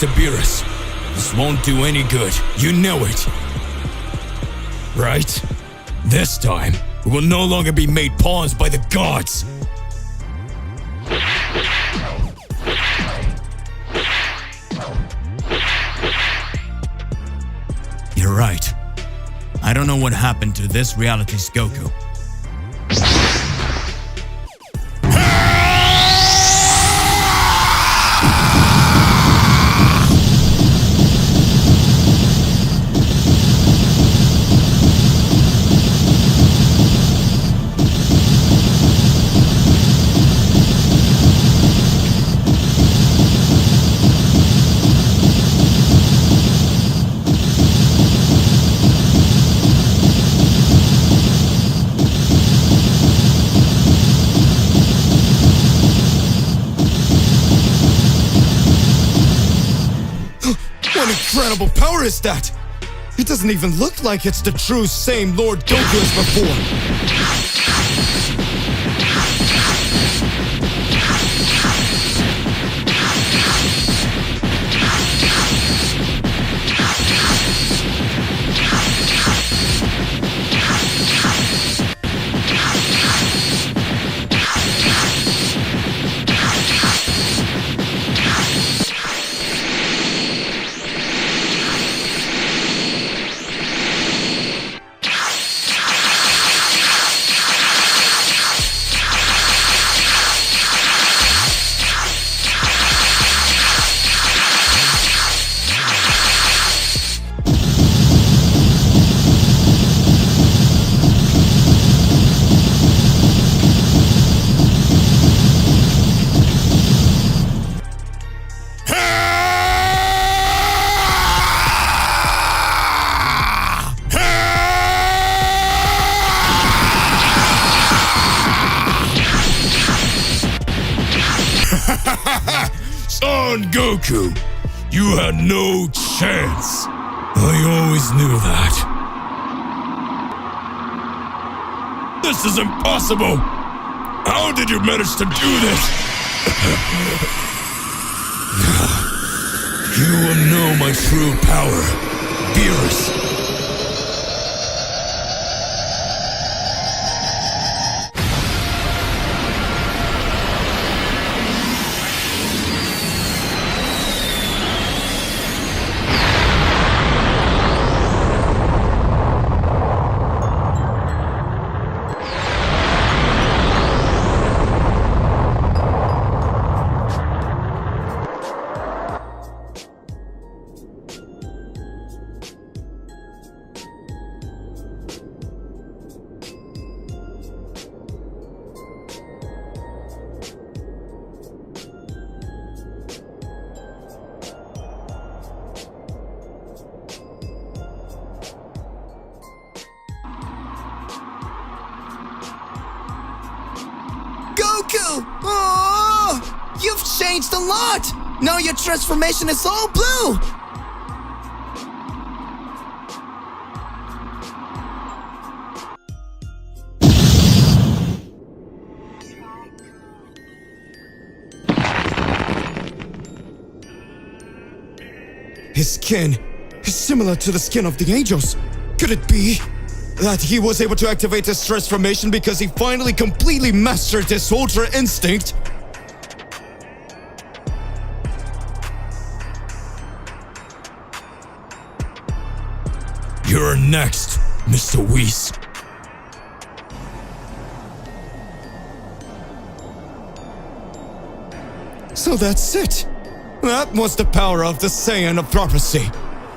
Mr. Beerus. This won't do any good. You know it. Right? This time, we will no longer be made pawns by the gods. You're right. I don't know what happened to this reality's Goku. What incredible power is that? It doesn't even look like it's the true same Lord Goku as before. Son Goku, you had no chance. I always knew that. This is impossible. How did you manage to do this? You will know my true power, Beerus. Goku! Oh, you've changed a lot! Now your transformation is all blue! His skin is similar to the skin of the angels. Could it be that he was able to activate his transformation because he finally completely mastered his Ultra Instinct? You're next, Mr. Whis. So that's it. That was the power of the Saiyan of prophecy.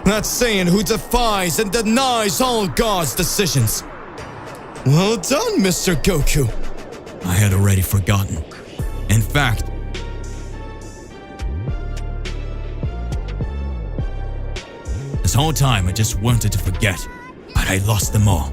That Saiyan who defies and denies all God's decisions. Well done, Mr. Goku. I had already forgotten. In fact, this whole time I just wanted to forget, but I lost them all.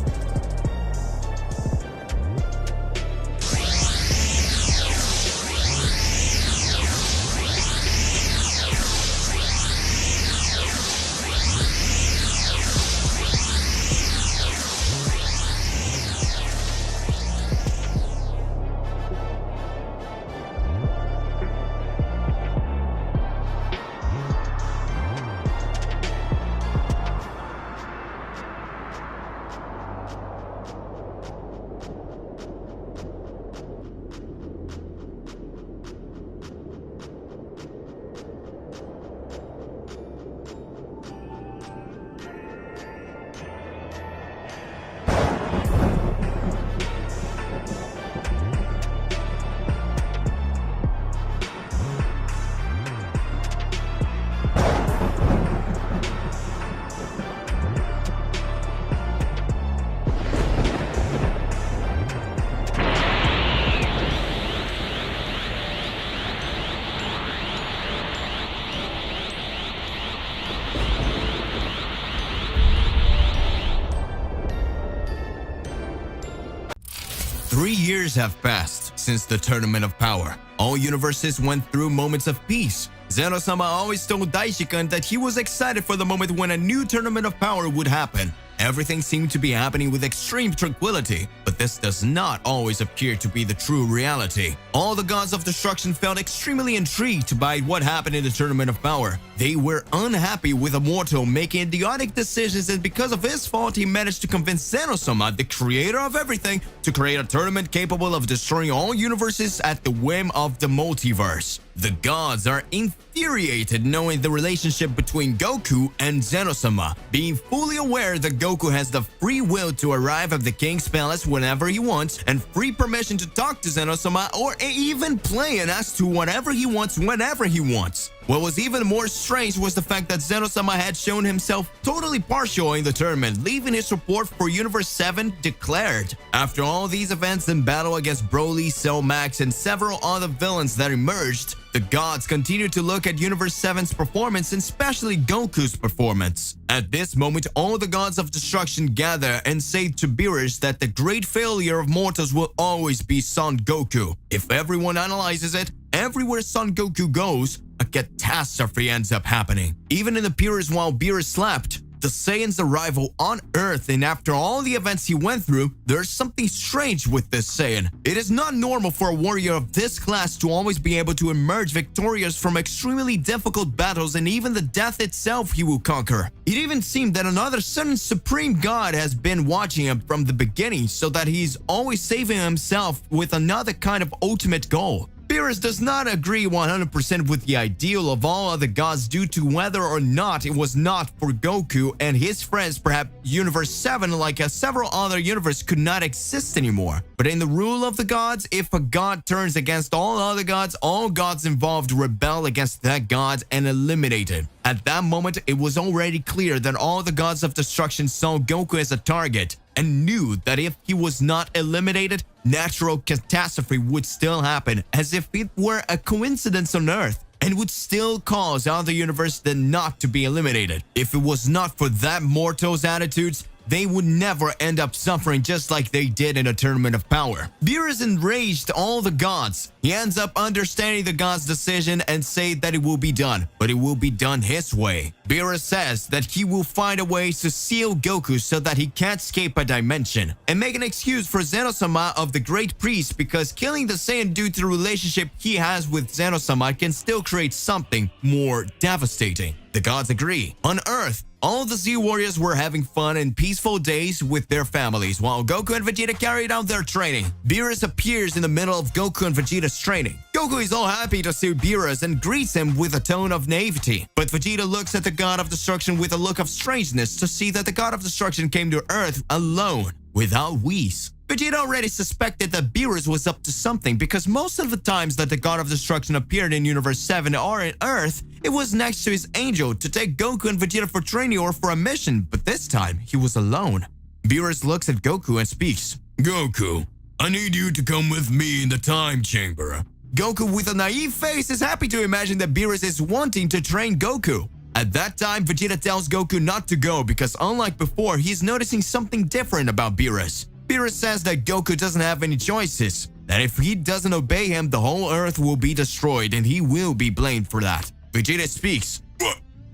3 years have passed since the Tournament of Power. All universes went through moments of peace. Zeno-sama always told Daishikan that he was excited for the moment when a new Tournament of Power would happen. Everything seemed to be happening with extreme tranquility, but this does not always appear to be the true reality. All the gods of destruction felt extremely intrigued by what happened in the Tournament of Power. They were unhappy with Immortal making idiotic decisions, and because of his fault, he managed to convince Zeno-sama, the creator of everything, to create a tournament capable of destroying all universes at the whim of the multiverse. The gods are infuriated knowing the relationship between Goku and Zeno-sama, being fully aware that Goku has the free will to arrive at the King's Palace whenever he wants and free permission to talk to Zeno-sama or even play and ask to whatever he wants whenever he wants. What was even more strange was the fact that Zeno-sama had shown himself totally partial in the tournament, leaving his support for Universe 7 declared. After all these events in battle against Broly, Cell Max, and several other villains that emerged, the gods continued to look at Universe 7's performance and especially Goku's performance. At this moment, all the gods of destruction gather and say to Beerus that the great failure of mortals will always be Son Goku. If everyone analyzes it, everywhere Son Goku goes, a catastrophe ends up happening. Even in the periods while Beerus slept, the Saiyan's arrival on Earth, and after all the events he went through, there's something strange with this Saiyan. It is not normal for a warrior of this class to always be able to emerge victorious from extremely difficult battles, and even the death itself he will conquer. It even seemed that another certain supreme god has been watching him from the beginning, so that he's always saving himself with another kind of ultimate goal. Beerus does not agree 100% with the ideal of all other gods due to whether or not it was not for Goku and his friends. Perhaps Universe 7, like several other universes, could not exist anymore. But in the rule of the gods, if a god turns against all other gods, all gods involved rebel against that god and eliminated. At that moment, it was already clear that all the gods of destruction saw Goku as a target and knew that if he was not eliminated, natural catastrophe would still happen, as if it were a coincidence on Earth, and would still cause other universes then not to be eliminated. If it was not for that mortals' attitudes, they would never end up suffering just like they did in a Tournament of Power. Beerus enraged all the gods. He ends up understanding the gods' decision and say that it will be done, but it will be done his way. Beerus says that he will find a way to seal Goku so that he can't escape a dimension, and make an excuse for Zeno-sama of the Great Priest, because killing the Saiyan due to the relationship he has with Zeno-sama can still create something more devastating. The gods agree. On Earth, all the Z Warriors were having fun and peaceful days with their families, while Goku and Vegeta carried out their training. Beerus appears in the middle of Goku and Vegeta's training. Goku is all happy to see Beerus and greets him with a tone of naivety. But Vegeta looks at the God of Destruction with a look of strangeness to see that the God of Destruction came to Earth alone, without Whis. Vegeta already suspected that Beerus was up to something, because most of the times that the God of Destruction appeared in Universe 7 or in Earth, it was next to his angel to take Goku and Vegeta for training or for a mission, but this time he was alone. Beerus looks at Goku and speaks. Goku, I need you to come with me in the time chamber. Goku, with a naive face, is happy to imagine that Beerus is wanting to train Goku. At that time, Vegeta tells Goku not to go because unlike before, he's noticing something different about Beerus. Beerus says that Goku doesn't have any choices, that if he doesn't obey him, the whole Earth will be destroyed and he will be blamed for that. Vegeta speaks.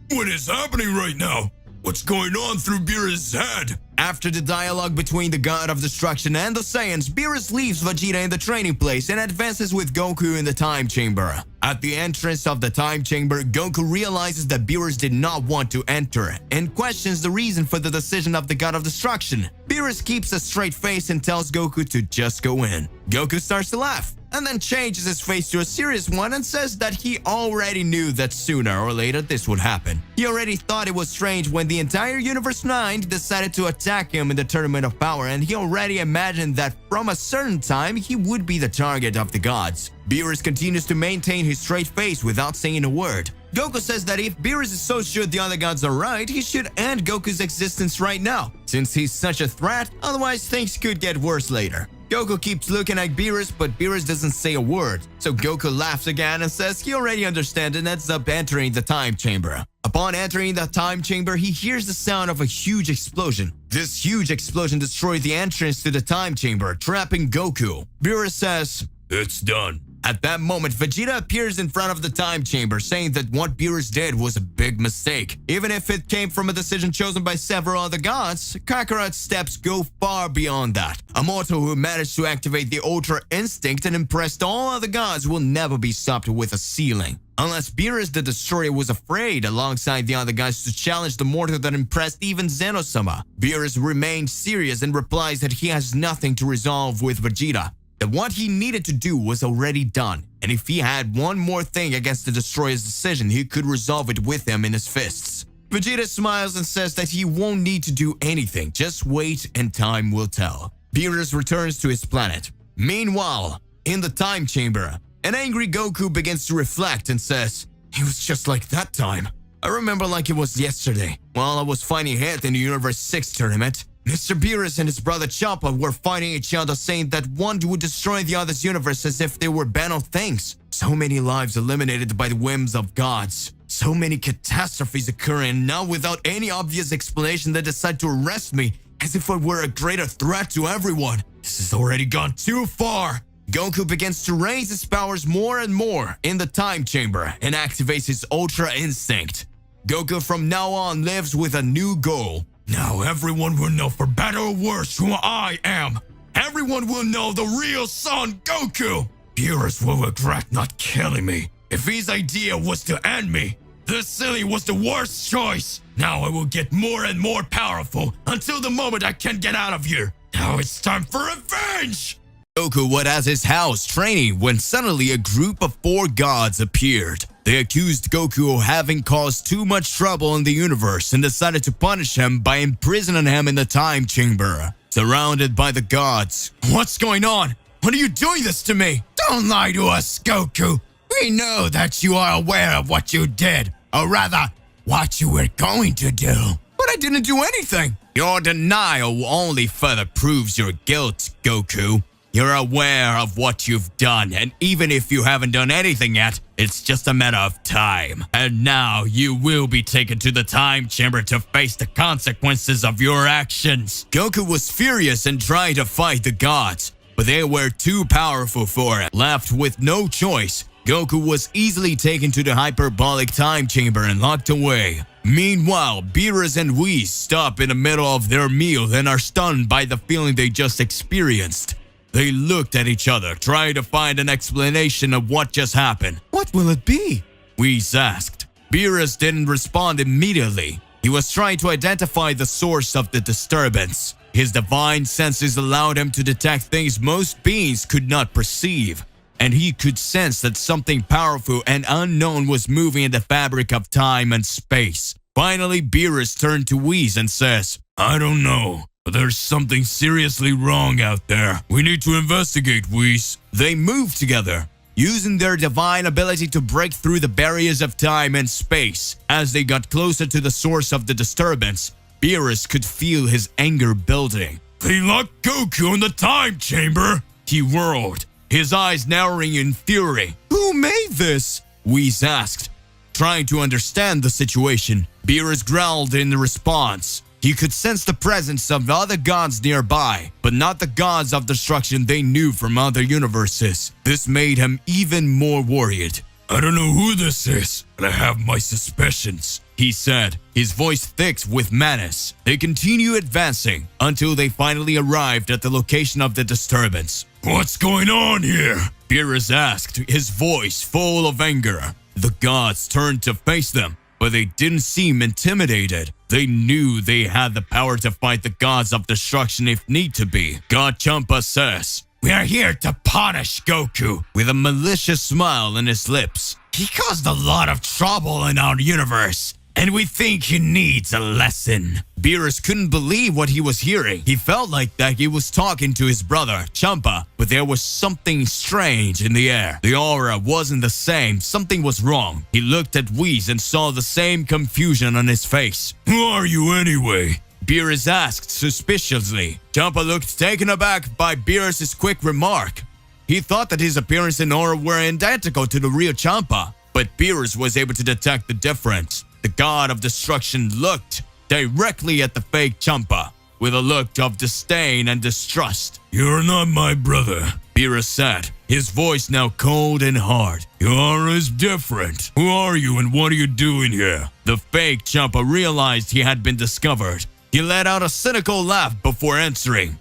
What is happening right now? What's going on through Beerus' head? After the dialogue between the God of Destruction and the Saiyans, Beerus leaves Vegeta in the training place and advances with Goku in the time chamber. At the entrance of the time chamber, Goku realizes that Beerus did not want to enter and questions the reason for the decision of the God of Destruction. Beerus keeps a straight face and tells Goku to just go in. Goku starts to laugh, and then changes his face to a serious one and says that he already knew that sooner or later this would happen. He already thought it was strange when the entire Universe 9 decided to attack him in the Tournament of Power, and he already imagined that from a certain time he would be the target of the gods. Beerus continues to maintain his straight face without saying a word. Goku says that if Beerus is so sure the other gods are right, he should end Goku's existence right now, since he's such a threat, otherwise things could get worse later. Goku keeps looking at Beerus, but Beerus doesn't say a word. So Goku laughs again and says he already understands and ends up entering the time chamber. Upon entering the time chamber, he hears the sound of a huge explosion. This huge explosion destroys the entrance to the time chamber, trapping Goku. Beerus says, "It's done." At that moment, Vegeta appears in front of the time chamber, saying that what Beerus did was a big mistake. Even if it came from a decision chosen by several other gods, Kakarot's steps go far beyond that. A mortal who managed to activate the Ultra Instinct and impressed all other gods will never be stopped with a ceiling. Unless Beerus the Destroyer was afraid, alongside the other guys, to challenge the mortal that impressed even Zeno-sama. Beerus remains serious and replies that he has nothing to resolve with Vegeta. That what he needed to do was already done, and if he had one more thing against the Destroyer's decision, he could resolve it with him in his fists. Vegeta smiles and says that he won't need to do anything, just wait and time will tell. Beerus returns to his planet. Meanwhile, in the time chamber, an angry Goku begins to reflect and says, "It was just like that time. I remember like it was yesterday, while I was fighting Head in the Universe 6 tournament. Mr. Beerus and his brother Champa were fighting each other, saying that one would destroy the other's universe as if they were banal things. So many lives eliminated by the whims of gods. So many catastrophes occurring, and now without any obvious explanation they decide to arrest me as if I were a greater threat to everyone. This has already gone too far." Goku begins to raise his powers more and more in the time chamber and activates his Ultra Instinct. Goku from now on lives with a new goal. "Now everyone will know for better or worse who I am. Everyone will know the real son, Goku. Beerus will regret not killing me. If his idea was to end me, this silly was the worst choice. Now I will get more and more powerful until the moment I can get out of here. Now it's time for revenge." Goku was at his house training when suddenly a group of 4 gods appeared. They accused Goku of having caused too much trouble in the universe and decided to punish him by imprisoning him in the time chamber. Surrounded by the gods. "What's going on? What are you doing this to me?" "Don't lie to us, Goku. We know that you are aware of what you did, or rather, what you were going to do." "But I didn't do anything." "Your denial only further proves your guilt, Goku. You're aware of what you've done, and even if you haven't done anything yet, it's just a matter of time. And now you will be taken to the time chamber to face the consequences of your actions." Goku was furious and tried to fight the gods, but they were too powerful for him. Left with no choice, Goku was easily taken to the hyperbolic time chamber and locked away. Meanwhile, Beerus and Whis stop in the middle of their meal and are stunned by the feeling they just experienced. They looked at each other, trying to find an explanation of what just happened. What will it be? Whis asked. Beerus didn't respond immediately. He was trying to identify the source of the disturbance. His divine senses allowed him to detect things most beings could not perceive, and he could sense that something powerful and unknown was moving in the fabric of time and space. Finally, Beerus turned to Whis and says, "I don't know. There's something seriously wrong out there. We need to investigate, Whis." They moved together, using their divine ability to break through the barriers of time and space. As they got closer to the source of the disturbance, Beerus could feel his anger building. "They locked Goku in the time chamber," he whirled, his eyes narrowing in fury. Who made this? Whis asked, trying to understand the situation. Beerus growled in response. He could sense the presence of other gods nearby, but not the gods of destruction they knew from other universes. This made him even more worried. "I don't know who this is, but I have my suspicions," he said, his voice thick with menace. They continue advancing until they finally arrived at the location of the disturbance. "What's going on here?" Beerus asked, his voice full of anger. The gods turned to face them, but they didn't seem intimidated. They knew they had the power to fight the gods of destruction if need to be. God Champa says, "We are here to punish Goku," with a malicious smile on his lips. "He caused a lot of trouble in our universe, and we think he needs a lesson." Beerus couldn't believe what he was hearing. He felt like that he was talking to his brother, Champa, but there was something strange in the air. The aura wasn't the same. Something was wrong. He looked at Whis and saw the same confusion on his face. "Who are you anyway?" Beerus asked suspiciously. Champa looked taken aback by Beerus' quick remark. He thought that his appearance and aura were identical to the real Champa, but Beerus was able to detect the difference. The god of destruction looked directly at the fake Champa with a look of disdain and distrust. "You're not my brother," Beerus said, his voice now cold and hard. "Your aura is different. Who are you and what are you doing here?" The fake Champa realized he had been discovered. He let out a cynical laugh before answering.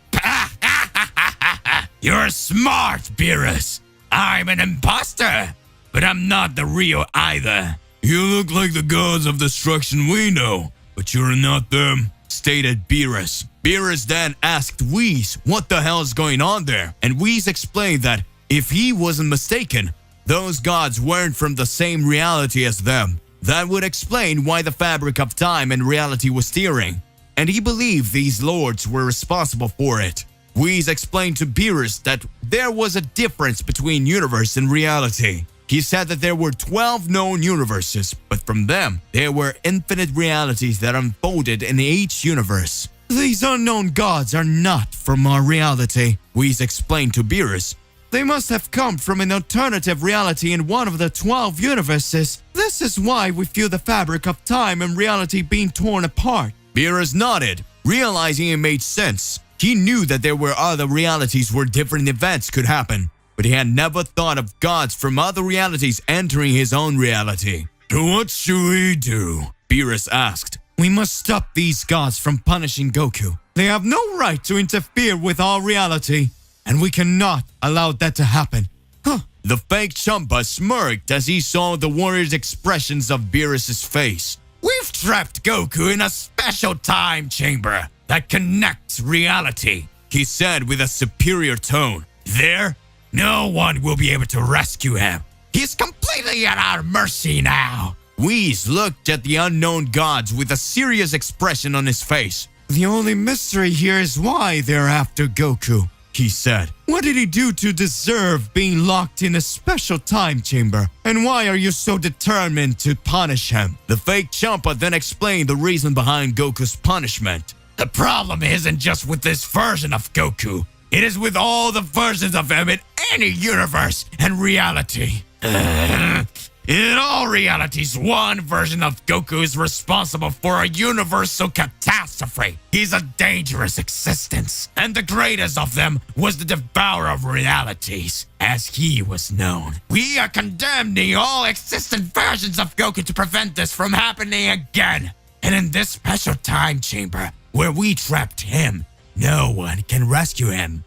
"You're smart, Beerus. I'm an imposter, but I'm not the real either. You look like the gods of destruction we know, but you're not them," stated Beerus. Beerus then asked Whis what the hell is going on there, and Whis explained that if he wasn't mistaken, those gods weren't from the same reality as them. That would explain why the fabric of time and reality was tearing, and he believed these lords were responsible for it. Whis explained to Beerus that there was a difference between universe and reality. He said that there were 12 known universes, but from them, there were infinite realities that unfolded in each universe. These unknown gods are not from our reality, Whis explained to Beerus. They must have come from an alternative reality in one of the 12 universes. This is why we feel the fabric of time and reality being torn apart. Beerus nodded, realizing it made sense. He knew that there were other realities where different events could happen, but he had never thought of gods from other realities entering his own reality. "So what should we do?" Beerus asked. "We must stop these gods from punishing Goku. They have no right to interfere with our reality, and we cannot allow that to happen." The fake Champa smirked as he saw the warrior's expressions of Beerus' face. "We've trapped Goku in a special time chamber that connects reality," he said with a superior tone. "There, no one will be able to rescue him. He's completely at our mercy now." Whis looked at the unknown gods with a serious expression on his face. "The only mystery here is why they're after Goku," he said. "What did he do to deserve being locked in a special time chamber? And why are you so determined to punish him?" The fake Champa then explained the reason behind Goku's punishment. "The problem isn't just with this version of Goku. It is with all the versions of him in any universe and reality. In all realities, one version of Goku is responsible for a universal catastrophe. He's a dangerous existence, and the greatest of them was the devourer of realities, as he was known. We are condemning all existent versions of Goku to prevent this from happening again. And in this special time chamber, where we trapped him, no one can rescue him."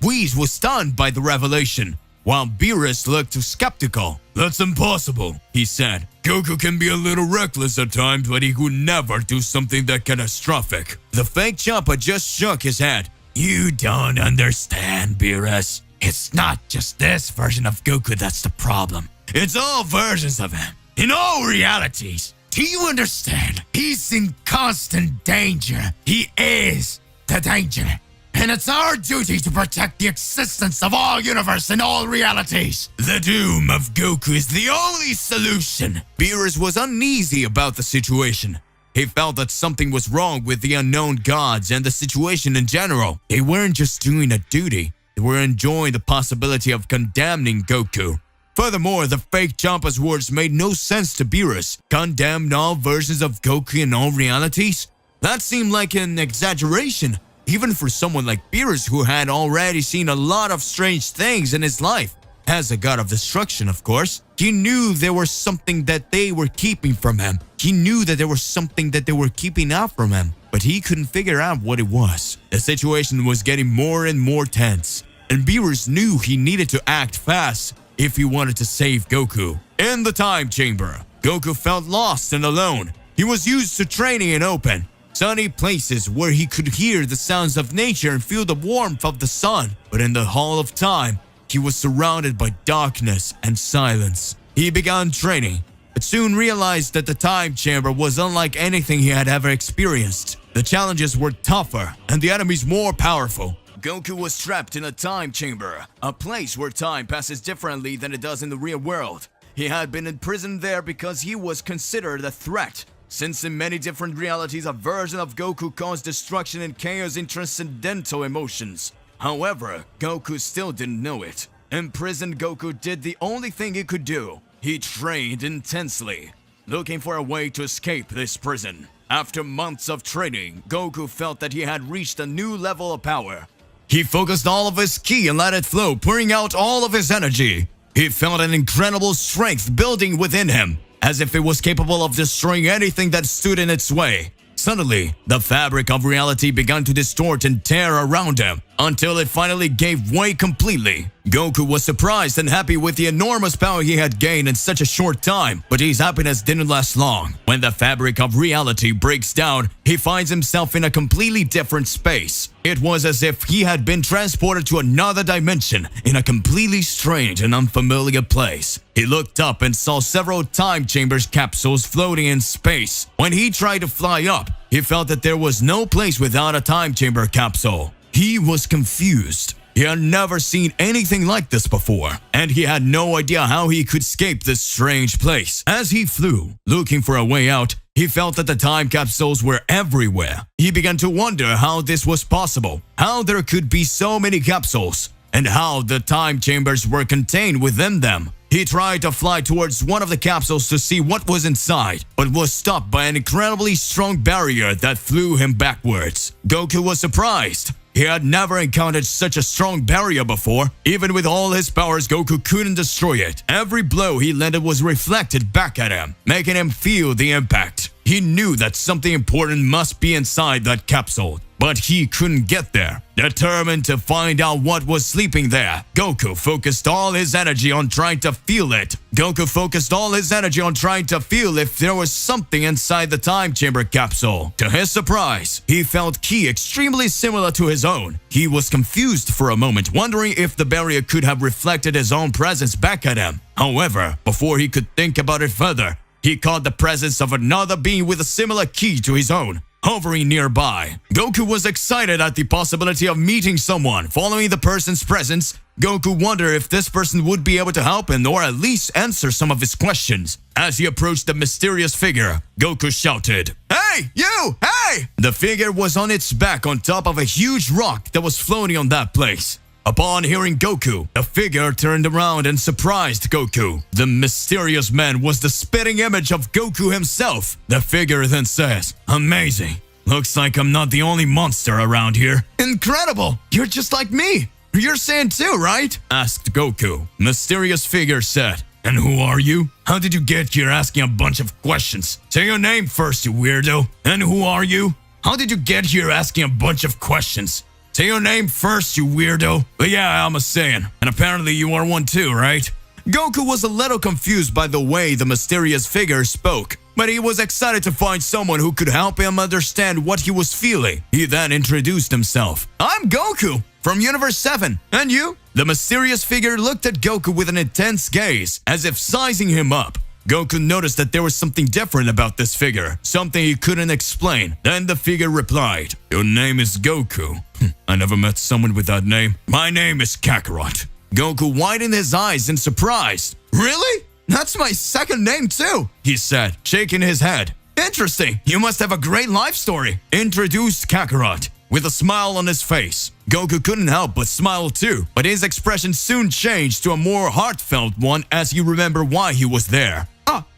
Whis was stunned by the revelation, while Beerus looked skeptical. "That's impossible," he said. "Goku can be a little reckless at times, but he would never do something that catastrophic." The fake Champa just shook his head. "You don't understand, Beerus. It's not just this version of Goku that's the problem. It's all versions of him, in all realities. Do you understand? He's in constant danger. He is the danger. And it's our duty to protect the existence of all universe and all realities. The doom of Goku is the only solution." Beerus was uneasy about the situation. He felt that something was wrong with the unknown gods and the situation in general. They weren't just doing a duty, they were enjoying the possibility of condemning Goku. Furthermore, the fake Champa's words made no sense to Beerus. Condemned all versions of Goku in all realities? That seemed like an exaggeration, even for someone like Beerus who had already seen a lot of strange things in his life. As a god of destruction, of course. He knew there was something that they were keeping from him. He knew that there was something that they were keeping out from him, but he couldn't figure out what it was. The situation was getting more and more tense, and Beerus knew he needed to act fast if he wanted to save Goku. In the time chamber, Goku felt lost and alone. He was used to training in open, sunny places where he could hear the sounds of nature and feel the warmth of the sun. But in the Hall of Time, he was surrounded by darkness and silence. He began training, but soon realized that the time chamber was unlike anything he had ever experienced. The challenges were tougher and the enemies more powerful. Goku was trapped in a time chamber, a place where time passes differently than it does in the real world. He had been imprisoned there because he was considered a threat, since in many different realities a version of Goku caused destruction and chaos in transcendental emotions. However, Goku still didn't know it. Imprisoned Goku did the only thing he could do. He trained intensely, looking for a way to escape this prison. After months of training, Goku felt that he had reached a new level of power. He focused all of his ki and let it flow, pouring out all of his energy. He felt an incredible strength building within him, as if it was capable of destroying anything that stood in its way. Suddenly, the fabric of reality began to distort and tear around him, until it finally gave way completely. Goku was surprised and happy with the enormous power he had gained in such a short time, but his happiness didn't last long. When the fabric of reality breaks down, he finds himself in a completely different space. It was as if he had been transported to another dimension in a completely strange and unfamiliar place. He looked up and saw several time chambers capsules floating in space. When he tried to fly up, he felt that there was no place without a time chamber capsule. He was confused. He had never seen anything like this before, and he had no idea how he could escape this strange place. As he flew, looking for a way out, he felt that the time capsules were everywhere. He began to wonder how this was possible, how there could be so many capsules, and how the time chambers were contained within them. He tried to fly towards one of the capsules to see what was inside, but was stopped by an incredibly strong barrier that flew him backwards. Goku was surprised. He had never encountered such a strong barrier before. Even with all his powers, Goku couldn't destroy it. Every blow he landed was reflected back at him, making him feel the impact. He knew that something important must be inside that capsule, but he couldn't get there. Determined to find out what was sleeping there, Goku focused all his energy on trying to feel it. Goku focused all his energy on trying to feel if there was something inside the time chamber capsule. To his surprise, he felt ki extremely similar to his own. He was confused for a moment, wondering if the barrier could have reflected his own presence back at him. However, before he could think about it further, he caught the presence of another being with a similar ki to his own, hovering nearby. Goku was excited at the possibility of meeting someone. Following the person's presence, Goku wondered if this person would be able to help him or at least answer some of his questions. As he approached the mysterious figure, Goku shouted, "Hey, you! Hey!" The figure was on its back on top of a huge rock that was floating on that place. Upon hearing Goku, the figure turned around and surprised Goku. The mysterious man was the spitting image of Goku himself. The figure then says, "Amazing. Looks like I'm not the only monster around here." "Incredible! You're just like me. You're Saiyan too, right?" asked Goku. Mysterious figure said, "And who are you? How did you get here asking a bunch of questions? Say your name first, you weirdo. And who are you? How did you get here asking a bunch of questions? Say your name first, you weirdo." "But yeah, I'm a Saiyan, and apparently you are one too, right?" Goku was a little confused by the way the mysterious figure spoke, but he was excited to find someone who could help him understand what he was feeling. He then introduced himself. "I'm Goku, from Universe 7. And you?" The mysterious figure looked at Goku with an intense gaze, as if sizing him up. Goku noticed that there was something different about this figure, something he couldn't explain. Then the figure replied, "Your name is Goku. I never met someone with that name. My name is Kakarot." Goku widened his eyes in surprise. "Really? That's my second name too," he said, shaking his head. "Interesting. You must have a great life story," introduced Kakarot, with a smile on his face. Goku couldn't help but smile too, but his expression soon changed to a more heartfelt one as he remembered why he was there.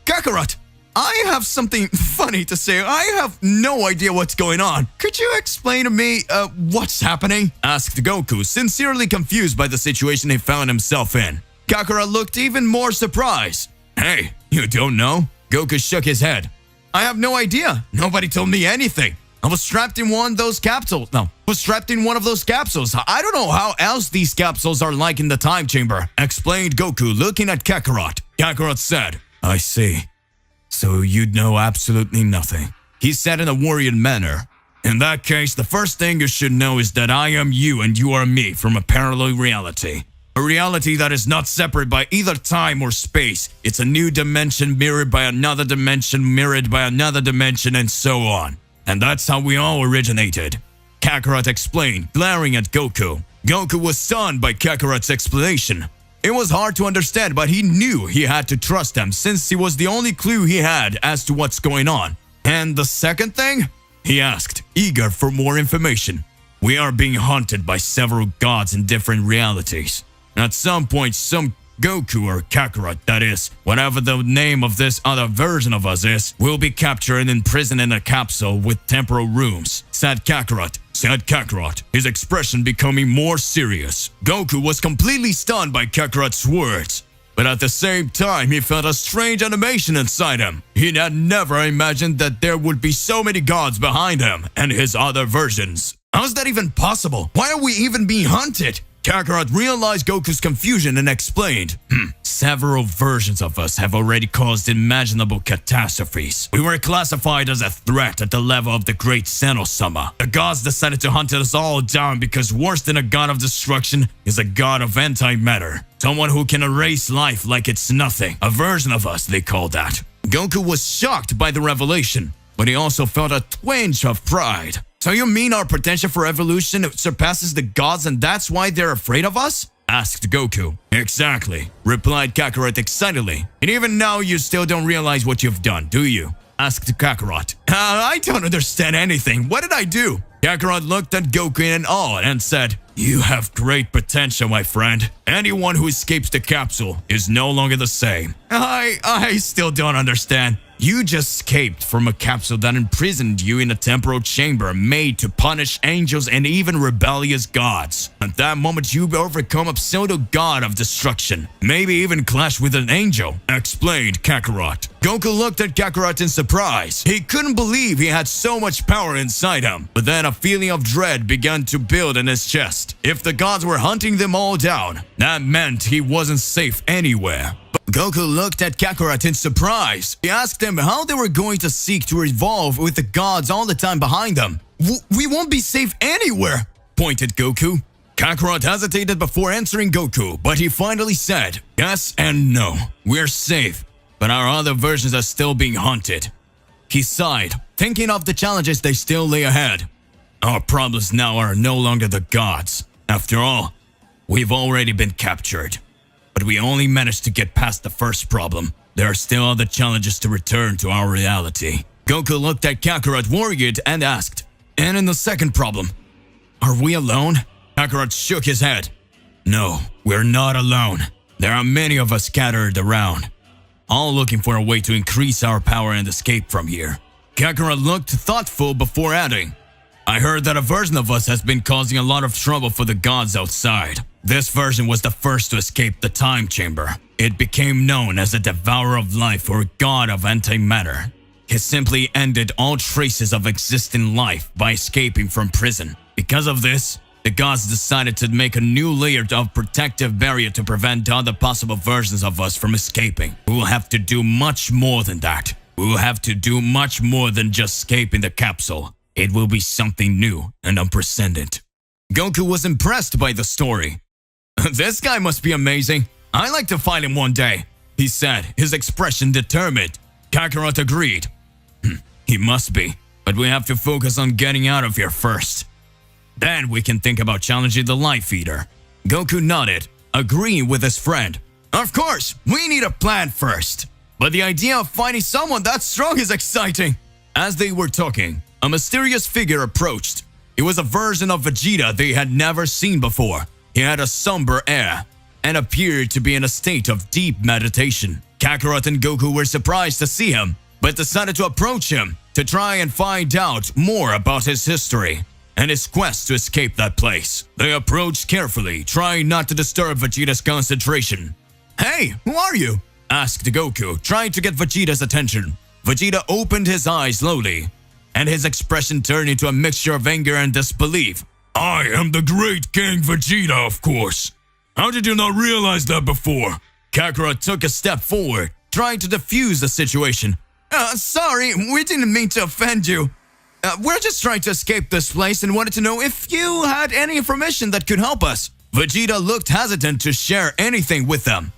Kakarot, I have something funny to say. I have no idea what's going on. Could you explain to me, what's happening?" asked Goku, sincerely confused by the situation he found himself in. Kakarot looked even more surprised. "Hey, you don't know?" Goku shook his head. "I have no idea. Nobody told me anything. I was trapped in one of those capsules. I don't know how else these capsules are like in the time chamber," explained Goku, looking at Kakarot. Kakarot said, "I see. So you'd know absolutely nothing," he said in a worried manner. "In that case, the first thing you should know is that I am you and you are me from a parallel reality. A reality that is not separate by either time or space. It's a new dimension mirrored by another dimension, mirrored by another dimension, and so on. And that's how we all originated," Kakarot explained, glaring at Goku. Goku was stunned by Kakarot's explanation. It was hard to understand, but he knew he had to trust him since he was the only clue he had as to what's going on. And the second thing? He asked, eager for more information. We are being haunted by several gods in different realities. At some point, some Goku or Kakarot, that is, whatever the name of this other version of us is, will be captured and imprisoned in a capsule with temporal rooms, said Kakarot, his expression becoming more serious. Goku was completely stunned by Kakarot's words, but at the same time he felt a strange animation inside him. He had never imagined that there would be so many gods behind him and his other versions. How is that even possible? Why are we even being hunted? Kakarot realized Goku's confusion and explained, Several versions of us have already caused imaginable catastrophes. We were classified as a threat at the level of the Great Senosama. The gods decided to hunt us all down because worse than a god of destruction is a god of antimatter. Someone who can erase life like it's nothing. A version of us, they call that. Goku was shocked by the revelation, but he also felt a twinge of pride. So you mean our potential for evolution surpasses the gods and that's why they're afraid of us? Asked Goku. Exactly, replied Kakarot excitedly. And even now you still don't realize what you've done, do you? Asked Kakarot. I don't understand anything. What did I do? Kakarot looked at Goku in awe and said, You have great potential, my friend. Anyone who escapes the capsule is no longer the same. I still don't understand. You just escaped from a capsule that imprisoned you in a temporal chamber made to punish angels and even rebellious gods. At that moment, you overcome a pseudo-god of destruction, maybe even clash with an angel, explained Kakarot. Goku looked at Kakarot in surprise. He couldn't believe he had so much power inside him, but then a feeling of dread began to build in his chest. If the gods were hunting them all down, that meant he wasn't safe anywhere. Goku looked at Kakarot in surprise. He asked him how they were going to seek to evolve with the gods all the time behind them. We won't be safe anywhere, pointed Goku. Kakarot hesitated before answering Goku, but he finally said, Yes and no. We're safe, but our other versions are still being hunted. He sighed, thinking of the challenges they still lay ahead. Our problems now are no longer the gods. After all, we've already been captured. But we only managed to get past the first problem. There are still other challenges to return to our reality. Goku looked at Kakarot worried and asked, And in the second problem, are we alone? Kakarot shook his head. No, we're not alone. There are many of us scattered around, all looking for a way to increase our power and escape from here. Kakarot looked thoughtful before adding, I heard that a version of us has been causing a lot of trouble for the gods outside. This version was the first to escape the time chamber. It became known as the Devourer of Life or God of Antimatter. He simply ended all traces of existing life by escaping from prison. Because of this, the gods decided to make a new layer of protective barrier to prevent other possible versions of us from escaping. We will have to do much more than that. We will have to do much more than just escaping the capsule. It will be something new and unprecedented. Goku was impressed by the story. This guy must be amazing. I'd like to fight him one day, he said, his expression determined. Kakarot agreed. He must be, but we have to focus on getting out of here first. Then we can think about challenging the Life Eater. Goku nodded, agreeing with his friend. Of course, we need a plan first. But the idea of fighting someone that strong is exciting. As they were talking, a mysterious figure approached. It was a version of Vegeta they had never seen before. He had a somber air and appeared to be in a state of deep meditation. Kakarot and Goku were surprised to see him, but decided to approach him to try and find out more about his history and his quest to escape that place. They approached carefully, trying not to disturb Vegeta's concentration. Hey, who are you? Asked Goku, trying to get Vegeta's attention. Vegeta opened his eyes slowly, and his expression turned into a mixture of anger and disbelief. I am the great King Vegeta, of course. How did you not realize that before? Kakarot took a step forward, trying to defuse the situation. Sorry, we didn't mean to offend you. We're just trying to escape this place and wanted to know if you had any information that could help us. Vegeta looked hesitant to share anything with them.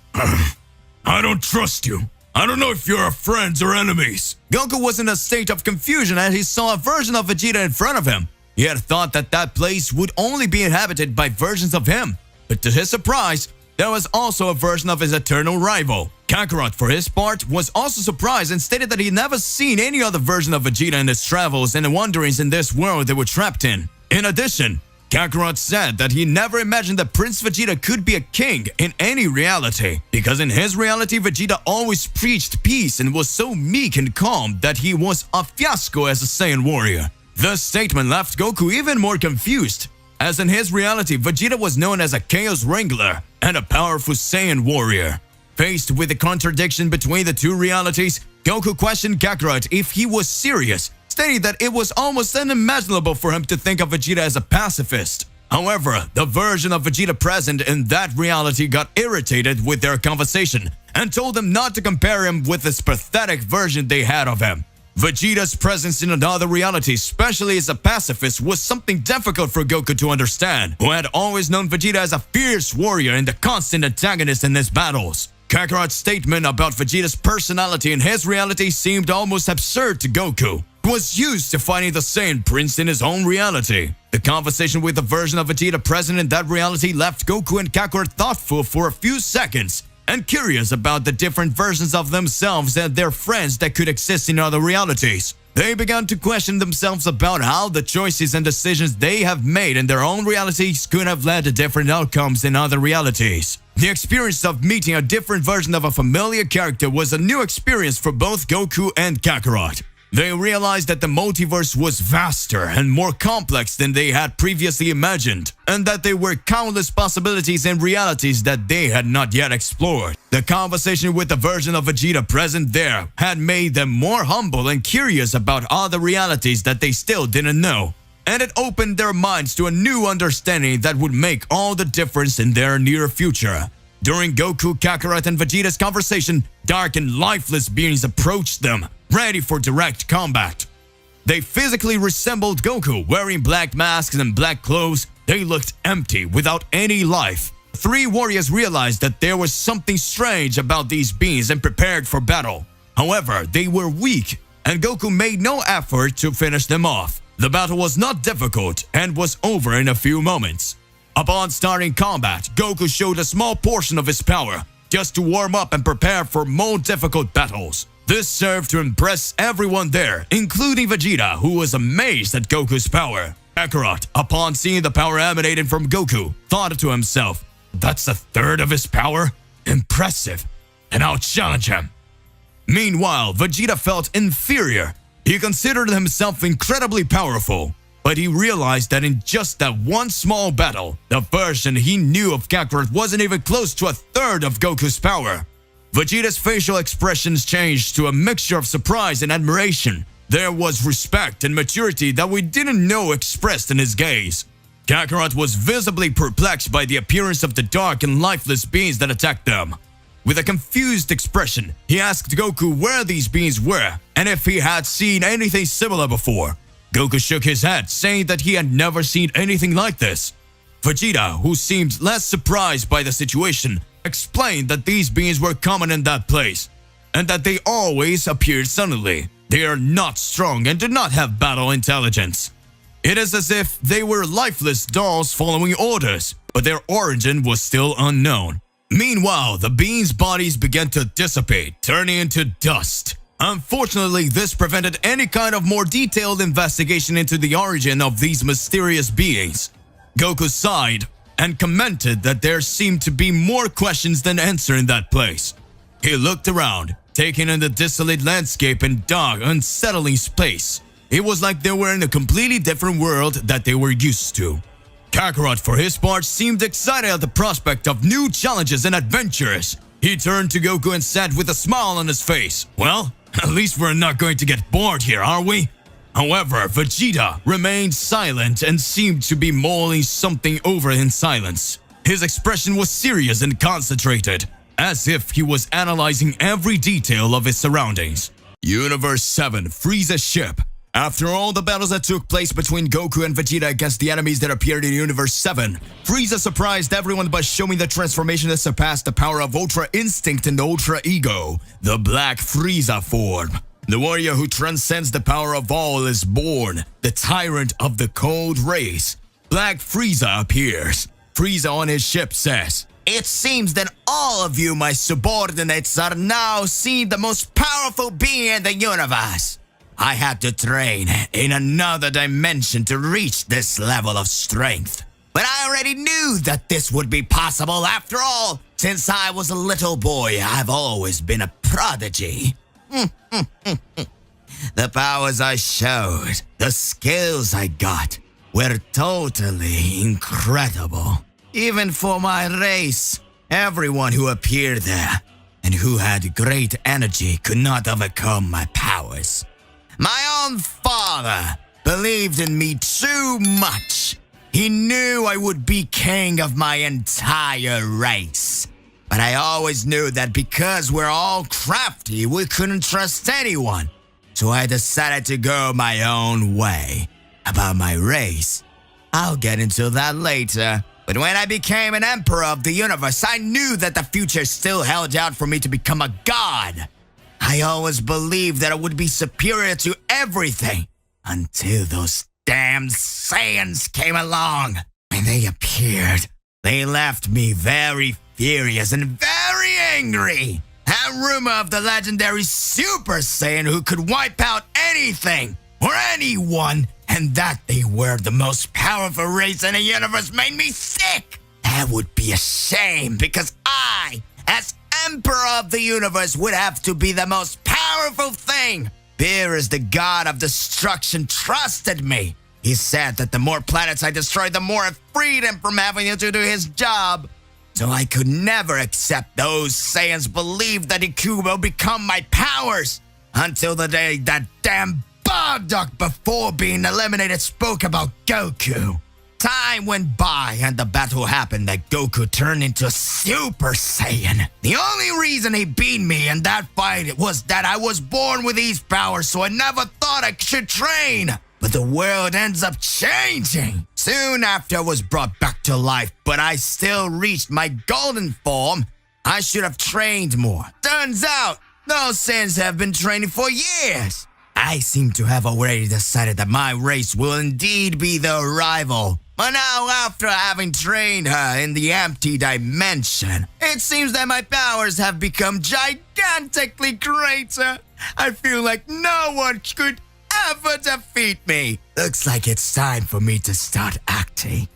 I don't trust you. I don't know if you're our friends or enemies. Goku was in a state of confusion as he saw a version of Vegeta in front of him. He had thought that that place would only be inhabited by versions of him. But to his surprise, there was also a version of his eternal rival. Kakarot, for his part, was also surprised and stated that he'd never seen any other version of Vegeta in his travels and wanderings in this world they were trapped in. In addition, Kakarot said that he never imagined that Prince Vegeta could be a king in any reality, because in his reality Vegeta always preached peace and was so meek and calm that he was a fiasco as a Saiyan warrior. This statement left Goku even more confused, as in his reality Vegeta was known as a Chaos Wrangler and a powerful Saiyan warrior. Faced with the contradiction between the two realities, Goku questioned Kakarot if he was serious, stating that it was almost unimaginable for him to think of Vegeta as a pacifist. However, the version of Vegeta present in that reality got irritated with their conversation and told them not to compare him with this pathetic version they had of him. Vegeta's presence in another reality, especially as a pacifist, was something difficult for Goku to understand, who had always known Vegeta as a fierce warrior and the constant antagonist in his battles. Kakarot's statement about Vegeta's personality in his reality seemed almost absurd to Goku, who was used to fighting the Saiyan Prince in his own reality. The conversation with the version of Vegeta present in that reality left Goku and Kakarot thoughtful for a few seconds and curious about the different versions of themselves and their friends that could exist in other realities. They began to question themselves about how the choices and decisions they have made in their own realities could have led to different outcomes in other realities. The experience of meeting a different version of a familiar character was a new experience for both Goku and Kakarot. They realized that the multiverse was vaster and more complex than they had previously imagined, and that there were countless possibilities and realities that they had not yet explored. The conversation with the version of Vegeta present there had made them more humble and curious about other realities that they still didn't know, and it opened their minds to a new understanding that would make all the difference in their near future. During Goku, Kakarot, and Vegeta's conversation, dark and lifeless beings approached them, ready for direct combat. They physically resembled Goku, wearing black masks and black clothes. They looked empty, without any life. Three warriors realized that there was something strange about these beings and prepared for battle. However, they were weak, and Goku made no effort to finish them off. The battle was not difficult and was over in a few moments. Upon starting combat, Goku showed a small portion of his power, just to warm up and prepare for more difficult battles. This served to impress everyone there, including Vegeta, who was amazed at Goku's power. Kakarot, upon seeing the power emanating from Goku, thought to himself, "That's a third of his power? Impressive, and I'll challenge him." Meanwhile, Vegeta felt inferior. He considered himself incredibly powerful, but he realized that in just that one small battle, the version he knew of Kakarot wasn't even close to a third of Goku's power. Vegeta's facial expressions changed to a mixture of surprise and admiration. There was respect and maturity that we didn't know expressed in his gaze. Kakarot was visibly perplexed by the appearance of the dark and lifeless beings that attacked them. With a confused expression, he asked Goku where these beings were and if he had seen anything similar before. Goku shook his head, saying that he had never seen anything like this. Vegeta, who seemed less surprised by the situation, explained that these beings were common in that place, and that they always appeared suddenly. They are not strong and do not have battle intelligence. It is as if they were lifeless dolls following orders, but their origin was still unknown. Meanwhile, the beings' bodies began to dissipate, turning into dust. Unfortunately, this prevented any kind of more detailed investigation into the origin of these mysterious beings. Goku sighed and commented that there seemed to be more questions than answers in that place. He looked around, taking in the desolate landscape and dark, unsettling space. It was like they were in a completely different world that they were used to. Kakarot, for his part, seemed excited at the prospect of new challenges and adventures. He turned to Goku and said with a smile on his face, "Well, at least we're not going to get bored here, are we?" However, Vegeta remained silent and seemed to be mulling something over in silence. His expression was serious and concentrated, as if he was analyzing every detail of his surroundings. Universe 7, Frieza's ship. After all the battles that took place between Goku and Vegeta against the enemies that appeared in Universe 7, Frieza surprised everyone by showing the transformation that surpassed the power of Ultra Instinct and Ultra Ego, the Black Frieza form. The warrior who transcends the power of all is born, the tyrant of the cold race. Black Frieza appears. Frieza on his ship says, It seems that all of you, my subordinates, are now seeing the most powerful being in the universe. I had to train in another dimension to reach this level of strength. But I already knew that this would be possible. After all, since I was a little boy, I've always been a prodigy. The powers I showed, the skills I got, were totally incredible. Even for my race, everyone who appeared there and who had great energy could not overcome my powers. My own father believed in me too much. He knew I would be king of my entire race. But I always knew that because we're all crafty, we couldn't trust anyone. So I decided to go my own way. About my race, I'll get into that later. But when I became an emperor of the universe, I knew that the future still held out for me to become a god. I always believed that I would be superior to everything. Until those damn saiyans came along. When they appeared, they left me very furious and very angry. That rumor of the legendary Super Saiyan who could wipe out anything or anyone, and that they were the most powerful race in the universe, made me sick. That would be a shame, because I, as Emperor of the Universe, would have to be the most powerful thing. Beerus, the god of destruction, trusted me. He said that the more planets I destroyed, the more I freed him from having to do his job. So I could never accept those Saiyans believed that he could become my powers. Until the day that damn Bardock, before being eliminated, spoke about Goku. Time went by and the battle happened that Goku turned into a Super Saiyan. The only reason he beat me in that fight was that I was born with these powers, so I never thought I should train. But the world ends up changing. Soon after I was brought back to life, but I still reached my golden form. I should have trained more. Turns out, those Saiyans have been training for years. I seem to have already decided that my race will indeed be the rival. But now, after having trained her in the empty dimension, it seems that my powers have become gigantically greater. I feel like no one could ever defeat me. Looks like it's time for me to start acting.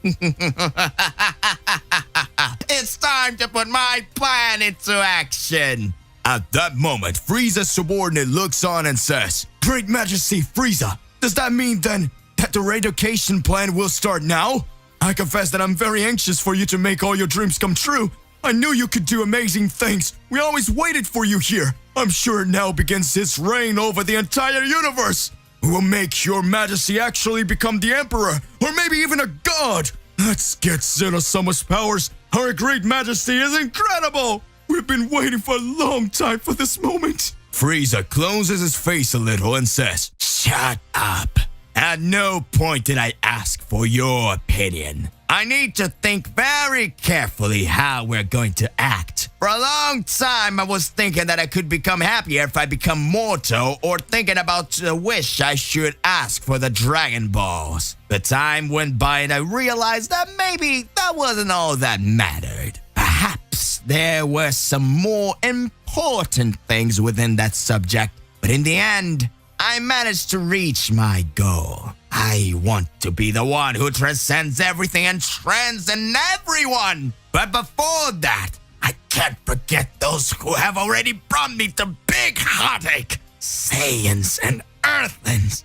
It's time to put my plan into action. At that moment, Frieza's subordinate looks on and says, "Great Majesty Frieza, does that mean then that the relocation plan will start now? I confess that I'm very anxious for you to make all your dreams come true. I knew you could do amazing things. We always waited for you here. I'm sure now begins his reign over the entire universe. We will make your Majesty actually become the Emperor, or maybe even a god. Let's get Xenosuma's powers. Our Great Majesty is incredible. We've been waiting for a long time for this moment." Frieza closes his face a little and says, "Shut up. At no point did I ask for your opinion. I need to think very carefully how we're going to act. For a long time, I was thinking that I could become happier if I become mortal, or thinking about the wish I should ask for the Dragon Balls. But time went by and I realized that maybe that wasn't all that mattered. Perhaps there were some more important things within that subject, but in the end, I managed to reach my goal. I want to be the one who transcends everything and transcends everyone. But before that, I can't forget those who have already brought me to big heartache. Saiyans and Earthlings.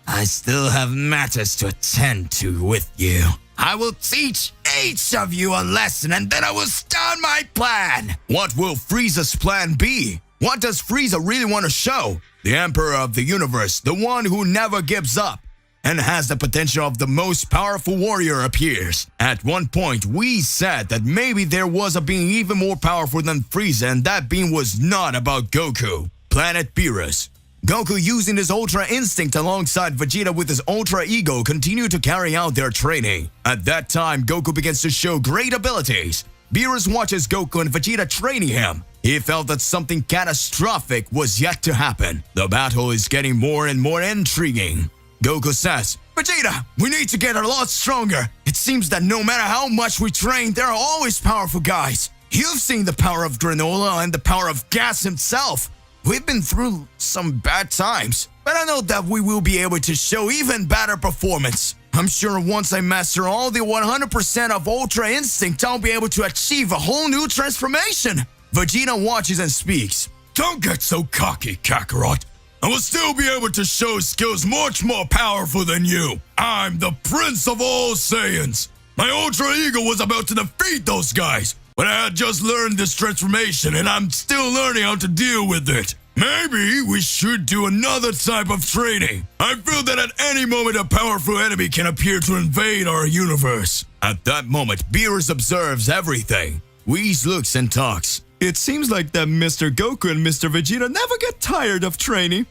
I still have matters to attend to with you. I will teach each of you a lesson, and then I will start my plan." What will Frieza's plan be? What does Frieza really want to show? The Emperor of the Universe, the one who never gives up and has the potential of the most powerful warrior, appears. At one point, we said that maybe there was a being even more powerful than Frieza, and that being was not about Goku. Planet Beerus. Goku, using his Ultra Instinct alongside Vegeta with his Ultra Ego, continue to carry out their training. At that time, Goku begins to show great abilities. Beerus watches Goku and Vegeta training him. He felt that something catastrophic was yet to happen. The battle is getting more and more intriguing. Goku says, "Vegeta, we need to get a lot stronger. It seems that no matter how much we train, there are always powerful guys. You've seen the power of Granola and the power of Gas himself. We've been through some bad times, but I know that we will be able to show even better performance. I'm sure once I master all the 100% of Ultra Instinct, I'll be able to achieve a whole new transformation. Vegeta watches and speaks. Don't get so cocky, Kakarot. I will still be able to show skills much more powerful than you. I'm the Prince of all Saiyans. My Ultra Ego was about to defeat those guys, but I had just learned this transformation and I'm still learning how to deal with it. Maybe we should do another type of training. I feel that at any moment a powerful enemy can appear to invade our universe. At that moment, Beerus observes everything. Whis looks and talks. It seems like that Mr. Goku and Mr. Vegeta never get tired of training.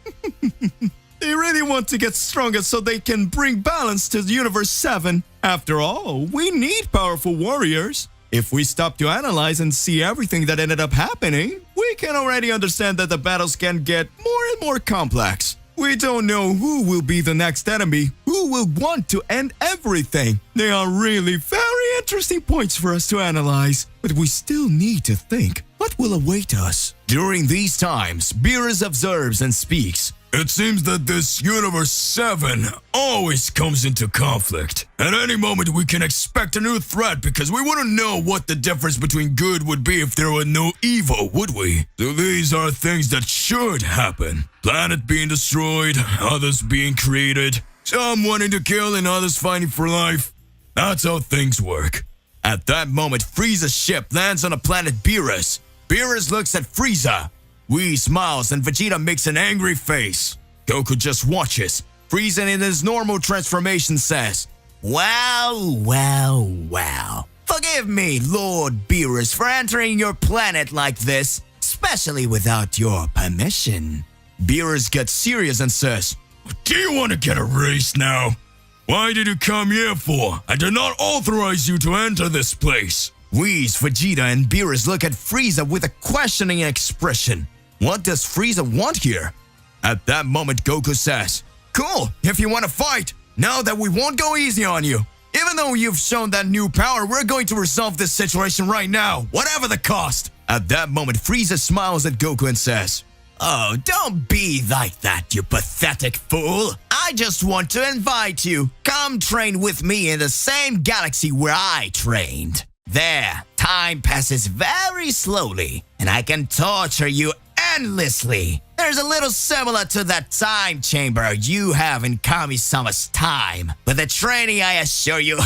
They really want to get stronger so they can bring balance to Universe 7. After all, we need powerful warriors. If we stop to analyze and see everything that ended up happening, we can already understand that the battles can get more and more complex. We don't know who will be the next enemy, who will want to end everything. They are really very interesting points for us to analyze, but we still need to think, what will await us? During these times, Beerus observes and speaks. It seems that this Universe 7 always comes into conflict. At any moment we can expect a new threat because we wouldn't know what the difference between good would be if there were no evil, would we? So these are things that should happen. Planet being destroyed, others being created, some wanting to kill and others fighting for life. That's how things work. At that moment, Frieza's ship lands on the planet Beerus. Beerus looks at Frieza. Whis smiles and Vegeta makes an angry face. Goku just watches. Frieza in his normal transformation says, "Wow, wow, wow. Forgive me, Lord Beerus, for entering your planet like this, especially without your permission." Beerus gets serious and says, Do you want to get erased now? Why did you come here for? I did not authorize you to enter this place. Whis, Vegeta, and Beerus look at Frieza with a questioning expression. What does Frieza want here? At that moment, Goku says, "Cool, if you want to fight, know that we won't go easy on you. Even though you've shown that new power, we're going to resolve this situation right now, whatever the cost." At that moment, Frieza smiles at Goku and says, "Oh, don't be like that, you pathetic fool. I just want to invite you. Come train with me in the same galaxy where I trained. There, time passes very slowly, and I can torture you endlessly. There's a little similar to that time chamber you have in Kami-sama's time, but the training, I assure you,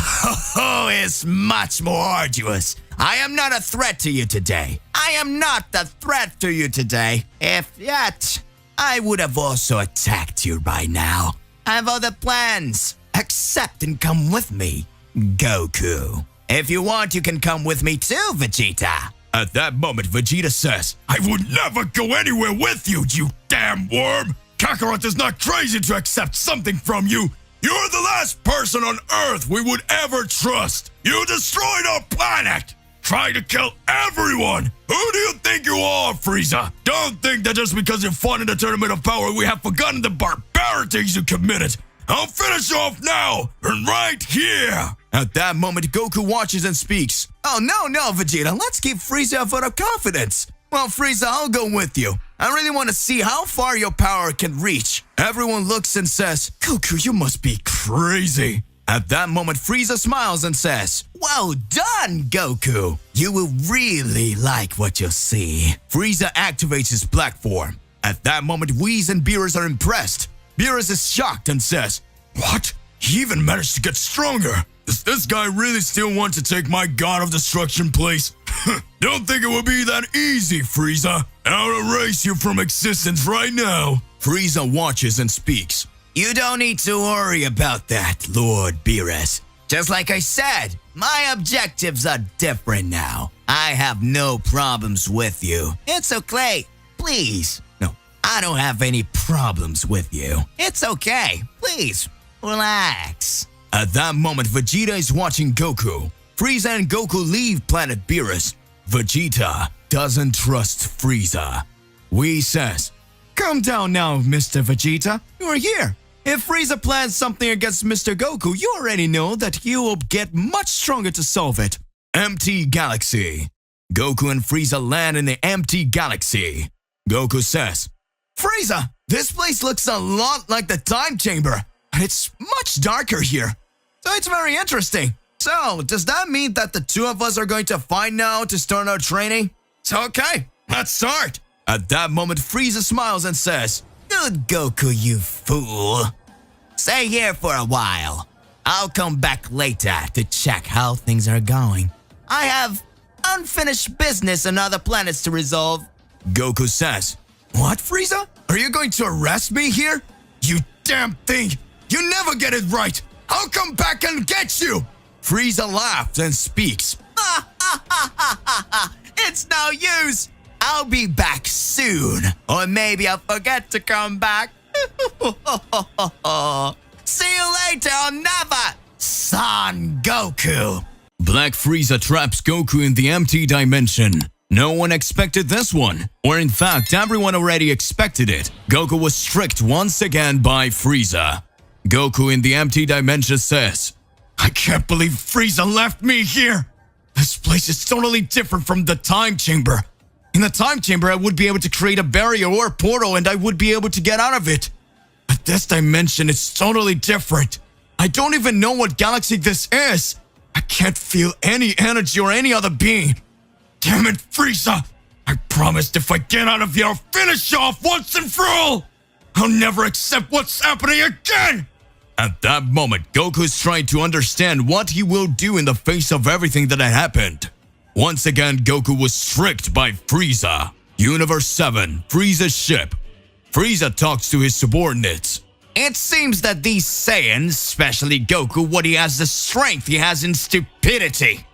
is much more arduous. I am not a threat to you today. I am not a threat to you today. If yet, I would have also attacked you by now. I have other plans. Accept and come with me, Goku. If you want, you can come with me too, Vegeta." At that moment, Vegeta says, I would never go anywhere with you, you damn worm! Kakarot is not crazy to accept something from you! You're the last person on Earth we would ever trust! You destroyed our planet! Tried to kill everyone! Who do you think you are, Frieza? Don't think that just because you fought in the Tournament of Power we have forgotten the barbarities you committed! I'll finish you off now, and right here! At that moment, Goku watches and speaks. "Oh, no, Vegeta, let's give Frieza a vote of confidence. Well, Frieza, I'll go with you. I really want to see how far your power can reach." Everyone looks and says, "Goku, you must be crazy." At that moment, Frieza smiles and says, "Well done, Goku. You will really like what you'll see." Frieza activates his black form. At that moment, Whis and Beerus are impressed. Beerus is shocked and says, What? He even managed to get stronger. Does this guy really still want to take my God of Destruction place? Don't think it will be that easy, Frieza. I'll erase you from existence right now. Frieza watches and speaks. "You don't need to worry about that, Lord Beerus. Just like I said, my objectives are different now. I have no problems with you. It's okay. Please. No, I don't have any problems with you. It's okay. Please, relax." At that moment, Vegeta is watching Goku. Frieza and Goku leave planet Beerus. Vegeta doesn't trust Frieza. Whis says, "Calm down now, Mr. Vegeta. You are here. If Frieza plans something against Mr. Goku, you already know that he will get much stronger to solve it. Empty galaxy. Goku and Frieza land in the empty galaxy. Goku says, Frieza, this place looks a lot like the time chamber, and it's much darker here. So it's very interesting. So, does that mean that the two of us are going to fight now to start our training? So, okay, let's start. At that moment, Frieza smiles and says, Good Goku, you fool. Stay here for a while. I'll come back later to check how things are going. I have unfinished business on other planets to resolve. Goku says, What, Frieza? Are you going to arrest me here? You damn thing! You never get it right! I'll come back and get you! Frieza laughs and speaks. It's no use! I'll be back soon. Or maybe I'll forget to come back. See you later or never, Son Goku. Black Frieza traps Goku in the empty dimension. No one expected this one, or in fact, everyone already expected it. Goku was tricked once again by Frieza. Goku in the empty dimension says, I can't believe Frieza left me here. This place is totally different from the time chamber. In the time chamber, I would be able to create a barrier or a portal and I would be able to get out of it. But this dimension is totally different. I don't even know what galaxy this is. I can't feel any energy or any other being. Damn it, Frieza! I promised if I get out of here, I'll finish you off once and for all! I'll never accept what's happening again! At that moment, Goku is trying to understand what he will do in the face of everything that had happened. Once again, Goku was tricked by Frieza. Universe 7, Frieza's ship. Frieza talks to his subordinates. It seems that these Saiyans, especially Goku, what he has the strength he has in stupidity.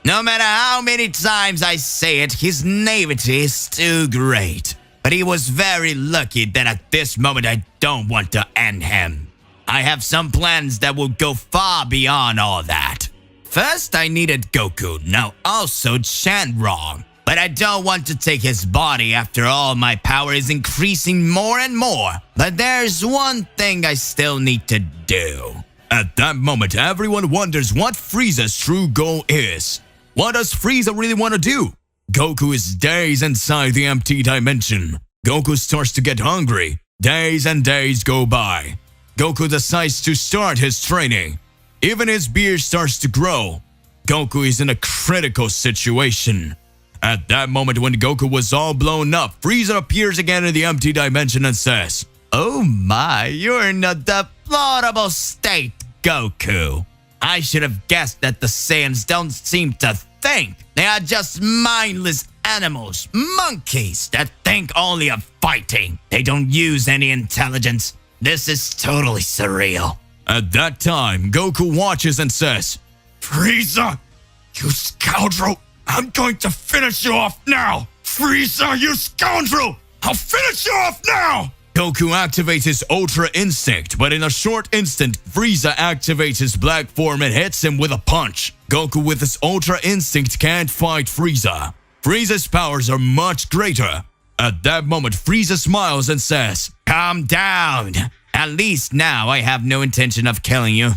No matter how many times I say it, his naivety is too great. But he was very lucky that at this moment I don't want to end him. I have some plans that will go far beyond all that. First, I needed Goku, now also Shenron. But I don't want to take his body after all my power is increasing more and more. But there's one thing I still need to do. At that moment, everyone wonders what Frieza's true goal is. What does Frieza really want to do? Goku is days inside the empty dimension. Goku starts to get hungry. Days and days go by. Goku decides to start his training. Even his beard starts to grow. Goku is in a critical situation. At that moment when Goku was all blown up, Frieza appears again in the empty dimension and says, Oh my, you're in a deplorable state, Goku. I should have guessed that the Saiyans don't seem to think. They are just mindless animals, monkeys that think only of fighting. They don't use any intelligence. This is totally surreal. At that time, Goku watches and says, Frieza, you scoundrel, I'm going to finish you off now! Frieza, you scoundrel! I'll finish you off now! Goku activates his Ultra Instinct, but in a short instant, Frieza activates his black form and hits him with a punch. Goku with his Ultra Instinct can't fight Frieza. Frieza's powers are much greater. At that moment, Frieza smiles and says, Calm down. At least now I have no intention of killing you.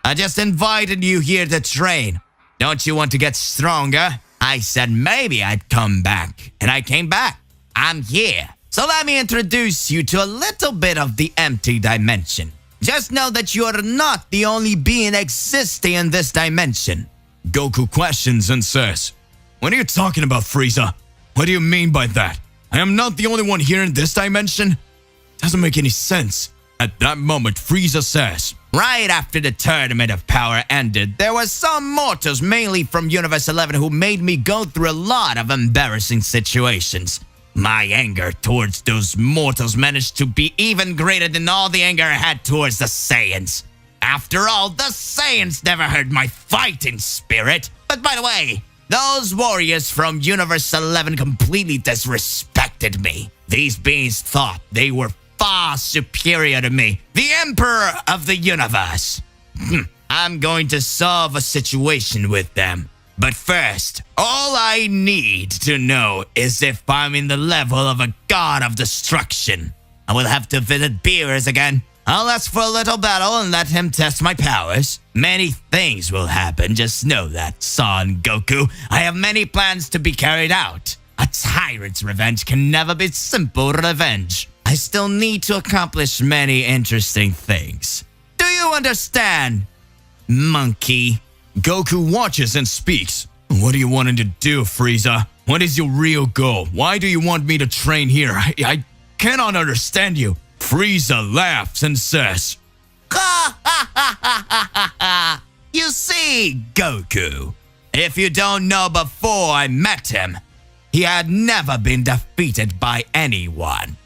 I just invited you here to train. Don't you want to get stronger? I said maybe I'd come back, and I came back. I'm here. So let me introduce you to a little bit of the empty dimension. Just know that you are not the only being existing in this dimension. Goku questions and says, What are you talking about, Frieza? What do you mean by that? I am not the only one here in this dimension? Doesn't make any sense. At that moment, Frieza says, Right after the Tournament of Power ended, there were some mortals, mainly from Universe 11, who made me go through a lot of embarrassing situations. My anger towards those mortals managed to be even greater than all the anger I had towards the Saiyans. After all, the Saiyans never heard my fighting spirit. But by the way, those warriors from Universe 11 completely disrespected me. These beings thought they were far superior to me, the Emperor of the Universe. I'm going to solve a situation with them. But first, all I need to know is if I'm in the level of a god of destruction. I will have to visit Beerus again. I'll ask for a little battle and let him test my powers. Many things will happen, just know that, Son Goku. I have many plans to be carried out. A tyrant's revenge can never be simple revenge. I still need to accomplish many interesting things. Do you understand, monkey? Goku watches and speaks. What are you wanting to do, Frieza? What is your real goal? Why do you want me to train here? I cannot understand you. Frieza laughs and says, You see, Goku, if you don't know, before I met him, he had never been defeated by anyone.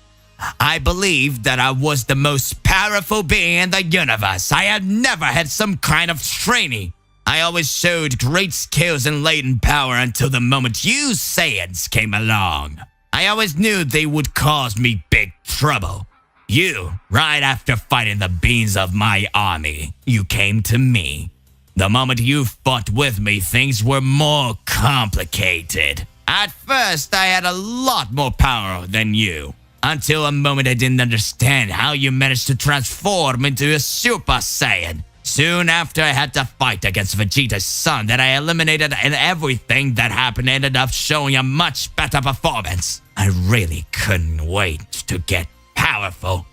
I believed that I was the most powerful being in the universe. I had never had some kind of training. I always showed great skills and latent power until the moment you Saiyans came along. I always knew they would cause me big trouble. You, right after fighting the beings of my army, you came to me. The moment you fought with me, things were more complicated. At first, I had a lot more power than you. Until a moment I didn't understand how you managed to transform into a Super Saiyan. Soon after I had to fight against Vegeta's son that I eliminated, and everything that happened ended up showing a much better performance. I really couldn't wait to get powerful.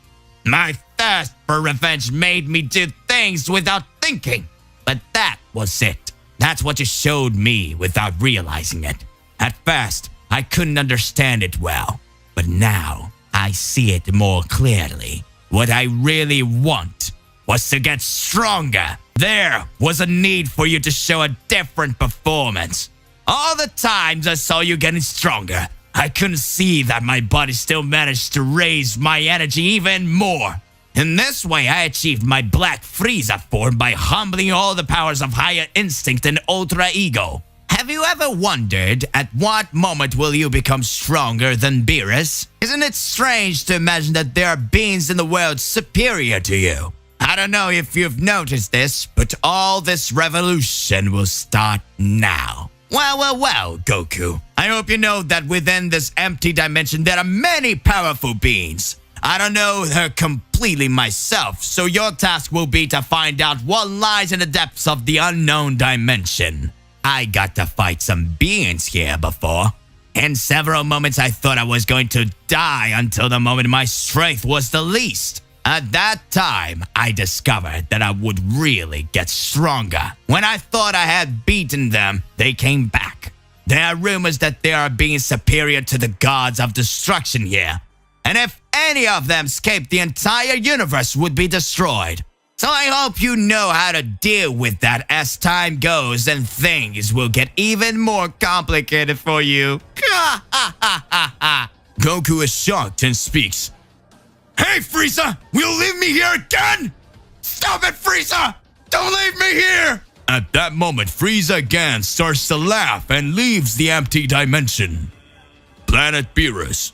My thirst for revenge made me do things without thinking. But that was it. That's what you showed me without realizing it. At first, I couldn't understand it well. But now, I see it more clearly. What I really want was to get stronger. There was a need for you to show a different performance. All the times I saw you getting stronger, I couldn't see that my body still managed to raise my energy even more. In this way, I achieved my Black Frieza form by humbling all the powers of higher instinct and ultra ego. Have you ever wondered at what moment will you become stronger than Beerus? Isn't it strange to imagine that there are beings in the world superior to you? I don't know if you've noticed this, but all this revolution will start now. Well, Goku. I hope you know that within this empty dimension there are many powerful beings. I don't know her completely myself, so your task will be to find out what lies in the depths of the unknown dimension. I got to fight some beings here before. In several moments I thought I was going to die until the moment my strength was the least. At that time, I discovered that I would really get stronger. When I thought I had beaten them, they came back. There are rumors that there are beings superior to the gods of destruction here. And if any of them escaped, the entire universe would be destroyed. So I hope you know how to deal with that as time goes and things will get even more complicated for you. Goku is shocked and speaks. Hey, Frieza! Will you leave me here again? Stop it, Frieza! Don't leave me here! At that moment, Frieza again starts to laugh and leaves the empty dimension. Planet Beerus.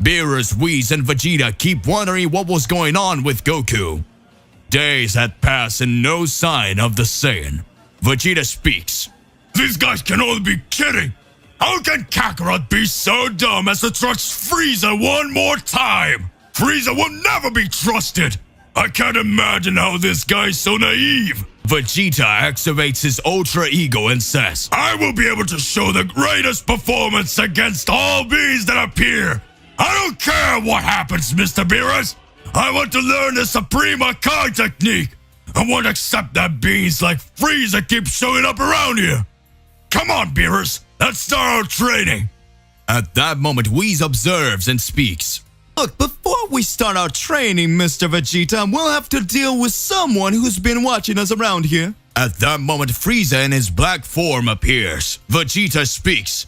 Beerus, Whis, and Vegeta keep wondering what was going on with Goku. Days had passed and no sign of the Saiyan. Vegeta speaks. These guys can only be kidding! How can Kakarot be so dumb as to trust Frieza one more time? Frieza will never be trusted! I can't imagine how this guy's so naive! Vegeta activates his Ultra Ego and says, I will be able to show the greatest performance against all beings that appear! I don't care what happens, Mr. Beerus! I want to learn the Suprema Kai technique! I won't accept that beings like Frieza keep showing up around here! Come on, Beerus! Let's start our training! At that moment, Whis observes and speaks. Look, before we start our training, Mr. Vegeta, we'll have to deal with someone who's been watching us around here. At that moment, Frieza in his black form appears. Vegeta speaks.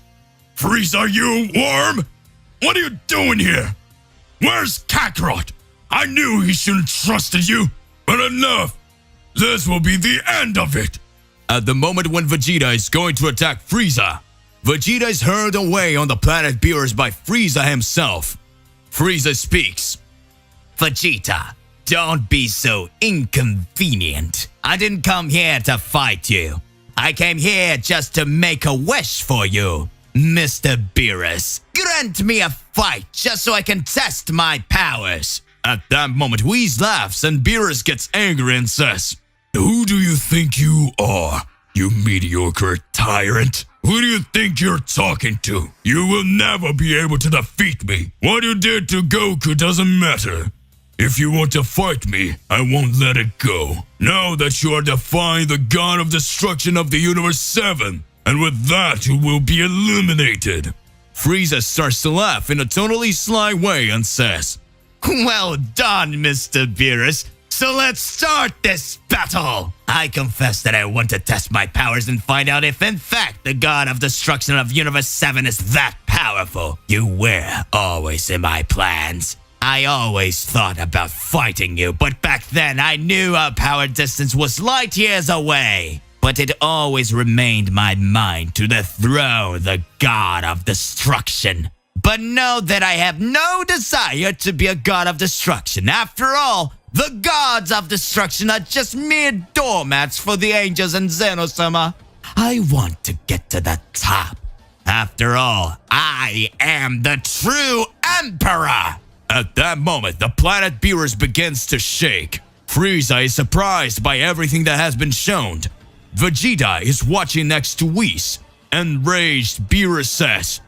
Frieza, you worm! What are you doing here? Where's Kakarot? I knew he shouldn't have trusted you, but enough! This will be the end of it! At the moment when Vegeta is going to attack Frieza, Vegeta is hurled away on the planet Beerus by Frieza himself. Frieza speaks. Vegeta, don't be so inconvenient. I didn't come here to fight you. I came here just to make a wish for you. Mr. Beerus, grant me a fight just so I can test my powers. At that moment, Whis laughs and Beerus gets angry and says, "Who do you think you are, you mediocre tyrant? Who do you think you're talking to? You will never be able to defeat me. What you did to Goku doesn't matter. If you want to fight me, I won't let it go. Know that you are defying the god of destruction of the Universe 7, and with that you will be eliminated." Frieza starts to laugh in a totally sly way and says, "Well done, Mr. Beerus. So let's start this battle. I confess that I want to test my powers and find out if in fact the god of destruction of Universe 7 is that powerful. You were always in my plans. I always thought about fighting you, but back then I knew our power distance was light years away. But it always remained my mind to dethrone the god of destruction. But know that I have no desire to be a god of destruction. After all, the gods of destruction are just mere doormats for the angels and Zeno-sama. I want to get to the top. After all, I am the true emperor." At that moment, the planet Beerus begins to shake. Frieza is surprised by everything that has been shown. Vegeta is watching next to Whis. Enraged, Beerus says,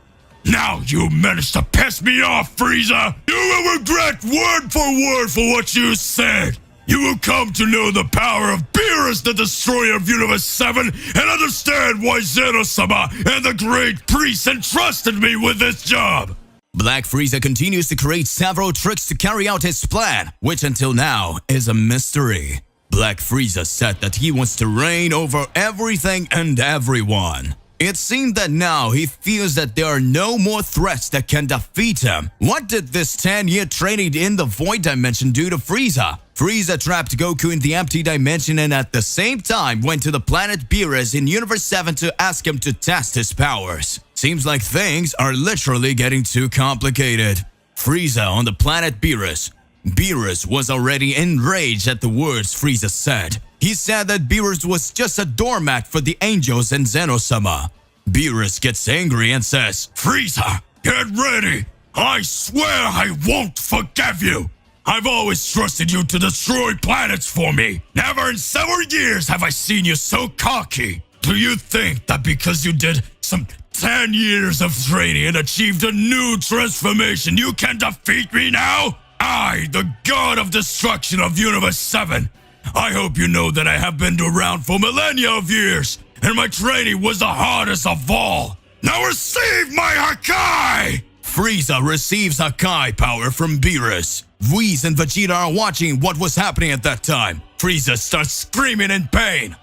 "Now you managed to piss me off, Frieza! You will regret word for what you said! You will come to know the power of Beerus, the destroyer of Universe 7, and understand why Zeno-sama and the Great Priest entrusted me with this job!" Black Frieza continues to create several tricks to carry out his plan, which until now is a mystery. Black Frieza said that he wants to reign over everything and everyone. It seemed that now he feels that there are no more threats that can defeat him. What did this 10-year training in the Void Dimension do to Frieza? Frieza trapped Goku in the empty dimension and at the same time went to the planet Beerus in Universe 7 to ask him to test his powers. Seems like things are literally getting too complicated. Frieza on the planet Beerus. Beerus was already enraged at the words Frieza said. He said that Beerus was just a doormat for the angels and Zeno-sama. Beerus gets angry and says, "Frieza, get ready! I swear I won't forgive you! I've always trusted you to destroy planets for me. Never in several years have I seen you so cocky. Do you think that because you did some 10 years of training and achieved a new transformation, you can defeat me now? I, the god of destruction of Universe 7. I hope you know that I have been around for millennia of years, and my training was the hardest of all. Now receive my Hakai!" Frieza receives Hakai power from Beerus. Whis and Vegeta are watching what was happening at that time. Frieza starts screaming in pain.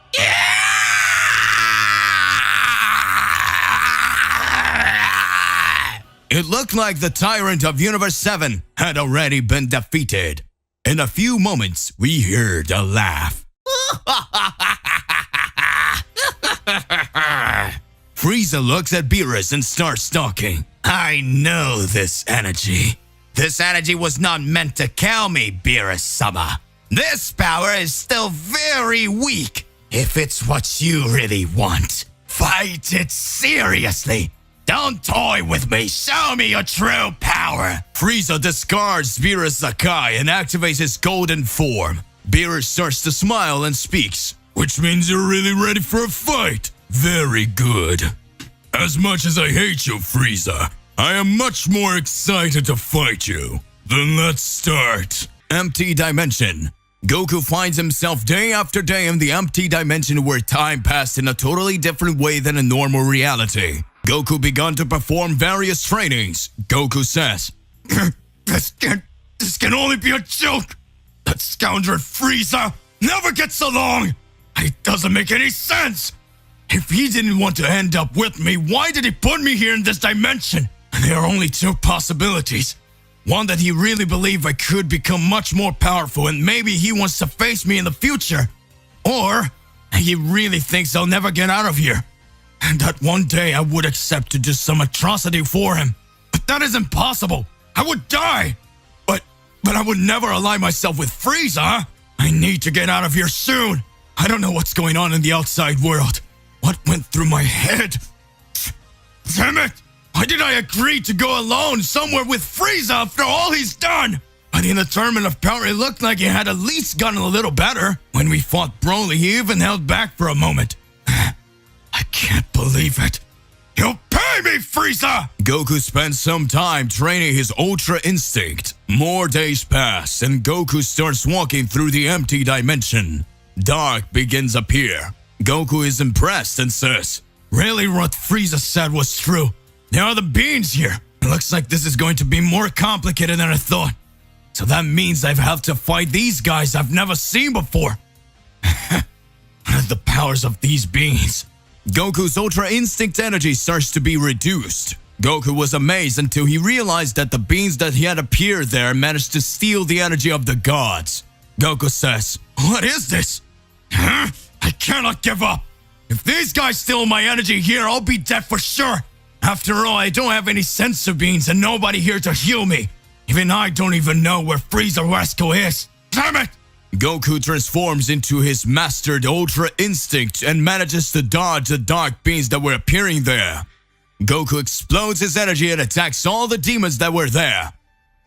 It looked like the tyrant of Universe 7 had already been defeated. In a few moments, we heard a laugh. Frieza looks at Beerus and starts talking. "I know this energy. This energy was not meant to kill me, Beerus-sama. This power is still very weak. If it's what you really want, fight it seriously. Don't toy with me. Show me your true power." Frieza discards Beerus' Hakai and activates his golden form. Beerus starts to smile and speaks. "Which means you're really ready for a fight. Very good. As much as I hate you, Frieza, I am much more excited to fight you. Then let's start." Empty Dimension. Goku finds himself day after day in the empty dimension where time passed in a totally different way than a normal reality. Goku began to perform various trainings. Goku says, This can only be a joke. That scoundrel Frieza never gets along. It doesn't make any sense. If he didn't want to end up with me, why did he put me here in this dimension? There are only two possibilities. One, that he really believed I could become much more powerful and maybe he wants to face me in the future. Or he really thinks I'll never get out of here. And that one day I would accept to do some atrocity for him. But that is impossible. I would die. But I would never align myself with Frieza. I need to get out of here soon. I don't know what's going on in the outside world. What went through my head? Damn it! Why did I agree to go alone somewhere with Frieza after all he's done? I But in the tournament of power, it looked like he had at least gotten a little better. When we fought Broly, he even held back for a moment. I can't believe it. You'll pay me, Frieza! Goku spends some time training his Ultra Instinct. More days pass, and Goku starts walking through the empty dimension. Dark begins appear. Goku is impressed and says, "Really, what Frieza said was true. There are the beings here. It looks like this is going to be more complicated than I thought. So that means I have to fight these guys I've never seen before." The powers of these beings. Goku's Ultra Instinct energy starts to be reduced. Goku was amazed until he realized that the beings that he had appeared there managed to steal the energy of the gods. Goku says, "What is this? I cannot give up. If these guys steal my energy here, I'll be dead for sure. After all, I don't have any sensu beans and nobody here to heal me. Even I don't even know where Frieza Rascal is. Damn it!" Goku transforms into his mastered Ultra Instinct and manages to dodge the dark beings that were appearing there. Goku explodes his energy and attacks all the demons that were there.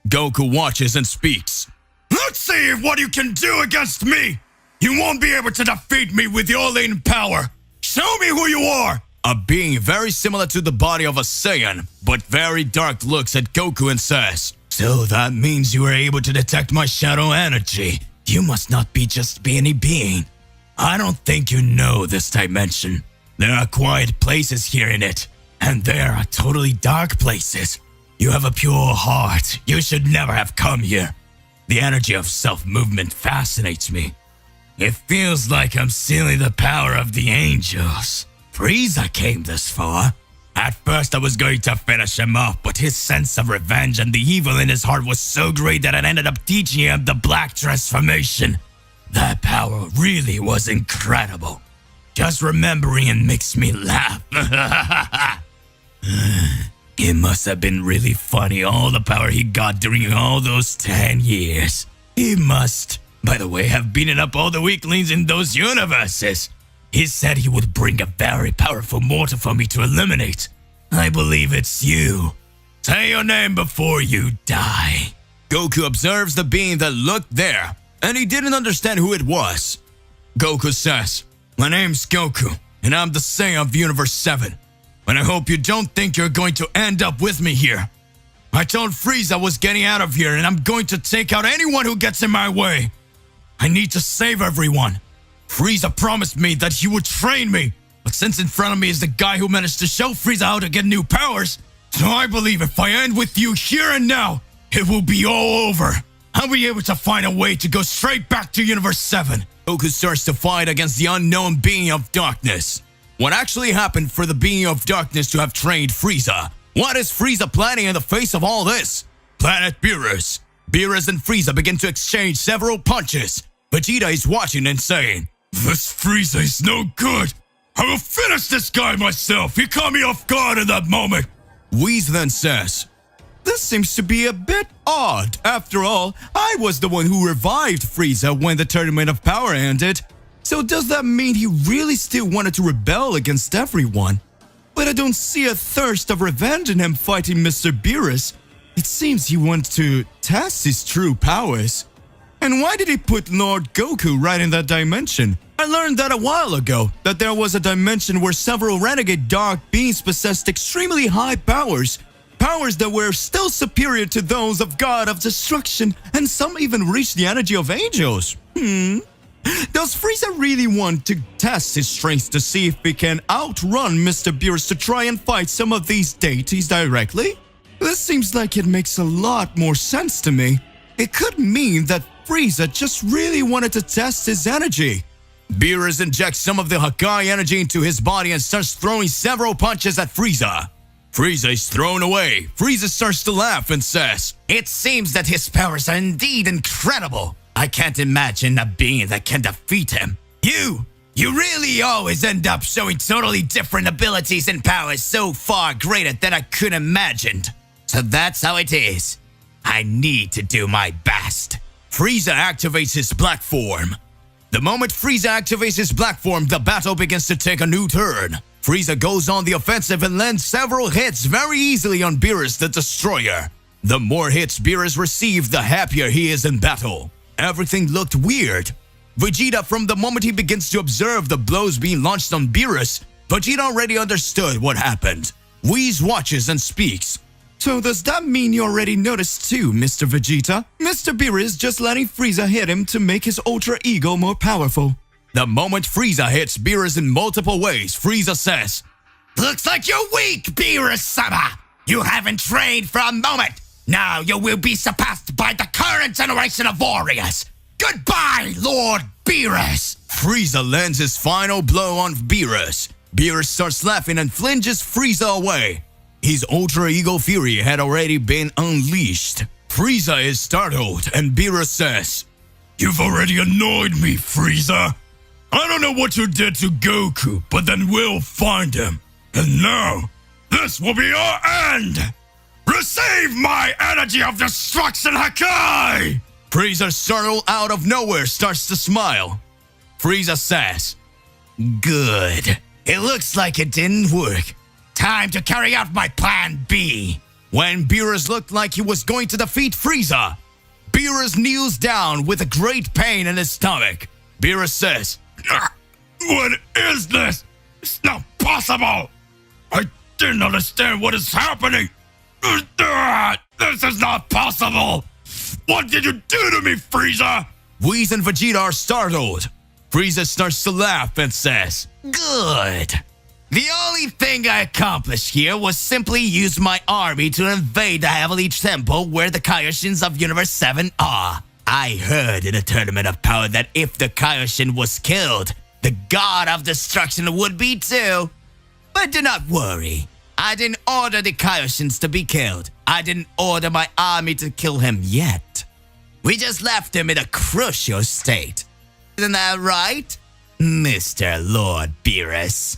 Goku watches and speaks. "Let's see what you can do against me. You won't be able to defeat me with your latent power. Show me who you are." A being very similar to the body of a Saiyan, but very dark, looks at Goku and says, "So that means you were able to detect my shadow energy. You must not be just any being. I don't think you know this dimension. There are quiet places here in it, and there are totally dark places. You have a pure heart. You should never have come here. The energy of self-movement fascinates me. It feels like I'm stealing the power of the angels. Frieza came this far. At first I was going to finish him off, but his sense of revenge and the evil in his heart was so great that it ended up teaching him the black transformation. That power really was incredible. Just remembering it makes me laugh." It must have been really funny, all the power he got during all those 10 years. He must, by the way, have beaten up all the weaklings in those universes. He said he would bring a very powerful mortal for me to eliminate. I believe it's you. Say your name before you die. Goku observes the being that looked there, and he didn't understand who it was. Goku says, "My name's Goku, and I'm the Saiyan of Universe 7. But I hope you don't think you're going to end up with me here. I told Frieza I was getting out of here, and I'm going to take out anyone who gets in my way. I need to save everyone. Frieza promised me that he would train me, but since in front of me is the guy who managed to show Frieza how to get new powers, so I believe if I end with you here and now, it will be all over. I'll be able to find a way to go straight back to Universe 7. Goku starts to fight against the unknown being of darkness. What actually happened for the being of darkness to have trained Frieza? What is Frieza planning in the face of all this? Planet Beerus. Beerus and Frieza begin to exchange several punches. Vegeta is watching and saying, "This Frieza is no good. I will finish this guy myself. He caught me off guard in that moment." Whis then says, "This seems to be a bit odd. After all, I was the one who revived Frieza when the Tournament of Power ended. So does that mean he really still wanted to rebel against everyone? But I don't see a thirst of revenge in him fighting Mr. Beerus. It seems he wants to test his true powers. And why did he put Lord Goku right in that dimension? I learned that a while ago, that there was a dimension where several renegade dark beings possessed extremely high powers. Powers that were still superior to those of God of Destruction, and some even reached the energy of angels. Does Frieza really want to test his strength to see if he can outrun Mr. Beerus to try and fight some of these deities directly? This seems like it makes a lot more sense to me. It could mean that Frieza just really wanted to test his energy. Beerus injects some of the Hakai energy into his body and starts throwing several punches at Frieza. Frieza is thrown away. Frieza starts to laugh and says, "It seems that his powers are indeed incredible. I can't imagine a being that can defeat him. You really always end up showing totally different abilities and powers so far greater than I could have imagined. So that's how it is. I need to do my best." Frieza activates his black form. The moment Frieza activates his black form, the battle begins to take a new turn. Frieza goes on the offensive and lands several hits very easily on Beerus the Destroyer. The more hits Beerus received, the happier he is in battle. Everything looked weird. Vegeta, from the moment he begins to observe the blows being launched on Beerus, Vegeta already understood what happened. Whis watches and speaks. So does that mean you already noticed too, Mr. Vegeta? Mr. Beerus just letting Frieza hit him to make his ultra ego more powerful. The moment Frieza hits Beerus in multiple ways, Frieza says, "Looks like you're weak, Beerus-sama. You haven't trained for a moment. Now you will be surpassed by the current generation of warriors. Goodbye, Lord Beerus." Frieza lands his final blow on Beerus. Beerus starts laughing and flinches Frieza away. His Ultra Ego Fury had already been unleashed. Frieza is startled and Beerus says, "You've already annoyed me, Frieza. I don't know what you did to Goku, but then we'll find him. And now, this will be our end! Receive my energy of destruction, Hakai!" Frieza, startled out of nowhere, starts to smile. Frieza says, "Good. It looks like it didn't work. Time to carry out my plan B." When Beerus looked like he was going to defeat Frieza, Beerus kneels down with a great pain in his stomach. Beerus says, "What is this? It's not possible! I didn't understand what is happening! This is not possible! What did you do to me, Frieza?" Whis and Vegeta are startled. Frieza starts to laugh and says, "Good. The only thing I accomplished here was simply use my army to invade the Heavenly Temple where the Kaioshins of Universe 7 are. I heard in a tournament of power that if the Kaioshin was killed, the God of Destruction would be too. But do not worry. I didn't order the Kaioshins to be killed. I didn't order my army to kill him yet. We just left him in a crucial state. Isn't that right, Mr. Lord Beerus?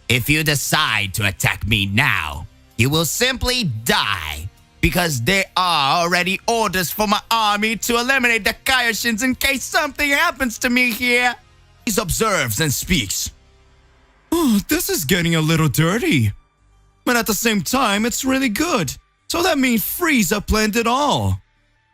If you decide to attack me now, you will simply die, because there are already orders for my army to eliminate the Kaioshins in case something happens to me here." He observes and speaks. Oh, this is getting a little dirty. But at the same time, it's really good. So that means Frieza planned it all.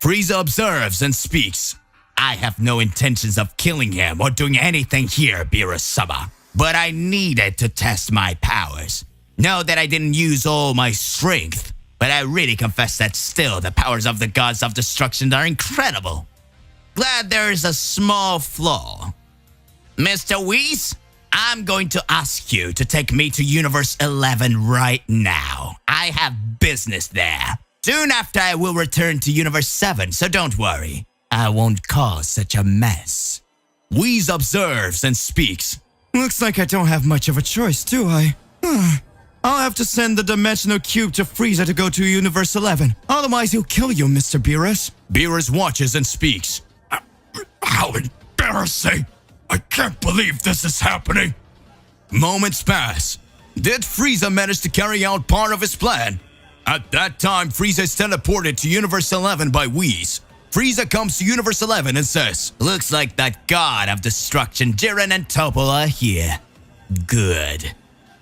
Frieza observes and speaks. "I have no intentions of killing him or doing anything here, Beerus-sama. But I needed to test my powers. Know that I didn't use all my strength, but I really confess that still the powers of the gods of destruction are incredible. Glad there is a small flaw. Mr. Whis, I'm going to ask you to take me to Universe 11 right now. I have business there. Soon after I will return to Universe 7, so don't worry. I won't cause such a mess." Whis observes and speaks. Looks like I don't have much of a choice, do I? I'll have to send the dimensional cube to Frieza to go to Universe 11. Otherwise, he'll kill you, Mr. Beerus. Beerus watches and speaks. How embarrassing! I can't believe this is happening! Moments pass. Did Frieza manage to carry out part of his plan? At that time, Frieza is teleported to Universe 11 by Whis. Frieza comes to Universe 11 and says, "Looks like that god of destruction, Jiren and Toppo, are here. Good.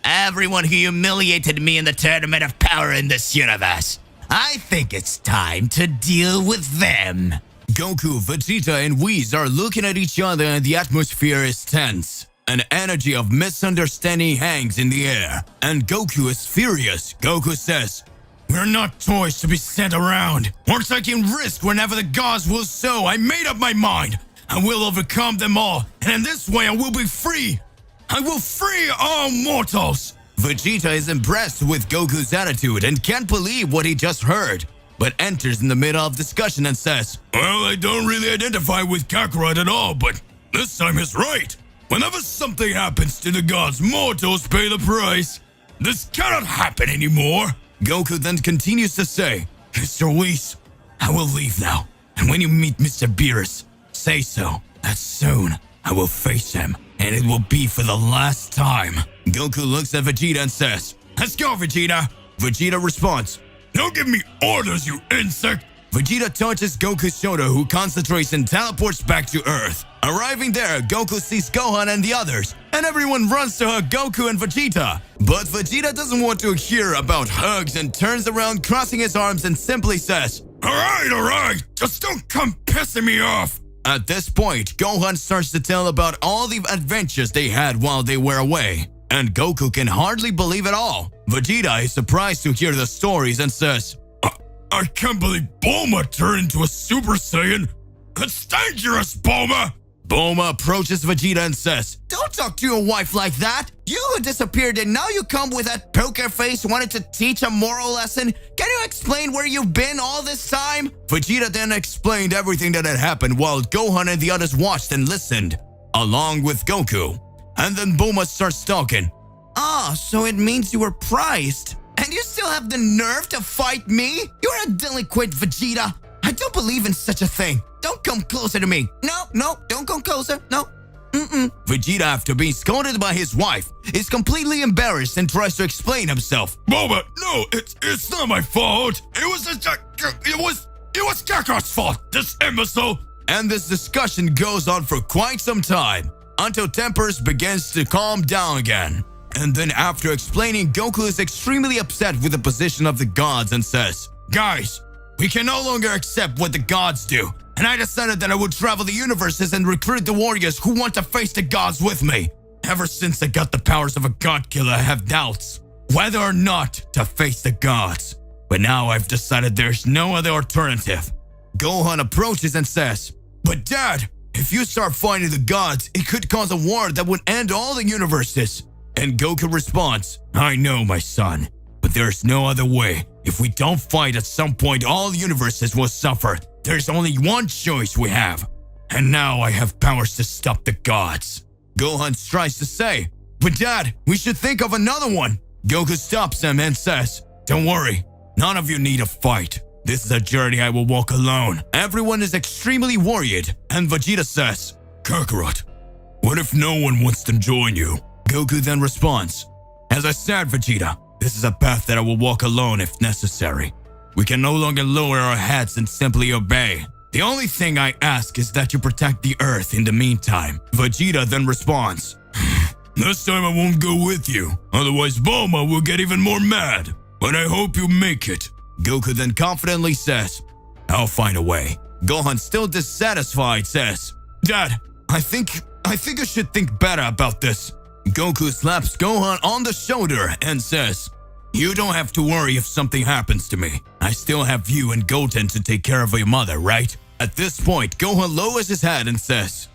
Everyone who humiliated me in the tournament of power in this universe. I think it's time to deal with them." Goku, Vegeta, and Whis are looking at each other and the atmosphere is tense. An energy of misunderstanding hangs in the air, and Goku is furious. Goku says, "We're not toys to be sent around. We're taking risk whenever the gods will so. I made up my mind. I will overcome them all, and in this way I will be free. I will free all mortals." Vegeta is impressed with Goku's attitude and can't believe what he just heard, but enters in the middle of discussion and says, "Well, I don't really identify with Kakarot at all, but this time he's right. Whenever something happens to the gods, mortals pay the price. This cannot happen anymore." Goku then continues to say, "Mr. Whis, I will leave now, and when you meet Mr. Beerus, say so, that soon I will face him, and it will be for the last time." Goku looks at Vegeta and says, "Let's go, Vegeta." Vegeta responds, "Don't give me orders, you insect. Vegeta touches Goku's shoulder, who concentrates and teleports back to Earth. Arriving there, Goku sees Gohan and the others, and everyone runs to hug Goku and Vegeta. But Vegeta doesn't want to hear about hugs and turns around, crossing his arms, and simply says, Alright, just don't come pissing me off. At this point, Gohan starts to tell about all the adventures they had while they were away, and Goku can hardly believe it all. Vegeta is surprised to hear the stories and says, I can't believe Bulma turned into a Super Saiyan. It's dangerous, Bulma. Bulma approaches Vegeta and says, Don't talk to your wife like that. You who disappeared and now you come with that poker face wanting to teach a moral lesson. Can you explain where you've been all this time? Vegeta then explained everything that had happened while Gohan and the others watched and listened, along with Goku. And then Bulma starts talking. So it means you were prized. And you still have the nerve to fight me? You're a delinquent, Vegeta. I don't believe in such a thing. Don't come closer to me. No, don't come closer. No. Vegeta, after being scolded by his wife, is completely embarrassed and tries to explain himself. Bulma, no, it's not my fault. It was Kakarot's fault, this imbecile. And this discussion goes on for quite some time, until tempers begins to calm down again. And then after explaining, Goku is extremely upset with the position of the gods and says, Guys, we can no longer accept what the gods do. And I decided that I would travel the universes and recruit the warriors who want to face the gods with me. Ever since I got the powers of a god killer, I have doubts whether or not to face the gods. But now I've decided there's no other alternative. Gohan approaches and says, But Dad, if you start fighting the gods, it could cause a war that would end all the universes. And Goku responds, I know, my son, but there's no other way. If we don't fight, at some point all universes will suffer. There's only one choice we have. And now I have powers to stop the gods. Gohan tries to say, But Dad, we should think of another one. Goku stops him and says, Don't worry, none of you need a fight. This is a journey I will walk alone. Everyone is extremely worried, and Vegeta says, Kakarot, what if no one wants to join you? Goku then responds, As I said, Vegeta, this is a path that I will walk alone if necessary. We can no longer lower our heads and simply obey. The only thing I ask is that you protect the Earth in the meantime. Vegeta then responds, This time I won't go with you, otherwise Bulma will get even more mad. But I hope you make it. Goku then confidently says, I'll find a way. Gohan, still dissatisfied, says, Dad, I think you should think better about this. Goku slaps Gohan on the shoulder and says, You don't have to worry if something happens to me. I still have you and Goten to take care of your mother, right? At this point, Gohan lowers his head and says,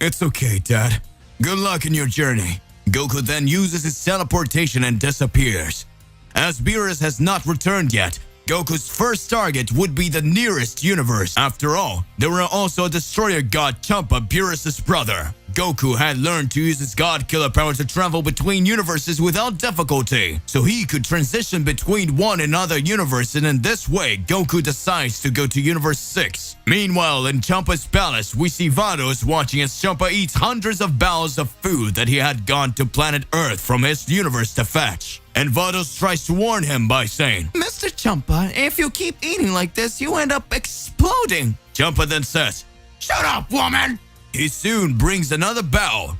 It's okay, Dad. Good luck in your journey. Goku then uses his teleportation and disappears. As Beerus has not returned yet, Goku's first target would be the nearest universe. After all, there were also a destroyer god Champa, Beerus' brother. Goku had learned to use his god killer power to travel between universes without difficulty, so he could transition between one and other universe, and in this way, Goku decides to go to Universe 6. Meanwhile, in Champa's palace, we see Vados watching as Champa eats hundreds of bowls of food that he had gone to planet Earth from his universe to fetch. And Vados tries to warn him by saying, Mr. Champa, if you keep eating like this, you end up exploding. Champa then says, Shut up, woman! He soon brings another bowl.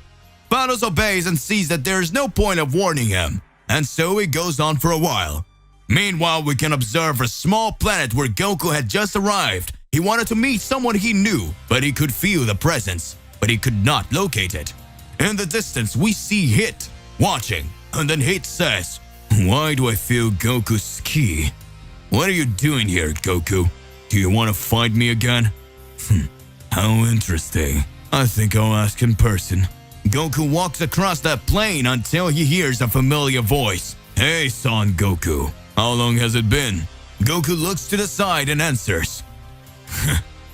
Vados obeys and sees that there is no point of warning him, and so he goes on for a while. Meanwhile, we can observe a small planet where Goku had just arrived. He wanted to meet someone he knew, but he could feel the presence, but he could not locate it. In the distance, we see Hit watching, and then Hit says, Why do I feel Goku's ki? What are you doing here, Goku? Do you want to fight me again? How interesting. I think I'll ask in person. Goku walks across that plain until he hears a familiar voice. Hey, Son Goku. How long has it been? Goku looks to the side and answers.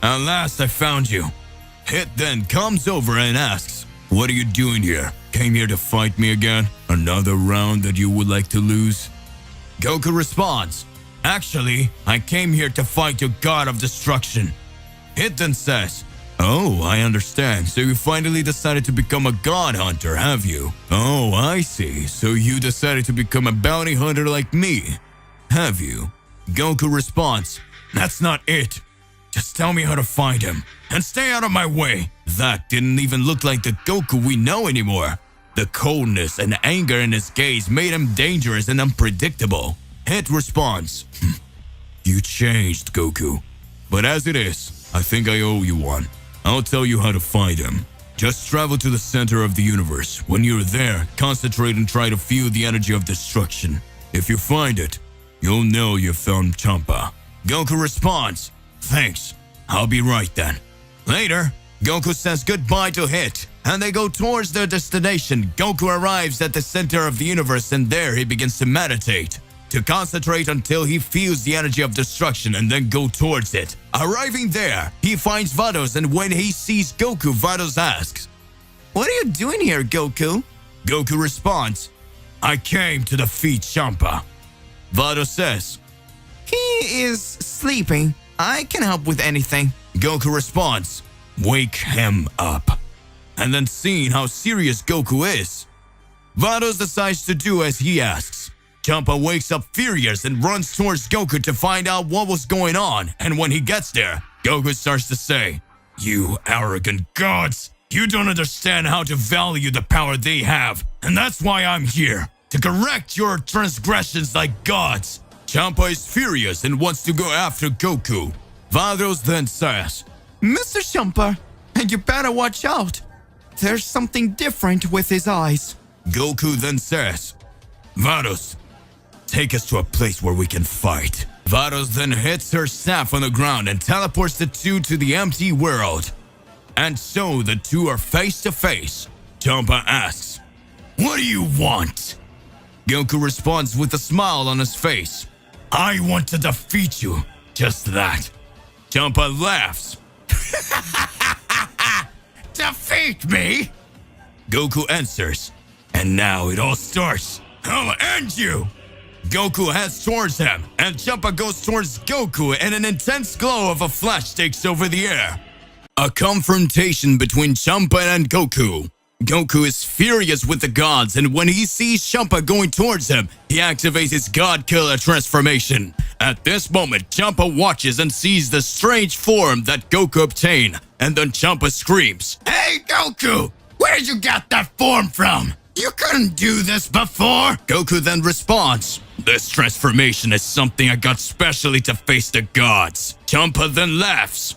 At last I found you. Hit then comes over and asks, What are you doing here? Came here to fight me again? Another round that you would like to lose? Goku responds, Actually, I came here to fight your god of destruction. Hit then says, Oh, I understand. So you finally decided to become a god hunter, have you? Oh, I see. So you decided to become a bounty hunter like me, have you? Goku responds, "That's not it. Just tell me how to find him, and stay out of my way." That didn't even look like the Goku we know anymore. The coldness and anger in his gaze made him dangerous and unpredictable. Hit responds, "You changed, Goku. But as it is, I think I owe you one. I'll tell you how to find him. Just travel to the center of the universe. When you're there, concentrate and try to feel the energy of destruction. If you find it, you'll know you found Champa." Goku responds, "Thanks. I'll be right then." Later, Goku says goodbye to Hit, and they go towards their destination. Goku arrives at the center of the universe, and there he begins to meditate, to concentrate until he feels the energy of destruction and then go towards it. Arriving there, he finds Vados, and when he sees Goku, Vados asks, "What are you doing here, Goku?" Goku responds, "I came to defeat Champa." Vados says, "He is sleeping. I can help with anything." Goku responds, "Wake him up." And then seeing how serious Goku is, Vados decides to do as he asks. Champa wakes up furious and runs towards Goku to find out what was going on, and when he gets there, Goku starts to say, "You arrogant gods! You don't understand how to value the power they have, and that's why I'm here, to correct your transgressions like gods." Champa is furious and wants to go after Goku. Vados then says, "Mr. Champa, you better watch out. There's something different with his eyes." Goku then says, "Vados, take us to a place where we can fight." Vados then hits her staff on the ground and teleports the two to the empty world. And so the two are face to face. Champa asks, "What do you want?" Goku responds with a smile on his face, "I want to defeat you, just that." Champa laughs. "Defeat me?" Goku answers, "And now it all starts. I'll end you." Goku heads towards him, and Champa goes towards Goku, and an intense glow of a flash takes over the air. A confrontation between Champa and Goku. Goku is furious with the gods, and when he sees Champa going towards him, he activates his God Killer transformation. At this moment, Champa watches and sees the strange form that Goku obtained, and then Champa screams, "Hey Goku! Where did you get that form from? You couldn't do this before!" Goku then responds, "This transformation is something I got specially to face the gods." Champa then laughs.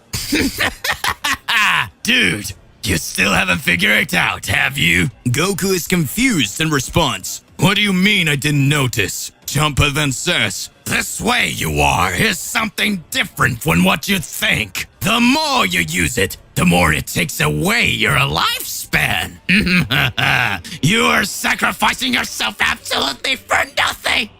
"Dude, you still haven't figured it out, have you?" Goku is confused and responds, "What do you mean I didn't notice?" Champa then says, "This way you are is something different from what you think. The more you use it, the more it takes away your lifespan. You are sacrificing yourself absolutely for nothing."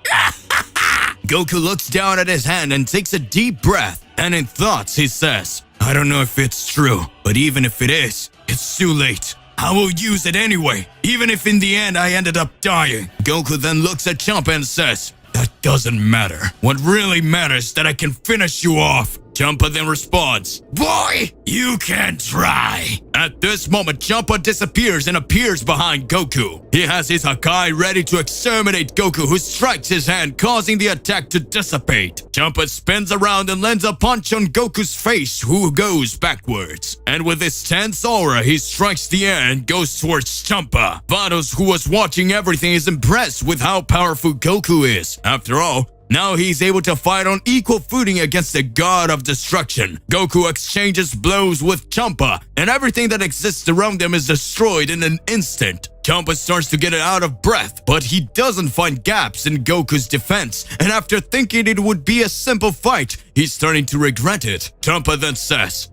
Goku looks down at his hand and takes a deep breath, and in thoughts he says, "I don't know if it's true, but even if it is, it's too late. I will use it anyway, even if in the end I ended up dying." Goku then looks at Champa and says, "That doesn't matter. What really matters is that I can finish you off." Champa then responds, "Boy, you can try." At this moment, Champa disappears and appears behind Goku. He has his Hakai ready to exterminate Goku, who strikes his hand, causing the attack to dissipate. Champa spins around and lands a punch on Goku's face, who goes backwards. And with his tense aura, he strikes the air and goes towards Champa. Vados, who was watching everything, is impressed with how powerful Goku is. After all, now he's able to fight on equal footing against the god of destruction. Goku exchanges blows with Champa, and everything that exists around them is destroyed in an instant. Champa starts to get out of breath, but he doesn't find gaps in Goku's defense, and after thinking it would be a simple fight, he's starting to regret it. Champa then says,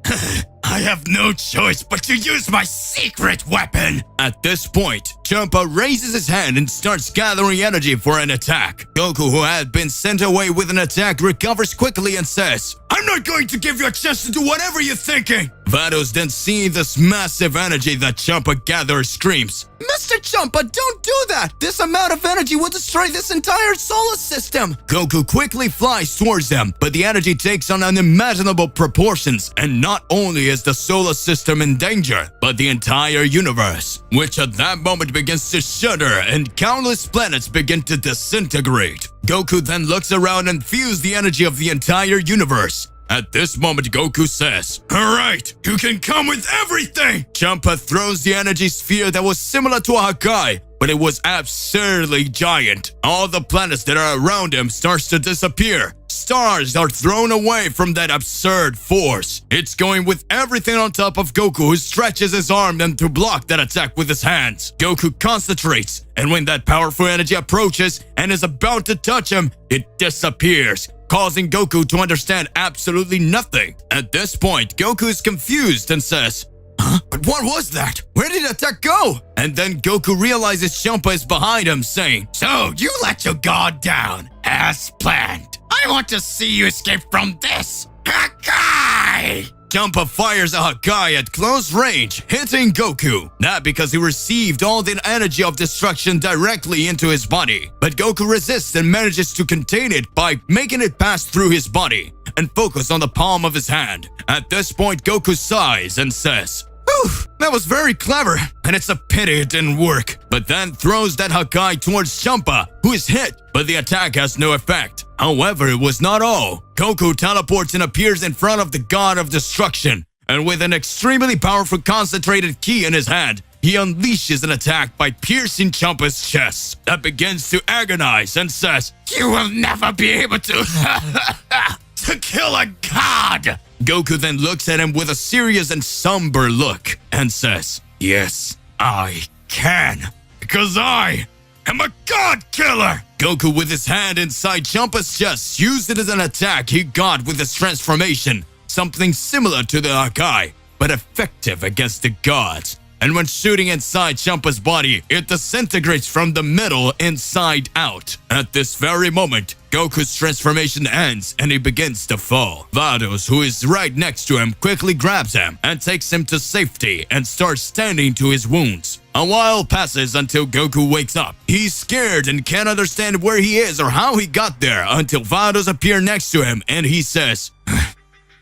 "I have no choice but to use my secret weapon." At this point, Champa raises his hand and starts gathering energy for an attack. Goku, who had been sent away with an attack, recovers quickly and says, "I'm not going to give you a chance to do whatever you're thinking." Vados then seeing this massive energy that Champa gathers screams, Mr. Champa, don't do that! This amount of energy will destroy this entire solar system! Goku quickly flies towards them, but the energy takes on unimaginable proportions, and not only is the solar system in danger, but the entire universe, which at that moment begins to shudder and countless planets begin to disintegrate. Goku then looks around and feels the energy of the entire universe. At this moment, Goku says, Alright, you can come with everything! Champa throws the energy sphere that was similar to a Hakai, but it was absurdly giant. All the planets that are around him starts to disappear. Stars are thrown away from that absurd force. It's going with everything on top of Goku, who stretches his arm then to block that attack with his hands. Goku concentrates, and when that powerful energy approaches and is about to touch him, it disappears, causing Goku to understand absolutely nothing. At this point, Goku is confused and says, Huh? But what was that? Where did the attack go? And then Goku realizes Champa is behind him, saying, So you let your guard down, as planned. I want to see you escape from this. Hakai! Champa fires a Hakai at close range, hitting Goku. Not because he received all the energy of destruction directly into his body, but Goku resists and manages to contain it by making it pass through his body and focus on the palm of his hand. At this point, Goku sighs and says, Whew, that was very clever, and it's a pity it didn't work. But then throws that Hakai towards Champa, who is hit, but the attack has no effect. However, it was not all. Goku teleports and appears in front of the God of Destruction, and with an extremely powerful concentrated ki in his hand, he unleashes an attack by piercing Champa's chest that begins to agonize and says, You will never be able to kill a god! Goku then looks at him with a serious and somber look and says, Yes, I can, because I am a god killer! Goku, with his hand inside Champa's chest, used it as an attack he got with his transformation, something similar to the Hakai, but effective against the gods. And when shooting inside Champa's body, it disintegrates from the middle inside out. At this very moment, Goku's transformation ends and he begins to fall. Vados, who is right next to him, quickly grabs him and takes him to safety and starts standing to his wounds. A while passes until Goku wakes up. He's scared and can't understand where he is or how he got there until Vados appear next to him and he says,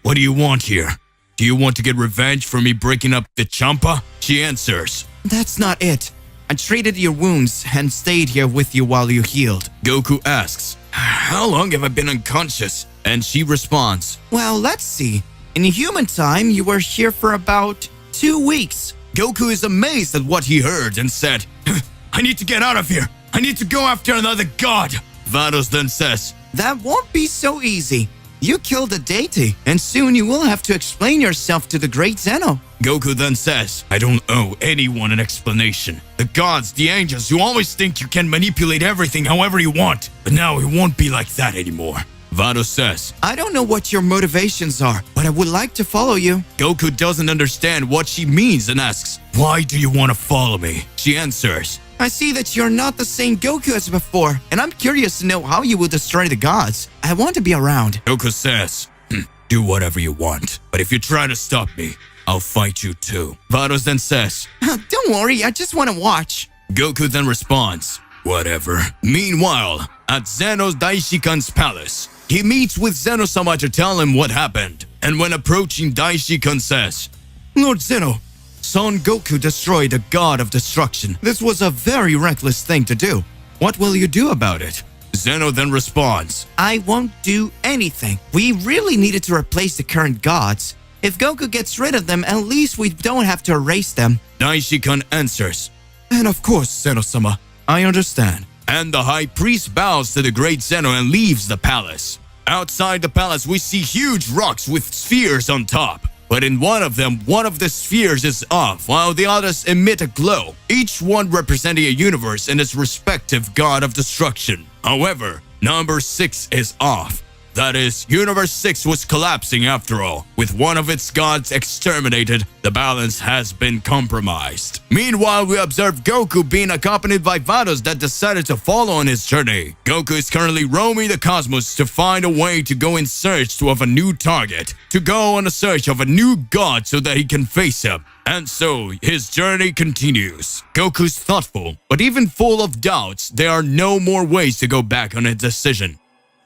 What do you want here? Do you want to get revenge for me breaking up the Champa? She answers, That's not it. I treated your wounds and stayed here with you while you healed. Goku asks, How long have I been unconscious? And she responds, Well, let's see. In human time, you were here for about 2 weeks. Goku is amazed at what he heard and said, I need to get out of here. I need to go after another god. Vados then says, That won't be so easy. You killed a deity, and soon you will have to explain yourself to the great Zeno. Goku then says, I don't owe anyone an explanation. The gods, the angels, you always think you can manipulate everything however you want, but now it won't be like that anymore. Vados says, I don't know what your motivations are, but I would like to follow you. Goku doesn't understand what she means and asks, Why do you want to follow me? She answers, I see that you're not the same Goku as before, and I'm curious to know how you will destroy the gods. I want to be around. Goku says, Do whatever you want, but if you try to stop me, I'll fight you too. Vados then says, Don't worry, I just want to watch. Goku then responds, Whatever. Meanwhile, at Zeno's Daishikan's palace, he meets with Zeno-sama to tell him what happened. And when approaching, Daishikan says, Lord Zeno, Son Goku destroyed the god of destruction. This was a very reckless thing to do. What will you do about it? Zeno then responds, I won't do anything. We really needed to replace the current gods. If Goku gets rid of them, at least we don't have to erase them. Daishikan answers, And of course, Zeno-sama, I understand. And the high priest bows to the great Zeno and leaves the palace. Outside the palace, we see huge rocks with spheres on top. But in one of them, one of the spheres is off, while the others emit a glow, each one representing a universe and its respective god of destruction. However, number 6 is off. That is, Universe 6 was collapsing after all. With one of its gods exterminated, the balance has been compromised. Meanwhile, we observe Goku being accompanied by Vados that decided to follow on his journey. Goku is currently roaming the cosmos to find a way to go in search of a new target, to go on a search of a new god so that he can face him. And so, his journey continues. Goku's thoughtful, but even full of doubts, there are no more ways to go back on his decision.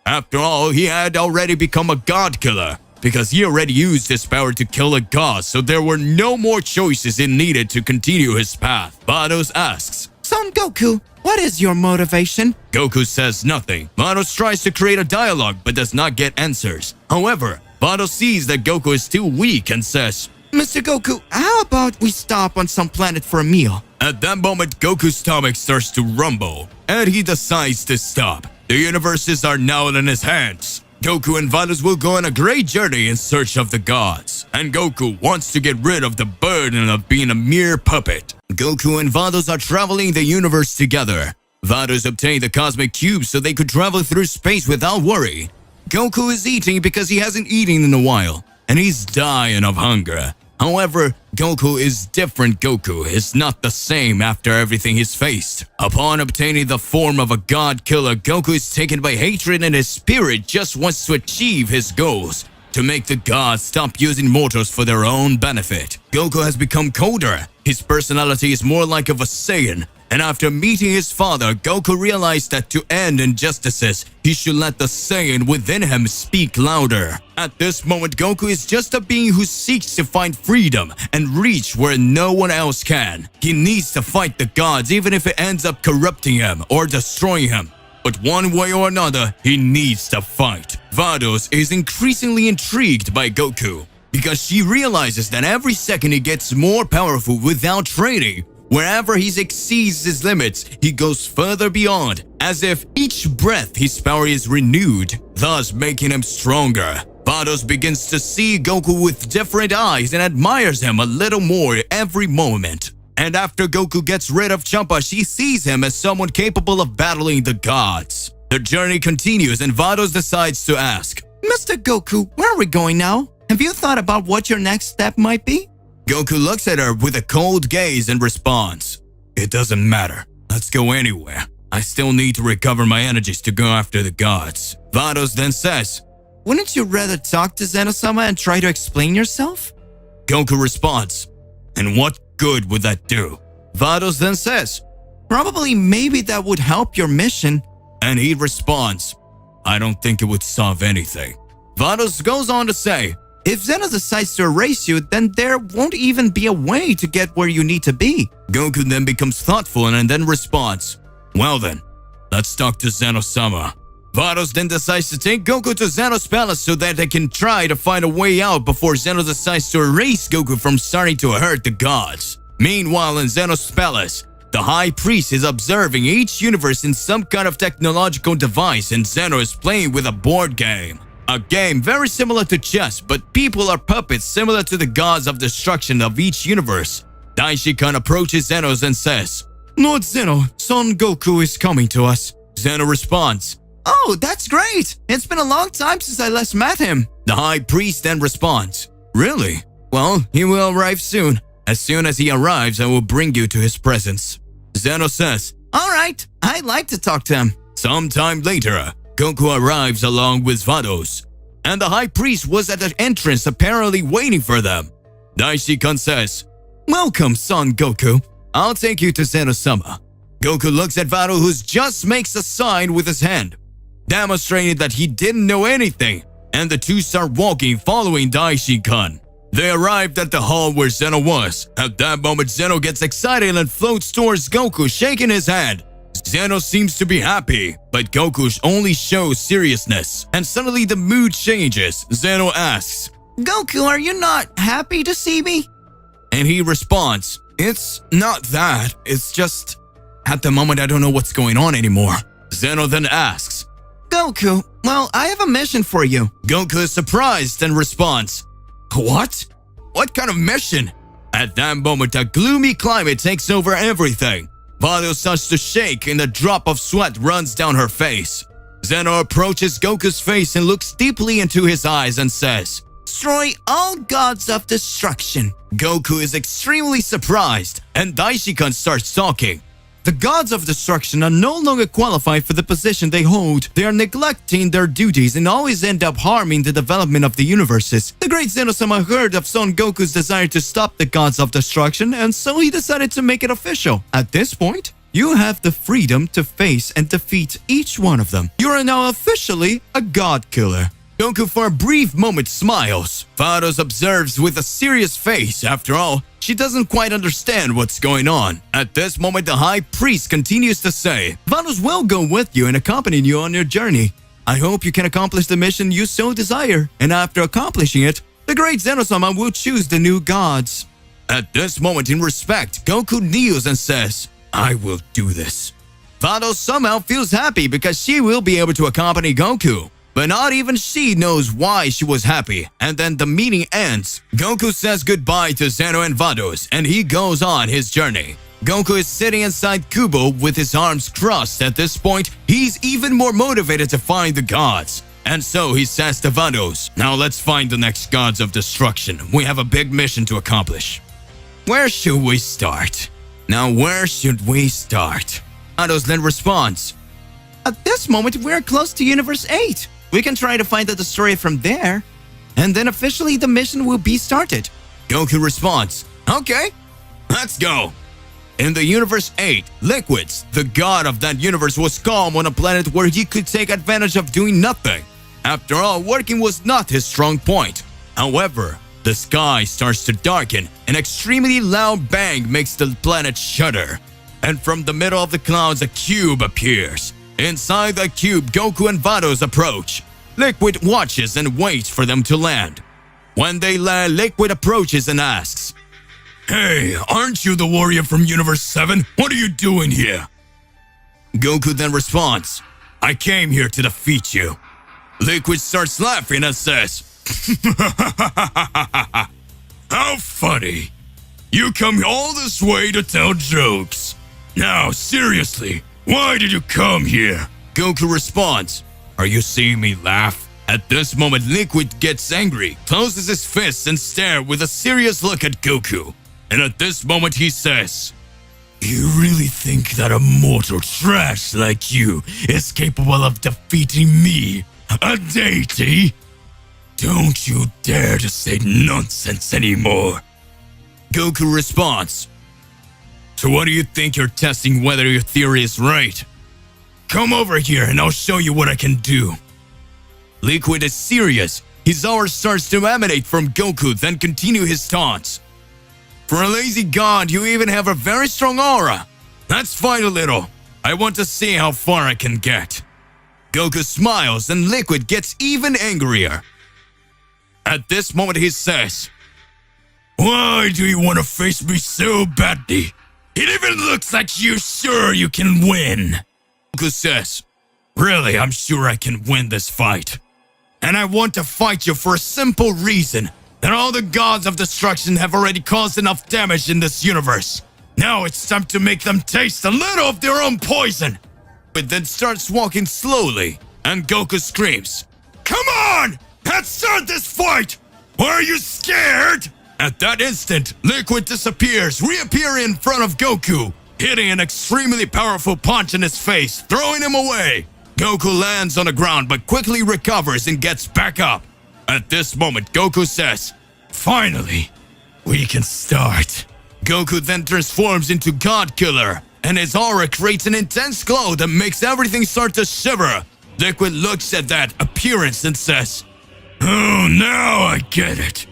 After all, he had already become a god killer, because he already used his power to kill a god, so there were no more choices he needed to continue his path. Vados asks, Son Goku, what is your motivation? Goku says nothing. Vados tries to create a dialogue, but does not get answers. However, Vados sees that Goku is still weak and says, Mr. Goku, how about we stop on some planet for a meal? At that moment, Goku's stomach starts to rumble, and he decides to stop. The universes are now in his hands. Goku and Vados will go on a great journey in search of the gods, and Goku wants to get rid of the burden of being a mere puppet. Goku and Vados are traveling the universe together. Vados obtained the cosmic cube so they could travel through space without worry. Goku is eating because he hasn't eaten in a while, and he's dying of hunger. However, Goku is different. Goku is not the same after everything he's faced. Upon obtaining the form of a god killer, Goku is taken by hatred and his spirit just wants to achieve his goals, to make the gods stop using mortals for their own benefit. Goku has become colder. His personality is more like of a Saiyan. And after meeting his father, Goku realized that to end injustices, he should let the Saiyan within him speak louder. At this moment, Goku is just a being who seeks to find freedom and reach where no one else can. He needs to fight the gods even if it ends up corrupting him or destroying him. But one way or another, he needs to fight. Vados is increasingly intrigued by Goku because she realizes that every second he gets more powerful without training. Wherever he exceeds his limits, he goes further beyond, as if each breath his power is renewed, thus making him stronger. Vados begins to see Goku with different eyes and admires him a little more every moment. And after Goku gets rid of Champa, she sees him as someone capable of battling the gods. The journey continues and Vados decides to ask, Mr. Goku, where are we going now? Have you thought about what your next step might be? Goku looks at her with a cold gaze and responds, It doesn't matter. Let's go anywhere. I still need to recover my energies to go after the gods. Vados then says, Wouldn't you rather talk to Zeno-sama and try to explain yourself? Goku responds, And what good would that do? Vados then says, Probably maybe that would help your mission. And he responds, I don't think it would solve anything. Vados goes on to say, If Zeno decides to erase you, then there won't even be a way to get where you need to be. Goku then becomes thoughtful and then responds, Well then, let's talk to Zeno-sama. Vados then decides to take Goku to Zeno's palace so that they can try to find a way out before Zeno decides to erase Goku from starting to hurt the gods. Meanwhile, in Zeno's palace, the High Priest is observing each universe in some kind of technological device and Zeno is playing with a board game. A game very similar to chess, but people are puppets similar to the gods of destruction of each universe. Daishi-kun approaches Zeno and says, Lord Zeno, Son Goku is coming to us. Zeno responds, Oh, that's great! It's been a long time since I last met him. The High Priest then responds, Really? Well, he will arrive soon. As soon as he arrives, I will bring you to his presence. Zeno says, All right, I'd like to talk to him. Sometime later, Goku arrives along with Vados, and the High Priest was at the entrance apparently waiting for them. Daishi-kun says, Welcome, Son Goku. I'll take you to Zeno-sama. Goku looks at Vados who just makes a sign with his hand, demonstrating that he didn't know anything, and the two start walking following Daishi-kun. They arrived at the hall where Zeno was. At that moment, Zeno gets excited and floats towards Goku, shaking his hand. Zeno seems to be happy, but Goku only shows seriousness. And suddenly the mood changes. Zeno asks, Goku, are you not happy to see me? And he responds, It's not that. It's just, at the moment, I don't know what's going on anymore. Zeno then asks, Goku, well, I have a mission for you. Goku is surprised and responds, What? What kind of mission? At that moment, a gloomy climate takes over everything. Vados starts to shake and a drop of sweat runs down her face. Zeno approaches Goku's face and looks deeply into his eyes and says, Destroy all gods of destruction. Goku is extremely surprised, and Daishikan starts talking. The gods of destruction are no longer qualified for the position they hold. They are neglecting their duties and always end up harming the development of the universes. The great Zeno-sama heard of Son Goku's desire to stop the gods of destruction, and so he decided to make it official. At this point, you have the freedom to face and defeat each one of them. You are now officially a god killer. Goku for a brief moment smiles. Vados observes with a serious face. After all, she doesn't quite understand what's going on. At this moment, the high priest continues to say, Vados will go with you and accompany you on your journey. I hope you can accomplish the mission you so desire. And after accomplishing it, the great Zeno-sama will choose the new gods. At this moment, in respect, Goku kneels and says, I will do this. Vados somehow feels happy because she will be able to accompany Goku. But not even she knows why she was happy. And then the meeting ends. Goku says goodbye to Zeno and Vados, and he goes on his journey. Goku is sitting inside Kubo with his arms crossed. At this point, he's even more motivated to find the gods. And so he says to Vados, now let's find the next gods of destruction. We have a big mission to accomplish. Where should we start? Now where should we start? Vados then responds, At this moment, we're close to Universe 8. We can try to find the destroyer from there, and then officially the mission will be started. Goku responds, okay, let's go. In the Universe 8, Liquids, the god of that universe, was calm on a planet where he could take advantage of doing nothing. After all, working was not his strong point. However, the sky starts to darken. An extremely loud bang makes the planet shudder. And from the middle of the clouds, a cube appears. Inside the cube, Goku and Vados approach. Liquid watches and waits for them to land. When they land, Liquid approaches and asks, Hey, aren't you the warrior from Universe 7? What are you doing here? Goku then responds, I came here to defeat you. Liquid starts laughing and says, How funny. You come all this way to tell jokes. Now, seriously, why did you come here? Goku responds, Are you seeing me laugh? At this moment, Liquid gets angry, closes his fists and stares with a serious look at Goku. And at this moment he says, You really think that a mortal trash like you is capable of defeating me, a deity? Don't you dare to say nonsense anymore. Goku responds, So what do you think you're testing whether your theory is right? Come over here and I'll show you what I can do. Liquid is serious. His aura starts to emanate from Goku, then continue his taunts. For a lazy god, you even have a very strong aura. Let's fight a little. I want to see how far I can get. Goku smiles and Liquid gets even angrier. At this moment he says, Why do you want to face me so badly? It even looks like you're sure you can win. Goku says, Really, I'm sure I can win this fight. And I want to fight you for a simple reason. That all the gods of destruction have already caused enough damage in this universe. Now it's time to make them taste a little of their own poison. But then starts walking slowly, and Goku screams, Come on! Let's start this fight! Are you scared? At that instant, Liquid disappears, reappearing in front of Goku, hitting an extremely powerful punch in his face, throwing him away. Goku lands on the ground but quickly recovers and gets back up. At this moment, Goku says, Finally, we can start. Goku then transforms into God Killer, and his aura creates an intense glow that makes everything start to shiver. Liquid looks at that appearance and says, Oh, now I get it.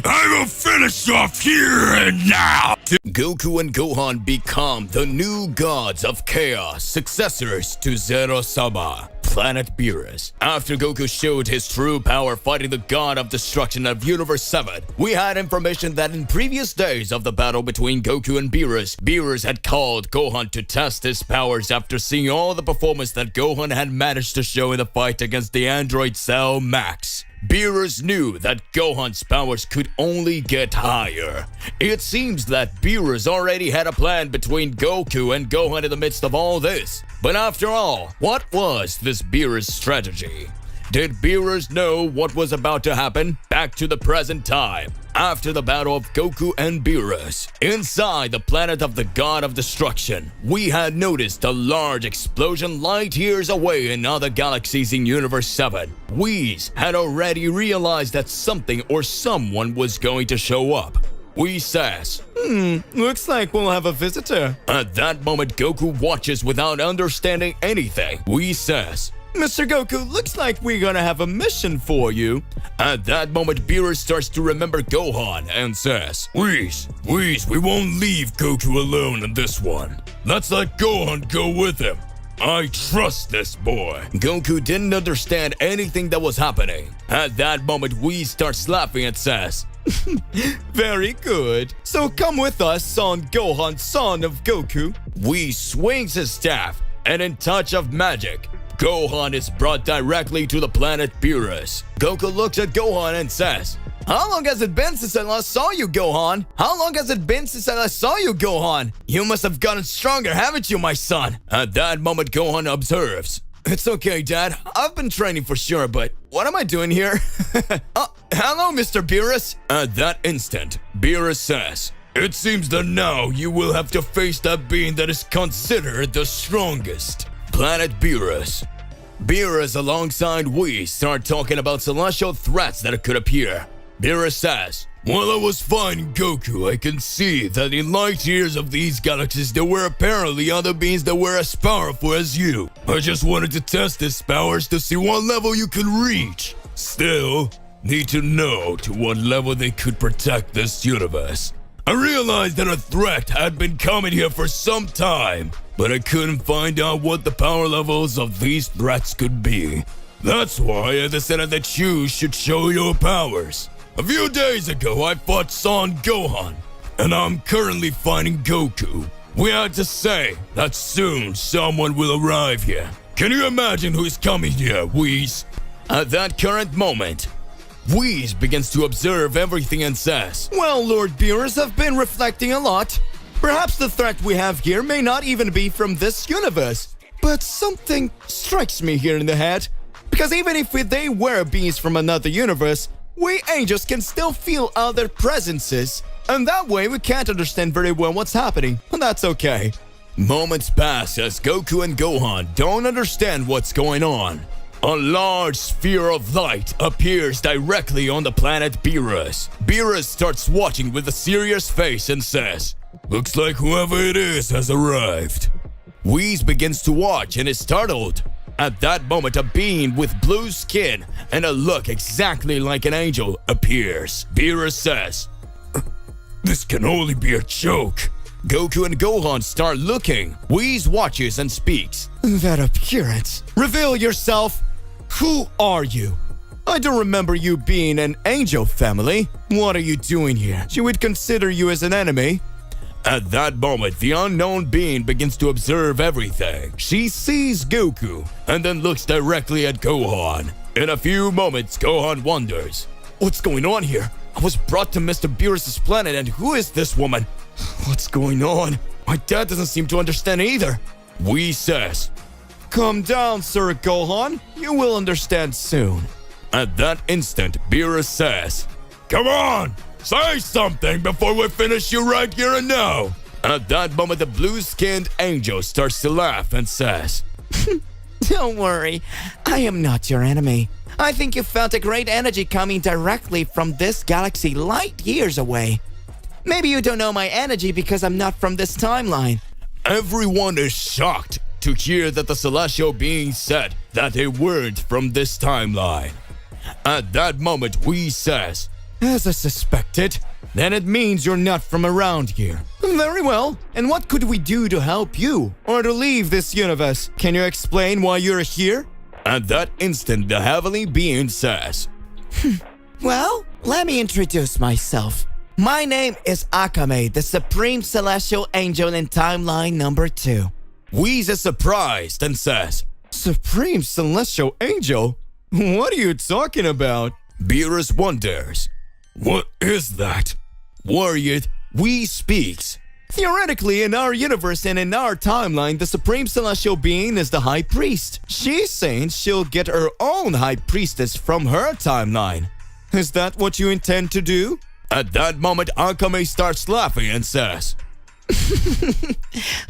I will finish off here and now. Goku and Gohan become the new gods of chaos, successors to Zeno-sama, planet Beerus. After Goku showed his true power fighting the god of destruction of Universe 7, we had information that in previous days of the battle between Goku and Beerus, Beerus had called Gohan to test his powers after seeing all the performance that Gohan had managed to show in the fight against the android Cell Max. Beerus knew that Gohan's powers could only get higher. It seems that Beerus already had a plan between Goku and Gohan in the midst of all this. But after all, what was this Beerus strategy? Did Beerus know what was about to happen? Back to the present time. After the battle of Goku and Beerus, inside the planet of the God of Destruction, we had noticed a large explosion light years away in other galaxies in Universe 7. Whis had already realized that something or someone was going to show up. Whis says, Looks like we'll have a visitor. At that moment, Goku watches without understanding anything. Whis says, Mr. Goku, looks like we're gonna have a mission for you. At that moment, Beerus starts to remember Gohan and says, Whis, we won't leave Goku alone in this one. Let's let Gohan go with him. I trust this boy. Goku didn't understand anything that was happening. At that moment, Whis starts laughing and says, Very good. So come with us, son Gohan, son of Goku. Whis swings his staff, and in touch of magic, Gohan is brought directly to the planet Beerus. Goku looks at Gohan and says, How long has it been since I last saw you, Gohan? How long has it been since I last saw you, Gohan? You must have gotten stronger, haven't you, my son? At that moment, Gohan observes, It's okay, Dad. I've been training for sure, but what am I doing here? Hello, Mr. Beerus. At that instant, Beerus says, It seems that now you will have to face that being that is considered the strongest. Planet Beerus. Beerus alongside Whis start talking about celestial threats that could appear. Beerus says, While I was fighting Goku, I can see that in light years of these galaxies there were apparently other beings that were as powerful as you. I just wanted to test his powers to see what level you could reach. Still, need to know to what level they could protect this universe. I realized that a threat had been coming here for some time, but I couldn't find out what the power levels of these threats could be. That's why I decided that you should show your powers. A few days ago, I fought Son Gohan, and I'm currently fighting Goku. We had to say that soon someone will arrive here. Can you imagine who's coming here, Whis? At that current moment, Whis begins to observe everything and says, Well, Lord Beerus, I've been reflecting a lot. Perhaps the threat we have here may not even be from this universe. But something strikes me here in the head. Because even if they were beings from another universe, we angels can still feel other presences. And that way we can't understand very well what's happening. And that's okay. Moments pass as Goku and Gohan don't understand what's going on. A large sphere of light appears directly on the planet Beerus. Beerus starts watching with a serious face and says, Looks like whoever it is has arrived. Whis begins to watch and is startled. At that moment, a being with blue skin and a look exactly like an angel appears. Beerus says, This can only be a joke. Goku and Gohan start looking. Whis watches and speaks. That appearance. Reveal yourself. Who are you? I don't remember you being an angel family. What are you doing here? She would consider you as an enemy. At that moment, the unknown being begins to observe everything. She sees Goku and then looks directly at Gohan. In a few moments, Gohan wonders, What's going on here? I was brought to Mr. Beerus' planet, and who is this woman? What's going on? My dad doesn't seem to understand either. Whis says, Calm down, Sir Gohan. You will understand soon. At that instant, Beerus says, Come on! Say something before we finish you right here and now! At that moment, the blue-skinned angel starts to laugh and says, Don't worry, I am not your enemy. I think you felt a great energy coming directly from this galaxy light years away. Maybe you don't know my energy because I'm not from this timeline. Everyone is shocked to hear that the celestial being said that they weren't from this timeline. At that moment, Whis says, As I suspected, then it means you're not from around here. Very well. And what could we do to help you? Or to leave this universe? Can you explain why you're here? At that instant, the heavenly being says, Well, let me introduce myself. My name is Akame, the Supreme Celestial Angel in Timeline number 2. Whis is surprised and says, Supreme Celestial Angel? What are you talking about? Beerus wonders. What is that? Worried, we speaks. Theoretically, in our universe and in our timeline, the Supreme Celestial Being is the High Priest. She's saying she'll get her own High Priestess from her timeline. Is that what you intend to do? At that moment, Akame starts laughing and says,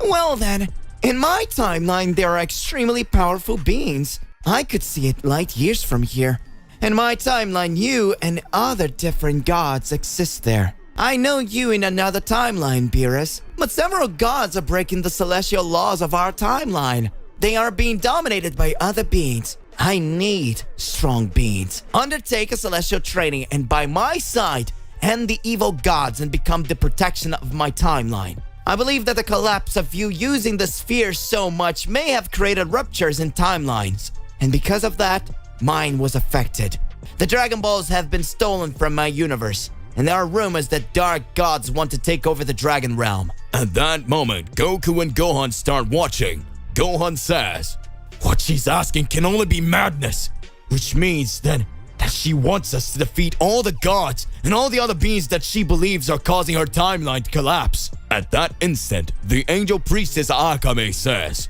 Well then, in my timeline, there are extremely powerful beings. I could see it light years from here. In my timeline, you and other different gods exist there. I know you in another timeline, Beerus, but several gods are breaking the celestial laws of our timeline. They are being dominated by other beings. I need strong beings. Undertake a celestial training and by my side, end the evil gods and become the protection of my timeline. I believe that the collapse of you using the sphere so much may have created ruptures in timelines. And because of that, mine was affected. The Dragon Balls have been stolen from my universe. And there are rumors that dark gods want to take over the Dragon Realm. At that moment, Goku and Gohan start watching. Gohan says, What she's asking can only be madness. Which means then that she wants us to defeat all the gods and all the other beings that she believes are causing her timeline to collapse. At that instant, the angel priestess Akame says,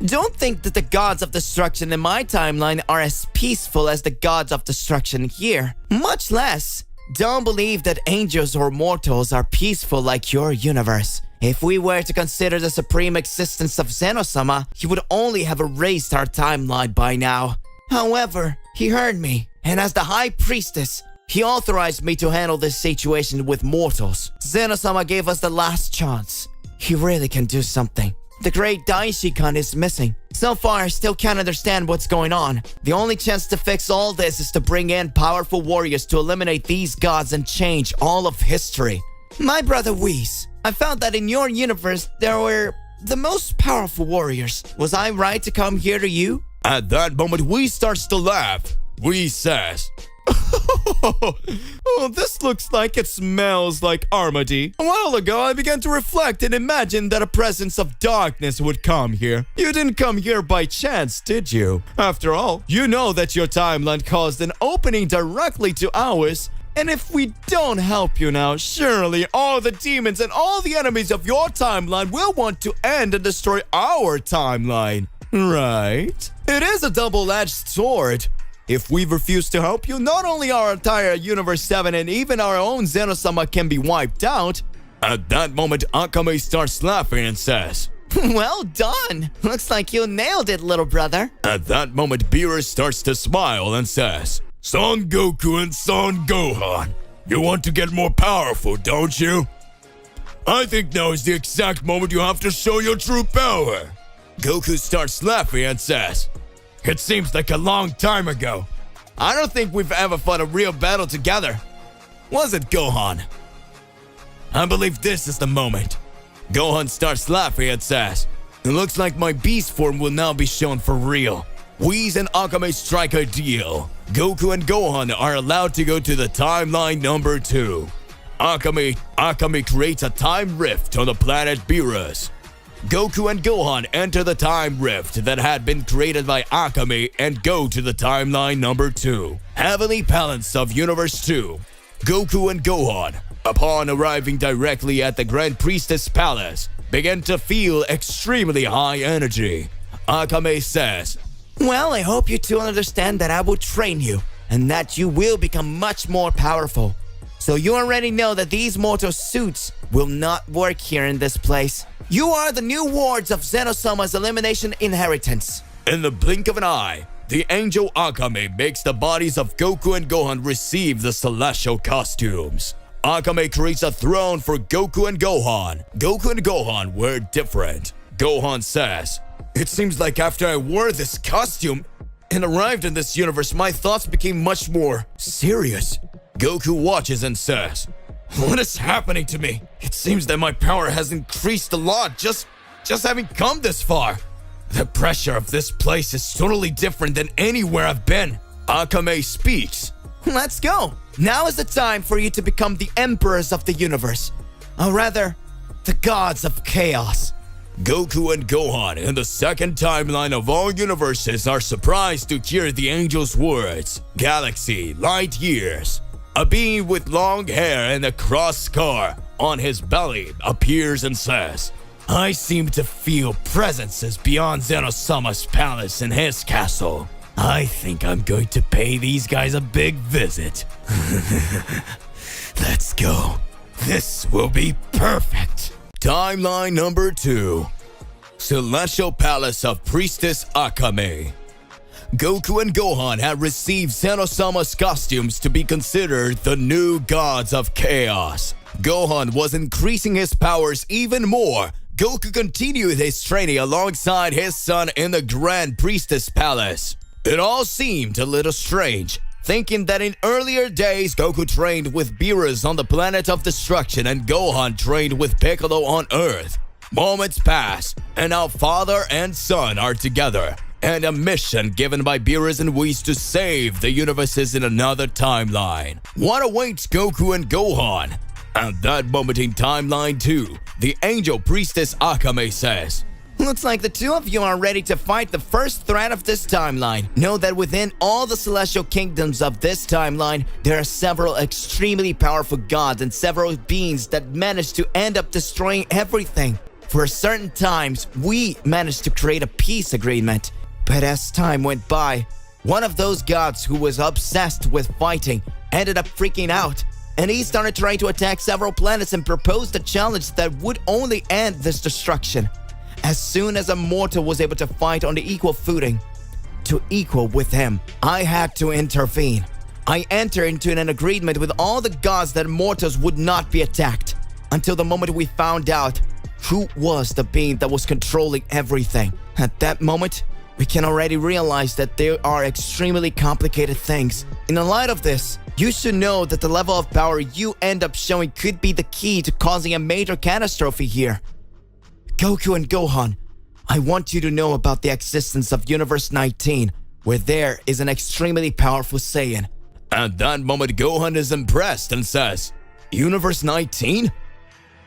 Don't think that the gods of destruction in my timeline are as peaceful as the gods of destruction here. Much less. Don't believe that angels or mortals are peaceful like your universe. If we were to consider the supreme existence of Zeno-sama, he would only have erased our timeline by now. However, he heard me, and as the High Priestess, he authorized me to handle this situation with mortals. Zeno-sama gave us the last chance. He really can do something. The great Daishikan is missing. So far, I still can't understand what's going on. The only chance to fix all this is to bring in powerful warriors to eliminate these gods and change all of history. My brother Whis, I found that in your universe, there were the most powerful warriors. Was I right to come here to you? At that moment, Whis starts to laugh. Whis says, Oh, this looks like it smells like Armady. A while ago, I began to reflect and imagine that a presence of darkness would come here. You didn't come here by chance, did you? After all, you know that your timeline caused an opening directly to ours. And if we don't help you now, surely all the demons and all the enemies of your timeline will want to end and destroy our timeline. Right? It is a double-edged sword. If we refuse to help you, not only our entire Universe 7 and even our own Zeno-sama can be wiped out. At that moment, Akame starts laughing and says, Well done. Looks like you nailed it, little brother. At that moment, Beerus starts to smile and says, Son Goku and Son Gohan, you want to get more powerful, don't you? I think now is the exact moment you have to show your true power. Goku starts laughing and says, It seems like a long time ago. I don't think we've ever fought a real battle together. Was it, Gohan? I believe this is the moment. Gohan starts laughing and says, It looks like my beast form will now be shown for real. Whis and Akame strike a deal. Goku and Gohan are allowed to go to the timeline number 2. Akame creates a time rift on the planet Beerus. Goku and Gohan enter the time rift that had been created by Akame and go to the timeline number 2, Heavenly Palace of Universe 2. Goku and Gohan, upon arriving directly at the Grand Priestess Palace, begin to feel extremely high energy. Akame says, Well, I hope you two understand that I will train you, and that you will become much more powerful. So you already know that these mortal suits will not work here in this place. You are the new wards of Zeno-sama's elimination inheritance. In the blink of an eye, the angel Akame makes the bodies of Goku and Gohan receive the celestial costumes. Akame creates a throne for Goku and Gohan. Goku and Gohan were different. Gohan says, It seems like after I wore this costume and arrived in this universe, my thoughts became much more serious. Goku watches and says, What is happening to me? It seems that my power has increased a lot just having come this far. The pressure of this place is totally different than anywhere I've been. Akame speaks. Let's go. Now is the time for you to become the emperors of the universe. Or rather, the gods of chaos. Goku and Gohan in the second timeline of all universes are surprised to hear the angel's words, galaxy, light years. A being with long hair and a cross scar on his belly appears and says, I seem to feel presences beyond Zeno-sama's palace and his castle. I think I'm going to pay these guys a big visit. Let's go. This will be perfect. Timeline number 2. Celestial Palace of Priestess Akame. Goku and Gohan had received Zeno-sama's costumes to be considered the new gods of chaos. Gohan was increasing his powers even more. Goku continued his training alongside his son in the Grand Priestess Palace. It all seemed a little strange, thinking that in earlier days Goku trained with Beerus on the planet of destruction and Gohan trained with Piccolo on Earth. Moments pass, and now father and son are together, and a mission given by Beerus and Whis to save the universes in another timeline. What awaits Goku and Gohan? At that moment in timeline 2, the angel priestess Akame says, Looks like the two of you are ready to fight the first threat of this timeline. Know that within all the celestial kingdoms of this timeline, there are several extremely powerful gods and several beings that manage to end up destroying everything. For certain times, we managed to create a peace agreement. But as time went by, one of those gods who was obsessed with fighting ended up freaking out. And he started trying to attack several planets and proposed a challenge that would only end this destruction. As soon as a mortal was able to fight on the equal footing, to equal with him, I had to intervene. I entered into an agreement with all the gods that mortals would not be attacked, until the moment we found out who was the being that was controlling everything. At that moment, we can already realize that there are extremely complicated things. In the light of this, you should know that the level of power you end up showing could be the key to causing a major catastrophe here. Goku and Gohan, I want you to know about the existence of Universe 19, where there is an extremely powerful Saiyan. At that moment, Gohan is impressed and says, Universe 19?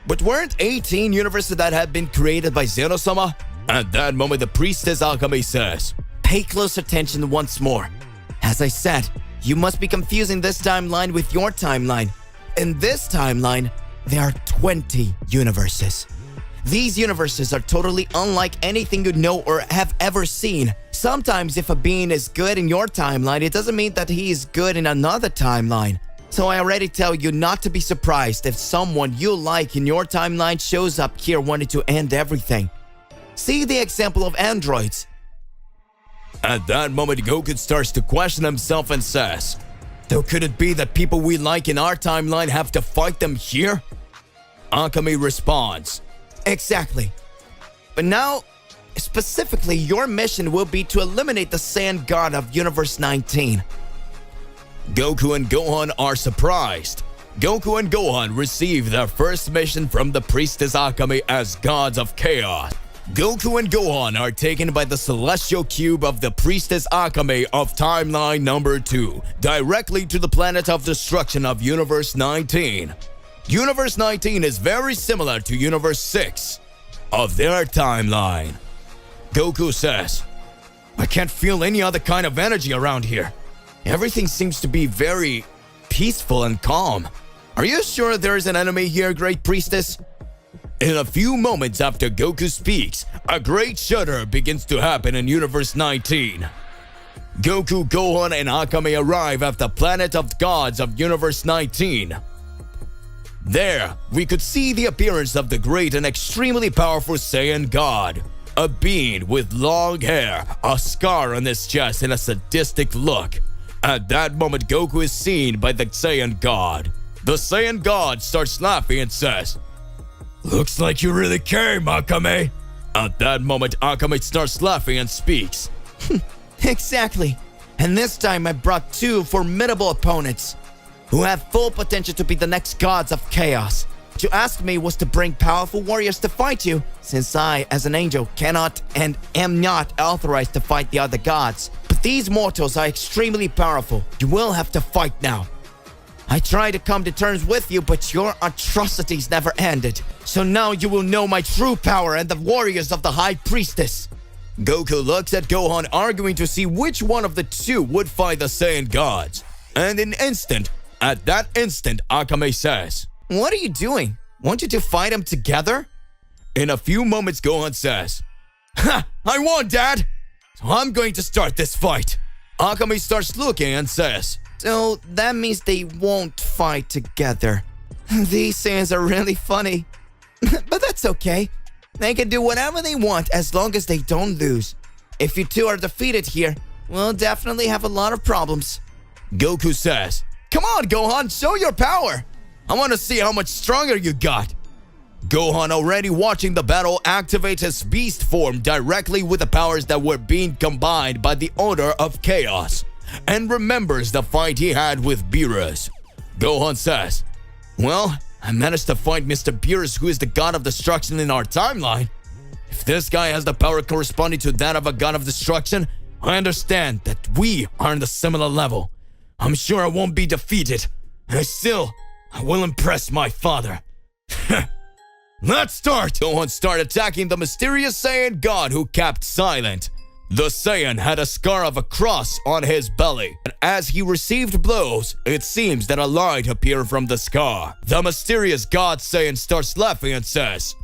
But weren't 18 universes that had been created by Zeno-sama? At that moment, the priestess Akame says, Pay close attention once more. As I said, you must be confusing this timeline with your timeline. In this timeline, there are 20 universes. These universes are totally unlike anything you know or have ever seen. Sometimes if a being is good in your timeline, it doesn't mean that he is good in another timeline. So I already tell you not to be surprised if someone you like in your timeline shows up here wanting to end everything. See the example of androids. At that moment, Goku starts to question himself and says, So could it be that people we like in our timeline have to fight them here? Akame responds, Exactly. But now, specifically, your mission will be to eliminate the Saiyan God of Universe 19. Goku and Gohan are surprised. Goku and Gohan receive their first mission from the priestess Akame as gods of chaos. Goku and Gohan are taken by the celestial cube of the priestess Akame of timeline number 2, directly to the planet of destruction of Universe 19. Universe 19 is very similar to Universe 6 of their timeline. Goku says, I can't feel any other kind of energy around here. Everything seems to be very peaceful and calm. Are you sure there is an enemy here, Great Priestess? In a few moments after Goku speaks, a great shudder begins to happen in Universe 19. Goku, Gohan, and Akame arrive at the planet of gods of Universe 19. There, we could see the appearance of the great and extremely powerful Saiyan God, a being with long hair, a scar on his chest, and a sadistic look. At that moment, Goku is seen by the Saiyan God. The Saiyan God starts laughing and says, Looks like you really came, Akame. At that moment, Akame starts laughing and speaks. Exactly. And this time I brought two formidable opponents who have full potential to be the next gods of chaos. What you asked me was to bring powerful warriors to fight you, since I, as an angel, cannot and am not authorized to fight the other gods. But these mortals are extremely powerful. You will have to fight now. I tried to come to terms with you, but your atrocities never ended. So now you will know my true power and the warriors of the High Priestess. Goku looks at Gohan, arguing to see which one of the two would fight the Saiyan gods. And at that instant, Akame says, What are you doing? Want you to fight them together? In a few moments, Gohan says, "Ha! I won, Dad! So I'm going to start this fight." Akame starts looking and says, So that means they won't fight together. These Saiyans are really funny. But that's okay. They can do whatever they want as long as they don't lose. If you two are defeated here, we'll definitely have a lot of problems. Goku says, "Come on, Gohan, show your power. I want to see how much stronger you got." Gohan, already watching the battle, activates his beast form directly with the powers that were being combined by the Order of Chaos, and remembers the fight he had with Beerus. Gohan says, "Well, I managed to fight Mr. Beerus, who is the god of destruction in our timeline. If this guy has the power corresponding to that of a god of destruction, I understand that we are on the similar level. I'm sure I won't be defeated, and I will impress my father." Let's start! Gohan started attacking the mysterious Saiyan god who kept silent. The Saiyan had a scar of a cross on his belly, and as he received blows, it seems that a light appeared from the scar. The mysterious god Saiyan starts laughing and says,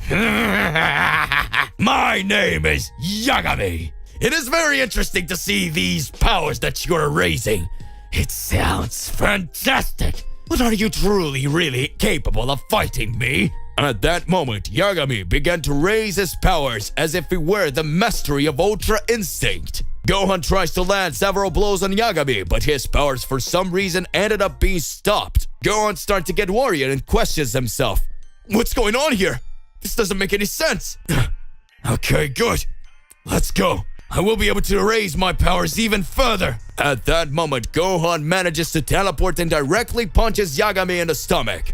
"My name is Yagami. It is very interesting to see these powers that you're raising. It sounds fantastic. But are you truly, really capable of fighting me?" At that moment, Yagami began to raise his powers as if he were the mastery of Ultra Instinct. Gohan tries to land several blows on Yagami, but his powers for some reason ended up being stopped. Gohan starts to get worried and questions himself. What's going on here? This doesn't make any sense. Okay, good. Let's go. I will be able to raise my powers even further. At that moment, Gohan manages to teleport and directly punches Yagami in the stomach.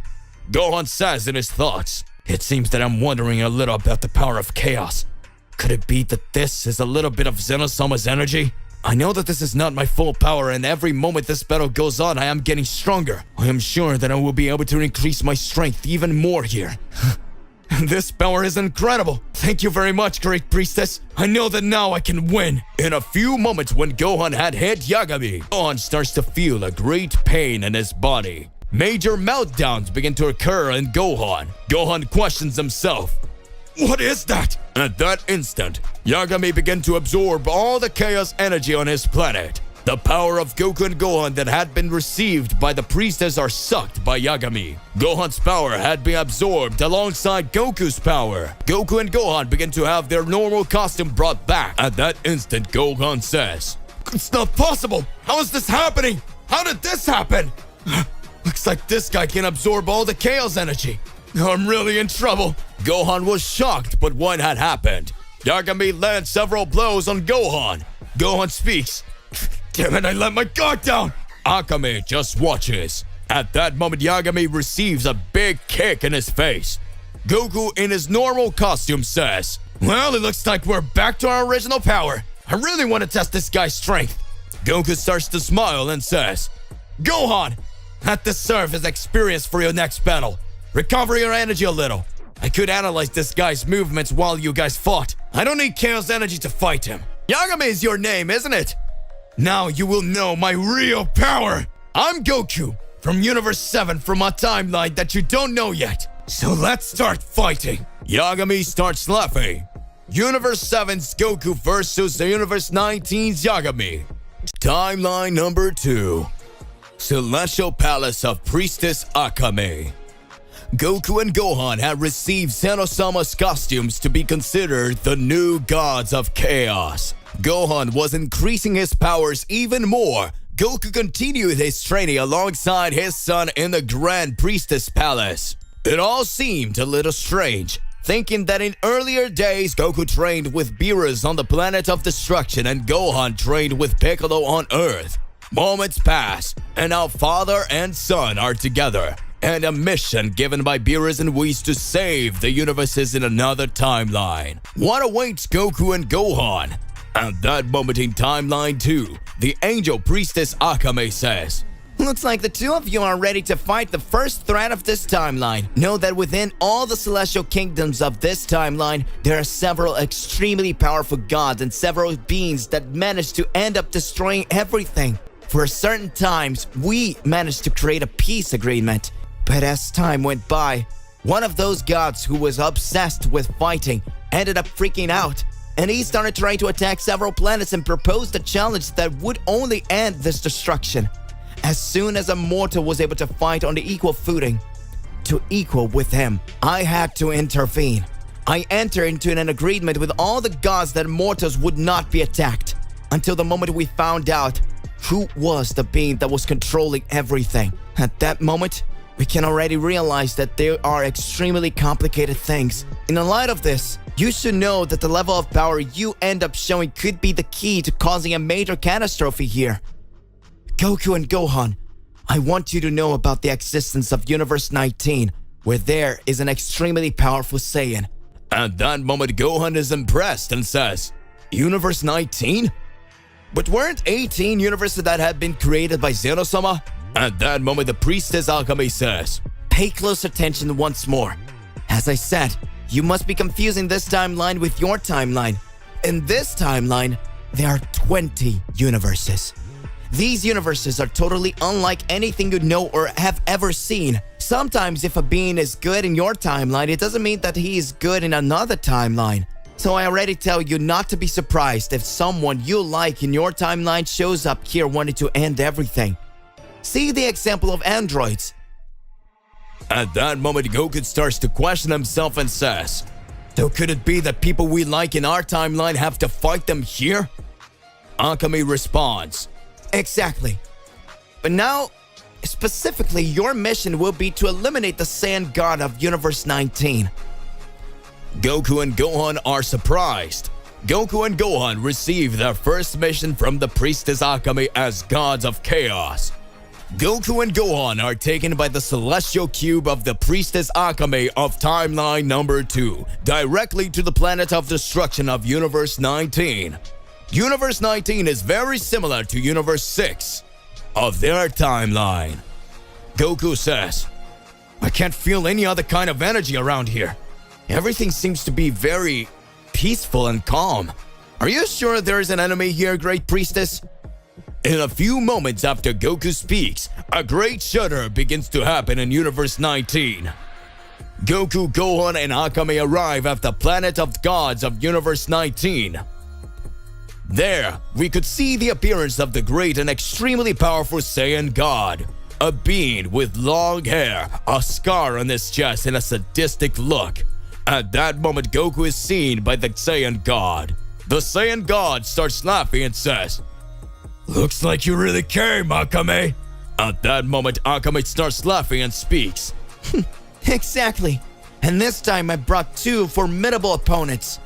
Gohan says in his thoughts, "It seems that I'm wondering a little about the power of chaos. Could it be that this is a little bit of Zenosama's energy? I know that this is not my full power, and every moment this battle goes on, I am getting stronger. I am sure that I will be able to increase my strength even more here." This power is incredible. Thank you very much, Great Priestess. I know that now I can win. In a few moments, when Gohan had hit Yagami, Gohan starts to feel a great pain in his body. Major meltdowns begin to occur in Gohan. Gohan questions himself. What is that? At that instant, Yagami began to absorb all the chaos energy on his planet. The power of Goku and Gohan that had been received by the priestess are sucked by Yagami. Gohan's power had been absorbed alongside Goku's power. Goku and Gohan begin to have their normal costume brought back. At that instant, Gohan says, "It's not possible! How is this happening? How did this happen? Looks like this guy can absorb all the chaos energy. I'm really in trouble." Gohan was shocked, but what had happened? Yagami lands several blows on Gohan. Gohan speaks. Damn it, I let my guard down. Akame just watches. At that moment, Yagami receives a big kick in his face. Goku, in his normal costume, says, "Well, it looks like we're back to our original power. I really want to test this guy's strength." Goku starts to smile and says, "Gohan, let this serve as experience for your next battle. Recover your energy a little. I could analyze this guy's movements while you guys fought. I don't need chaos energy to fight him. Yagami is your name, isn't it? Now you will know my real power. I'm Goku from Universe 7 from a timeline that you don't know yet. So let's start fighting." Yagami starts laughing. Universe 7's Goku versus the Universe 19's Yagami. Timeline number 2. Celestial Palace of Priestess Akame. Goku and Gohan had received Zenosama's costumes to be considered the new gods of chaos. Gohan was increasing his powers even more. Goku continued his training alongside his son in the Grand Priestess Palace. It all seemed a little strange, thinking that in earlier days Goku trained with Beerus on the planet of destruction and Gohan trained with Piccolo on Earth. Moments pass, and now father and son are together, and a mission given by Beerus and Whis to save the universes in another timeline. What awaits Goku and Gohan? At that moment in timeline 2, the angel priestess Akame says, Looks like the two of you are ready to fight the first threat of this timeline. Know that within all the celestial kingdoms of this timeline, there are several extremely powerful gods and several beings that manage to end up destroying everything. For certain times, we managed to create a peace agreement. But as time went by, one of those gods who was obsessed with fighting ended up freaking out. And he started trying to attack several planets and proposed a challenge that would only end this destruction. As soon as a mortal was able to fight on the equal footing, to equal with him, I had to intervene. I entered into an agreement with all the gods that mortals would not be attacked, until the moment we found out who was the being that was controlling everything. At that moment, we can already realize that there are extremely complicated things. In the light of this, you should know that the level of power you end up showing could be the key to causing a major catastrophe here. Goku and Gohan, I want you to know about the existence of Universe 19, where there is an extremely powerful Saiyan. At that moment, Gohan is impressed and says, Universe 19? But weren't 18 universes that had been created by Zeno-sama? At that moment, the priestess Akame says, Pay close attention once more. As I said, you must be confusing this timeline with your timeline. In this timeline, there are 20 universes. These universes are totally unlike anything you know or have ever seen. Sometimes if a being is good in your timeline, it doesn't mean that he is good in another timeline. So I already tell you not to be surprised if someone you like in your timeline shows up here wanting to end everything. See the example of androids. At that moment, Goku starts to question himself and says, So could it be that people we like in our timeline have to fight them here? Akame responds, Exactly. But now, specifically, your mission will be to eliminate the Saiyan God of Universe 19. Goku and Gohan are surprised. Goku and Gohan receive their first mission from the priestess Akame as gods of chaos. Goku and Gohan are taken by the celestial cube of the priestess Akame of timeline number 2 directly to the planet of destruction of Universe 19. Universe 19 is very similar to Universe 6 of their timeline. Goku says, I can't feel any other kind of energy around here. Everything seems to be very peaceful and calm. Are you sure there is an enemy here, Great Priestess? In a few moments after Goku speaks, a great shudder begins to happen in Universe 19. Goku, Gohan, and Akame arrive at the planet of gods of Universe 19. There, we could see the appearance of the great and extremely powerful Saiyan God, a being with long hair, a scar on his chest, and a sadistic look. At that moment, Goku is seen by the Saiyan God. The Saiyan God starts laughing and says, Looks like you really came, Akame. At that moment, Akame starts laughing and speaks. Exactly. And this time I brought two formidable opponents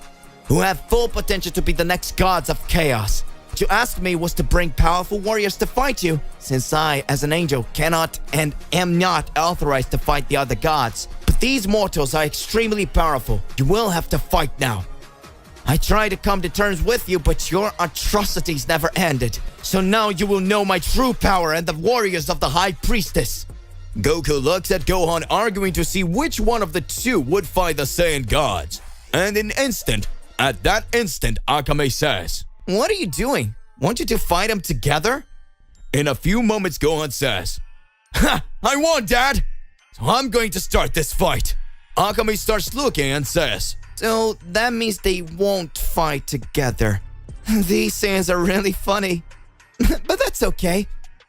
who have full potential to be the next gods of chaos. What you asked me was to bring powerful warriors to fight you, since I, as an angel, cannot and am not authorized to fight the other gods. But these mortals are extremely powerful. You will have to fight now. I tried to come to terms with you, but your atrocities never ended. So now you will know my true power and the warriors of the High Priestess. Goku looks at Gohan, arguing to see which one of the two would fight the Saiyan gods. And at that instant, Akame says, What are you doing? Want you to fight them together? In a few moments, Gohan says, Ha! I won, Dad! So I'm going to start this fight. Akame starts looking and says, So that means they won't fight together. These Saiyans are really funny. But that's okay.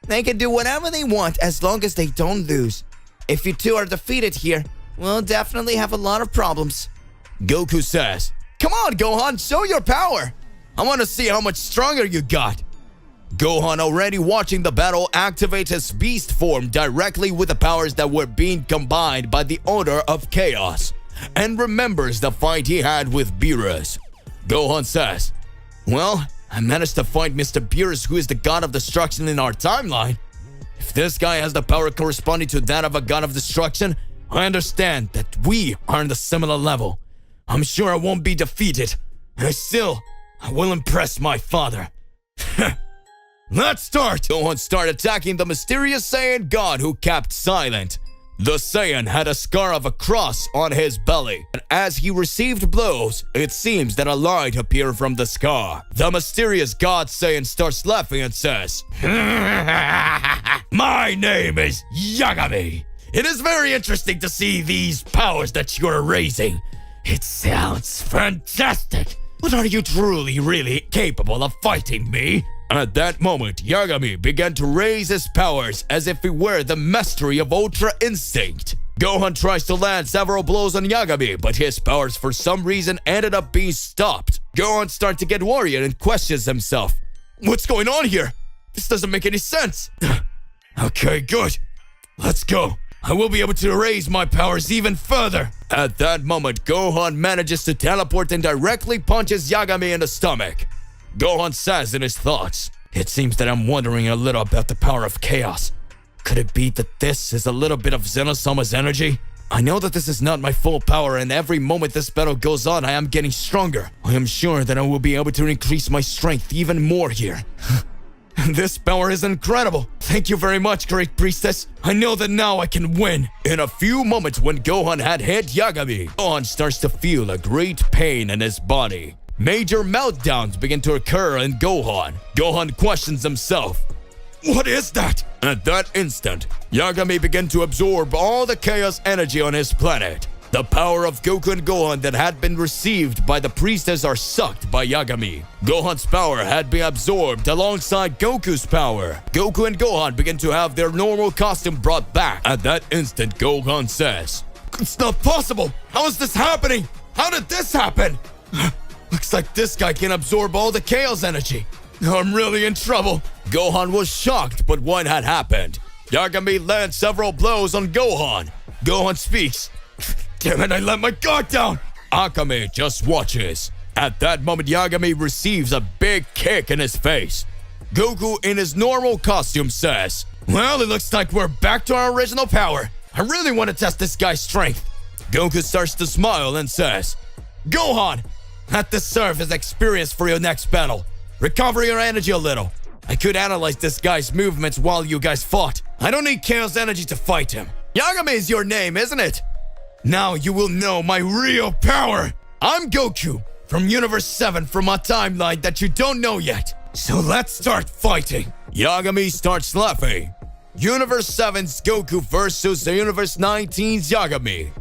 They can do whatever they want as long as they don't lose. If you two are defeated here, we'll definitely have a lot of problems. Goku says, Come on, Gohan, show your power. I want to see how much stronger you got. Gohan, already watching the battle, activates his beast form directly with the powers that were being combined by the Order of Chaos, and remembers the fight he had with Beerus. Gohan says, Well, I managed to fight Mr. Beerus, who is the god of destruction in our timeline. If this guy has the power corresponding to that of a god of destruction, I understand that we are on the similar level. I'm sure I won't be defeated, and I will impress my father. Let's start! Gohan started attacking the mysterious Saiyan god who kept silent. The Saiyan had a scar of a cross on his belly, and as he received blows, it seems that a light appeared from the scar. The mysterious god Saiyan starts laughing and says, My name is Yagami. It is very interesting to see these powers that you're raising. It sounds fantastic. But are you truly, really capable of fighting me? At that moment, Yagami began to raise his powers as if he were the mastery of Ultra Instinct. Gohan tries to land several blows on Yagami, but his powers for some reason ended up being stopped. Gohan starts to get worried and questions himself. What's going on here? This doesn't make any sense. Okay, good. Let's go. I will be able to raise my powers even further. At that moment, Gohan manages to teleport and directly punches Yagami in the stomach. Gohan says in his thoughts, It seems that I'm wondering a little about the power of chaos. Could it be that this is a little bit of Zenosama's energy? I know that this is not my full power, and every moment this battle goes on, I am getting stronger. I am sure that I will be able to increase my strength even more here. This power is incredible. Thank you very much, Great Priestess. I know that now I can win. In a few moments when Gohan had hit Yagami, Gohan starts to feel a great pain in his body. Major meltdowns begin to occur in Gohan. Gohan questions himself. What is that? At that instant, Yagami began to absorb all the chaos energy on his planet. The power of Goku and Gohan that had been received by the priestess are sucked by Yagami. Gohan's power had been absorbed alongside Goku's power. Goku and Gohan begin to have their normal costume brought back. At that instant, Gohan says, It's not possible. How is this happening? How did this happen? Looks like this guy can absorb all the chaos energy. I'm really in trouble. Gohan was shocked, but what had happened? Yagami lands several blows on Gohan. Gohan speaks. Damn it, I let my guard down. Akame just watches. At that moment, Yagami receives a big kick in his face. Goku, in his normal costume, says, Well, it looks like we're back to our original power. I really want to test this guy's strength. Goku starts to smile and says, Gohan, let this serve as experience for your next battle. Recover your energy a little. I could analyze this guy's movements while you guys fought. I don't need chaos energy to fight him. Yagami is your name, isn't it? Now you will know my real power. I'm Goku from Universe 7 from a timeline that you don't know yet. So let's start fighting. Yagami starts laughing. Universe 7's Goku versus the Universe 19's Yagami.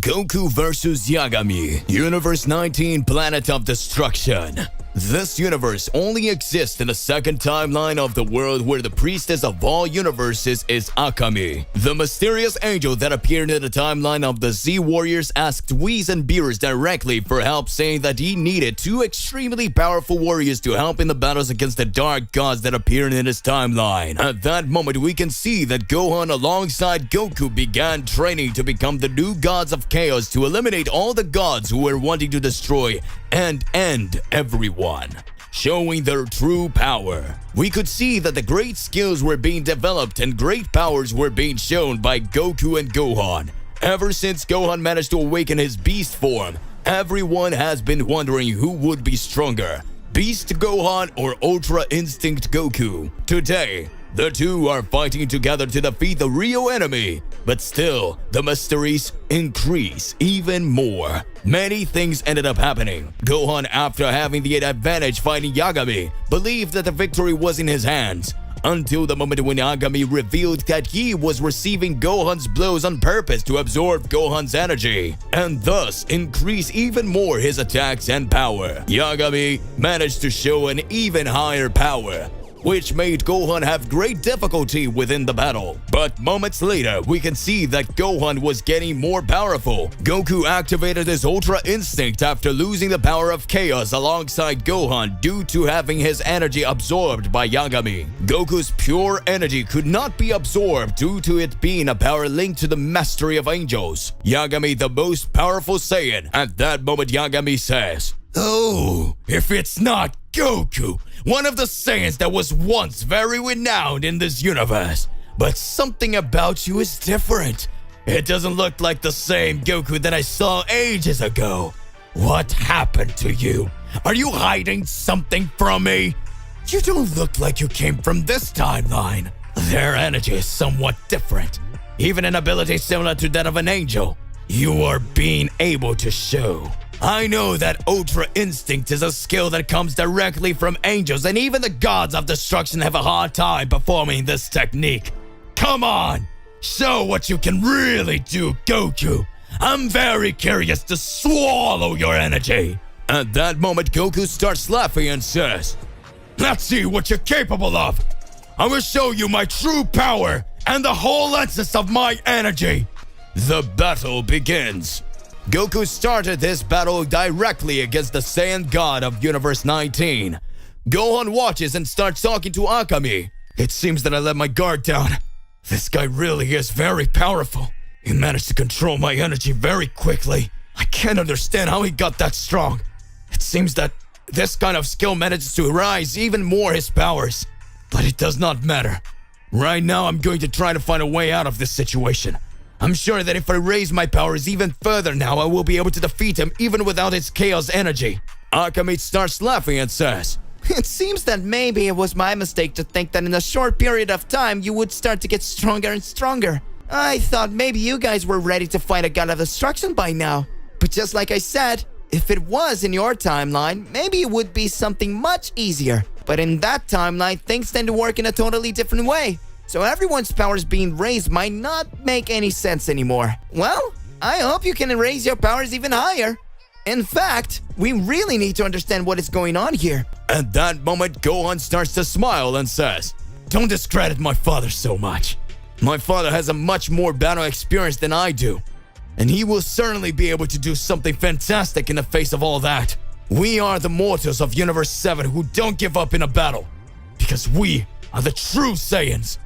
Goku vs. Yagami, Universe 19 Planet of Destruction. This universe only exists in the second timeline of the world where the priestess of all universes is Akame. The mysterious angel that appeared in the timeline of the Z Warriors asked Whis and Beerus directly for help, saying that he needed two extremely powerful warriors to help in the battles against the dark gods that appeared in his timeline. At that moment, we can see that Gohan alongside Goku began training to become the new gods of chaos to eliminate all the gods who were wanting to destroy and end everyone, showing their true power. We could see that the great skills were being developed and great powers were being shown by Goku and Gohan. Ever since Gohan managed to awaken his beast form, everyone has been wondering who would be stronger, Beast Gohan or Ultra Instinct Goku. Today, the two are fighting together to defeat the real enemy, but still, the mysteries increase even more. Many things ended up happening. Gohan, after having the advantage fighting Yagami, believed that the victory was in his hands, until the moment when Yagami revealed that he was receiving Gohan's blows on purpose to absorb Gohan's energy, and thus increase even more his attacks and power. Yagami managed to show an even higher power, which made Gohan have great difficulty within the battle. But moments later, we can see that Gohan was getting more powerful. Goku activated his Ultra Instinct after losing the power of Chaos alongside Gohan due to having his energy absorbed by Yagami. Goku's pure energy could not be absorbed due to it being a power linked to the mastery of angels. Yagami, the most powerful Saiyan. At that moment, Yagami says, "Oh, if it's not Goku, one of the Saiyans that was once very renowned in this universe. But something about you is different. It doesn't look like the same Goku that I saw ages ago. What happened to you? Are you hiding something from me? You don't look like you came from this timeline." Their energy is somewhat different, even an ability similar to that of an angel. You are being able to show. I know that Ultra Instinct is a skill that comes directly from angels, and even the gods of destruction have a hard time performing this technique. Come on, show what you can really do, Goku. I'm very curious to swallow your energy. At that moment, Goku starts laughing and says, "Let's see what you're capable of. I will show you my true power and the whole essence of my energy." The battle begins. Goku started this battle directly against the Saiyan God of Universe 19. Gohan watches and starts talking to Akame. "It seems that I let my guard down. This guy really is very powerful. He managed to control my energy very quickly. I can't understand how he got that strong. It seems that this kind of skill manages to rise even more his powers. But it does not matter. Right now, I'm going to try to find a way out of this situation. I'm sure that if I raise my powers even further now, I will be able to defeat him even without his chaos energy." Akame starts laughing and says, It seems that maybe it was my mistake to think that in a short period of time you would start to get stronger and stronger. I thought maybe you guys were ready to fight a god of destruction by now. But just like I said, if it was in your timeline, maybe it would be something much easier. But in that timeline, things tend to work in a totally different way. So everyone's powers being raised might not make any sense anymore. Well, I hope you can raise your powers even higher. In fact, we really need to understand what is going on here. At that moment, Gohan starts to smile and says, "Don't discredit my father so much. My father has a much more battle experience than I do, and he will certainly be able to do something fantastic in the face of all that. We are the mortals of Universe 7 who don't give up in a battle, because we are the true Saiyans."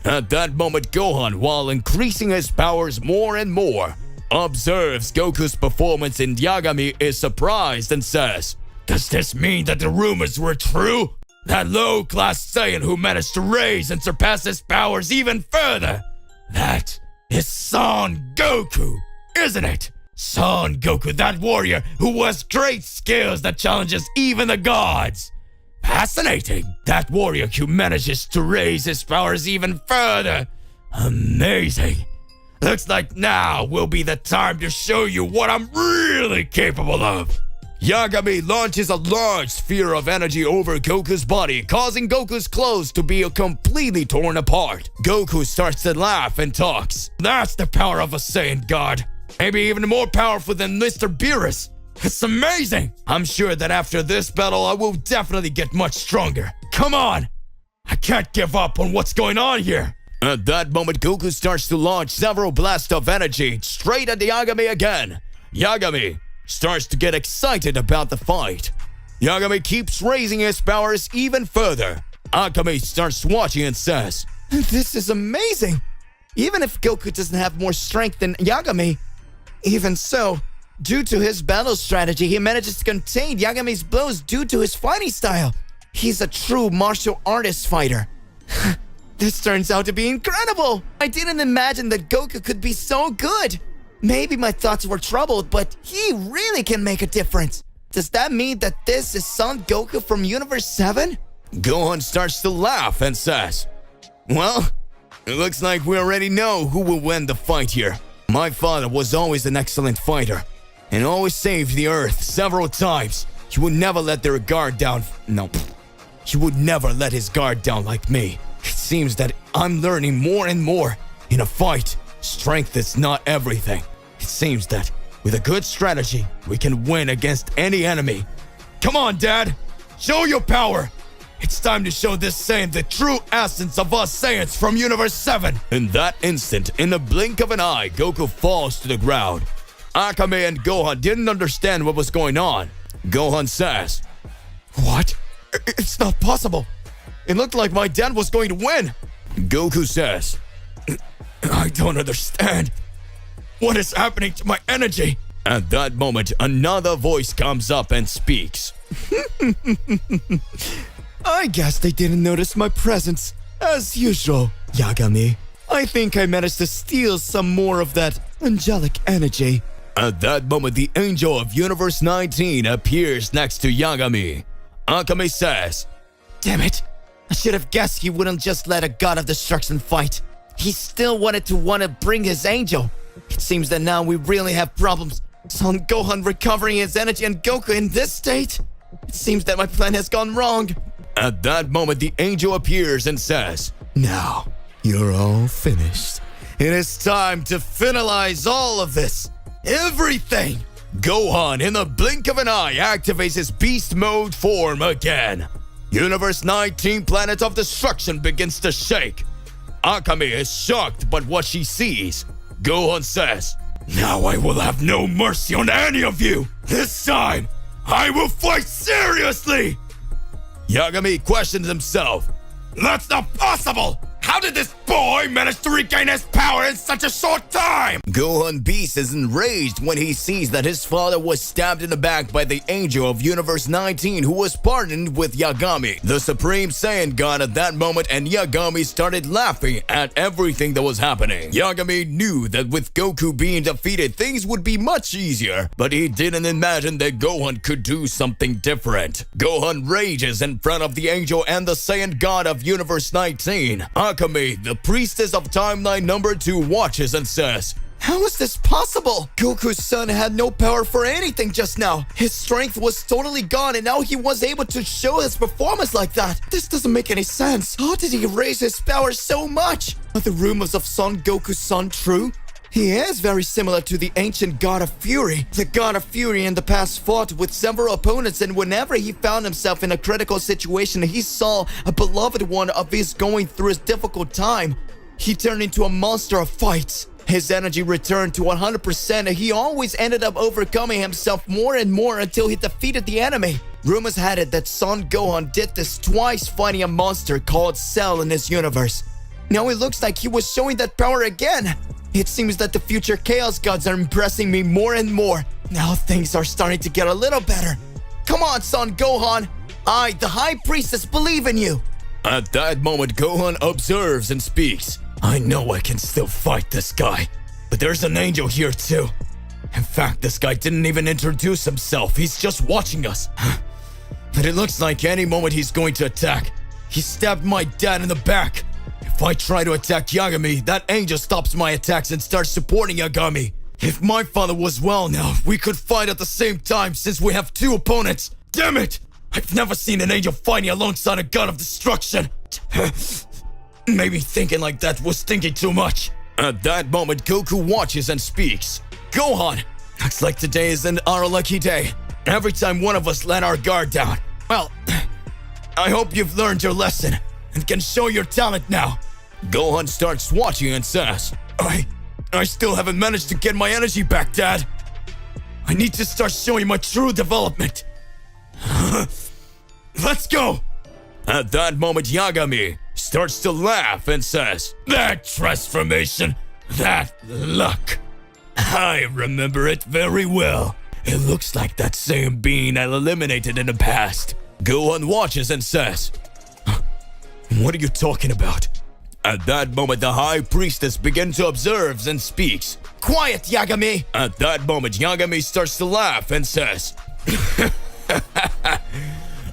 At that moment, Gohan, while increasing his powers more and more, observes Goku's performance, and Yagami is surprised and says, "Does this mean that the rumors were true? That low-class Saiyan who managed to raise and surpass his powers even further? That is Son Goku, isn't it? Son Goku, that warrior who has great skills that challenges even the gods. Fascinating. That warrior who manages to raise his powers even further. Amazing. Looks like now will be the time to show you what I'm really capable of." Yagami launches a large sphere of energy over Goku's body, causing Goku's clothes to be completely torn apart. Goku starts to laugh and talks. "That's the power of a Saiyan God. Maybe even more powerful than Mr. Beerus. It's amazing! I'm sure that after this battle, I will definitely get much stronger. Come on! I can't give up on what's going on here. At that moment, Goku starts to launch several blasts of energy straight at Yagami again. Yagami starts to get excited about the fight. Yagami keeps raising his powers even further. Akame starts watching and says, This is amazing! Even if Goku doesn't have more strength than Yagami, even so, due to his battle strategy, he manages to contain Yagami's blows due to his fighting style. He's a true martial artist fighter. This turns out to be incredible! I didn't imagine that Goku could be so good! Maybe my thoughts were troubled, but he really can make a difference. Does that mean that this is Son Goku from Universe 7? Gohan starts to laugh and says, well, it looks like we already know who will win the fight here. My father was always an excellent fighter and always saved the Earth several times. He would never let their guard down. No, he would never let his guard down like me. It seems that I'm learning more and more. In a fight, strength is not everything. It seems that with a good strategy, we can win against any enemy. Come on, Dad! Show your power! It's time to show this Saiyan the true essence of us Saiyans from Universe 7! In that instant, in the blink of an eye, Goku falls to the ground. Akame and Gohan didn't understand what was going on. Gohan says, What? It's not possible! It looked like my dad was going to win! Goku says, I don't understand. What is happening to my energy? At that moment, another voice comes up and speaks. I guess they didn't notice my presence. As usual, Yagami. I think I managed to steal some more of that angelic energy. At that moment, the angel of Universe 19 appears next to Yagami. Akame says, Damn it! I should have guessed he wouldn't just let a god of destruction fight. He still wanted to bring his angel. It seems that now we really have problems. Son Gohan recovering his energy and Goku in this state? It seems that my plan has gone wrong. At that moment, the angel appears and says, Now, you're all finished. It is time to finalize all of this. Everything! Gohan, in the blink of an eye, activates his beast mode form again. Universe 19 Planet of Destruction begins to shake. Akame is shocked by what she sees. Gohan says, Now I will have no mercy on any of you. This time, I will fight seriously. Yagami questions himself. That's not possible! How did this boy manage to regain his power in such a short time? Gohan Beast is enraged when he sees that his father was stabbed in the back by the angel of Universe 19 who was partnered with Yagami, the Supreme Saiyan God at that moment, and Yagami started laughing at everything that was happening. Yagami knew that with Goku being defeated, things would be much easier, but he didn't imagine that Gohan could do something different. Gohan rages in front of the angel and the Saiyan God of Universe 19. Akame, the priestess of timeline number 2, watches and says, How is this possible? Goku's son had no power for anything just now. His strength was totally gone and now he was able to show his performance like that. This doesn't make any sense. How did he raise his power so much? Are the rumors of Son Goku's son true? He is very similar to the ancient God of Fury. The God of Fury in the past fought with several opponents, and whenever he found himself in a critical situation, he saw a beloved one of his going through a difficult time. He turned into a monster of fights. His energy returned to 100% and he always ended up overcoming himself more and more until he defeated the enemy. Rumors had it that Son Gohan did this twice fighting a monster called Cell in his universe. Now it looks like he was showing that power again. It seems that the future Chaos Gods are impressing me more and more. Now things are starting to get a little better. Come on, Son Gohan. I, the High Priestess, believe in you. At that moment, Gohan observes and speaks. I know I can still fight this guy, but there's an angel here too. In fact, this guy didn't even introduce himself. He's just watching us. But it looks like any moment he's going to attack. He stabbed my dad in the back. If I try to attack Yagami, that angel stops my attacks and starts supporting Yagami. If my father was well now, we could fight at the same time since we have two opponents. Damn it! I've never seen an angel fighting alongside a god of destruction. Maybe thinking like that was thinking too much. At that moment, Goku watches and speaks. Gohan! Looks like today isn't our lucky day. Every time one of us let our guard down. Well, I hope you've learned your lesson and can show your talent now. Gohan starts watching and says, I still haven't managed to get my energy back, Dad. I need to start showing my true development. Let's go! At that moment, Yagami starts to laugh and says, That transformation, that look. I remember it very well. It looks like that same being I eliminated in the past. Gohan watches and says, What are you talking about? At that moment, the High Priestess begins to observe and speaks. Quiet, Yagami! At that moment, Yagami starts to laugh and says,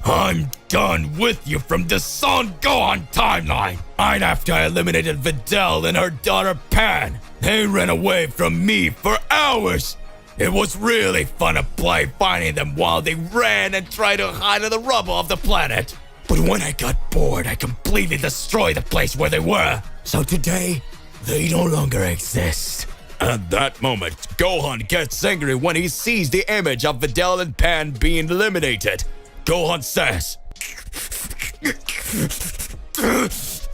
I'm done with you from the Son Gohan timeline. Right after I eliminated Videl and her daughter Pan, they ran away from me for hours. It was really fun to play finding them while they ran and tried to hide in the rubble of the planet. But when I got bored, I completely destroyed the place where they were. So today, they no longer exist. At that moment, Gohan gets angry when he sees the image of Videl and Pan being eliminated. Gohan says,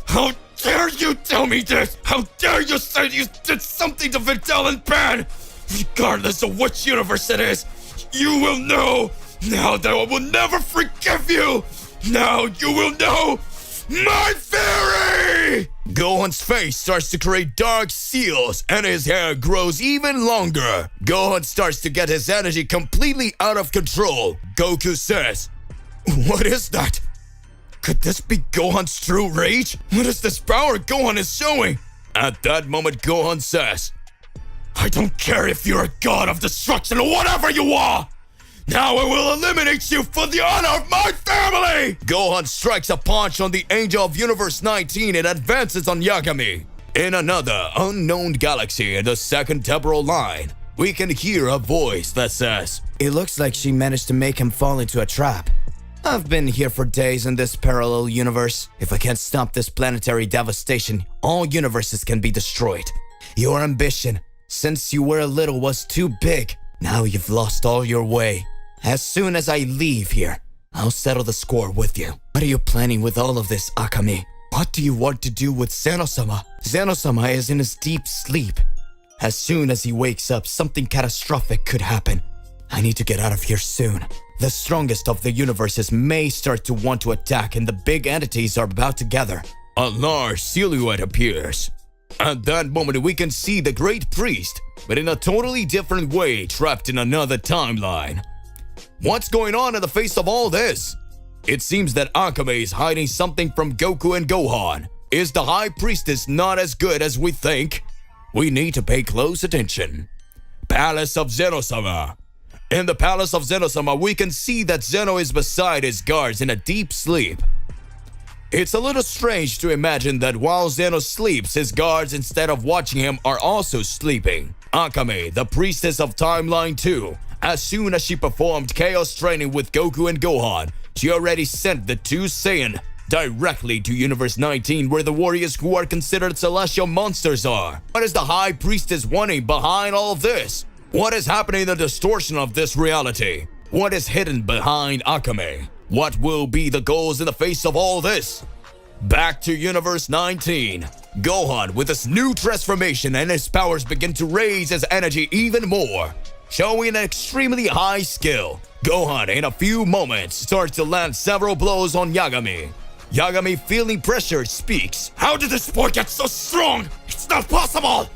How dare you tell me this? How dare you say you did something to Videl and Pan? Regardless of which universe it is, you will know now that I will never forgive you. Now you will know my theory! Gohan's face starts to create dark seals and his hair grows even longer. Gohan starts to get his energy completely out of control. Goku says, What is that? Could this be Gohan's true rage? What is this power Gohan is showing? At that moment, Gohan says, I don't care if you're a god of destruction or whatever you are! Now I will eliminate you for the honor of my family! Gohan strikes a punch on the Angel of Universe 19 and advances on Yagami. In another unknown galaxy in the second temporal line, we can hear a voice that says, It looks like she managed to make him fall into a trap. I've been here for days in this parallel universe. If I can't stop this planetary devastation, all universes can be destroyed. Your ambition, since you were little, was too big. Now you've lost all your way. As soon as I leave here, I'll settle the score with you. What are you planning with all of this, Akame? What do you want to do with Zeno-sama? Zeno-sama is in his deep sleep. As soon as he wakes up, something catastrophic could happen. I need to get out of here soon. The strongest of the universes may start to want to attack and the big entities are about to gather. A large silhouette appears. At that moment, we can see the Great Priest, but in a totally different way, trapped in another timeline. What's going on in the face of all this? It seems that Akame is hiding something from Goku and Gohan. Is the High Priestess not as good as we think? We need to pay close attention. Palace of Zeno-sama. In the Palace of Zeno-sama, we can see that Zeno is beside his guards in a deep sleep. It's a little strange to imagine that while Zeno sleeps, his guards, instead of watching him, are also sleeping. Akame, the priestess of Timeline 2, as soon as she performed chaos training with Goku and Gohan, she already sent the two Saiyan directly to Universe 19 where the warriors who are considered celestial monsters are. What is the High Priestess wanting behind all of this? What is happening in the distortion of this reality? What is hidden behind Akame? What will be the goals in the face of all this? Back to Universe 19. Gohan, with his new transformation and his powers, begin to raise his energy even more, showing an extremely high skill. Gohan, in a few moments, starts to land several blows on Yagami. Yagami, feeling pressured, speaks. How did this boy get so strong? It's not possible!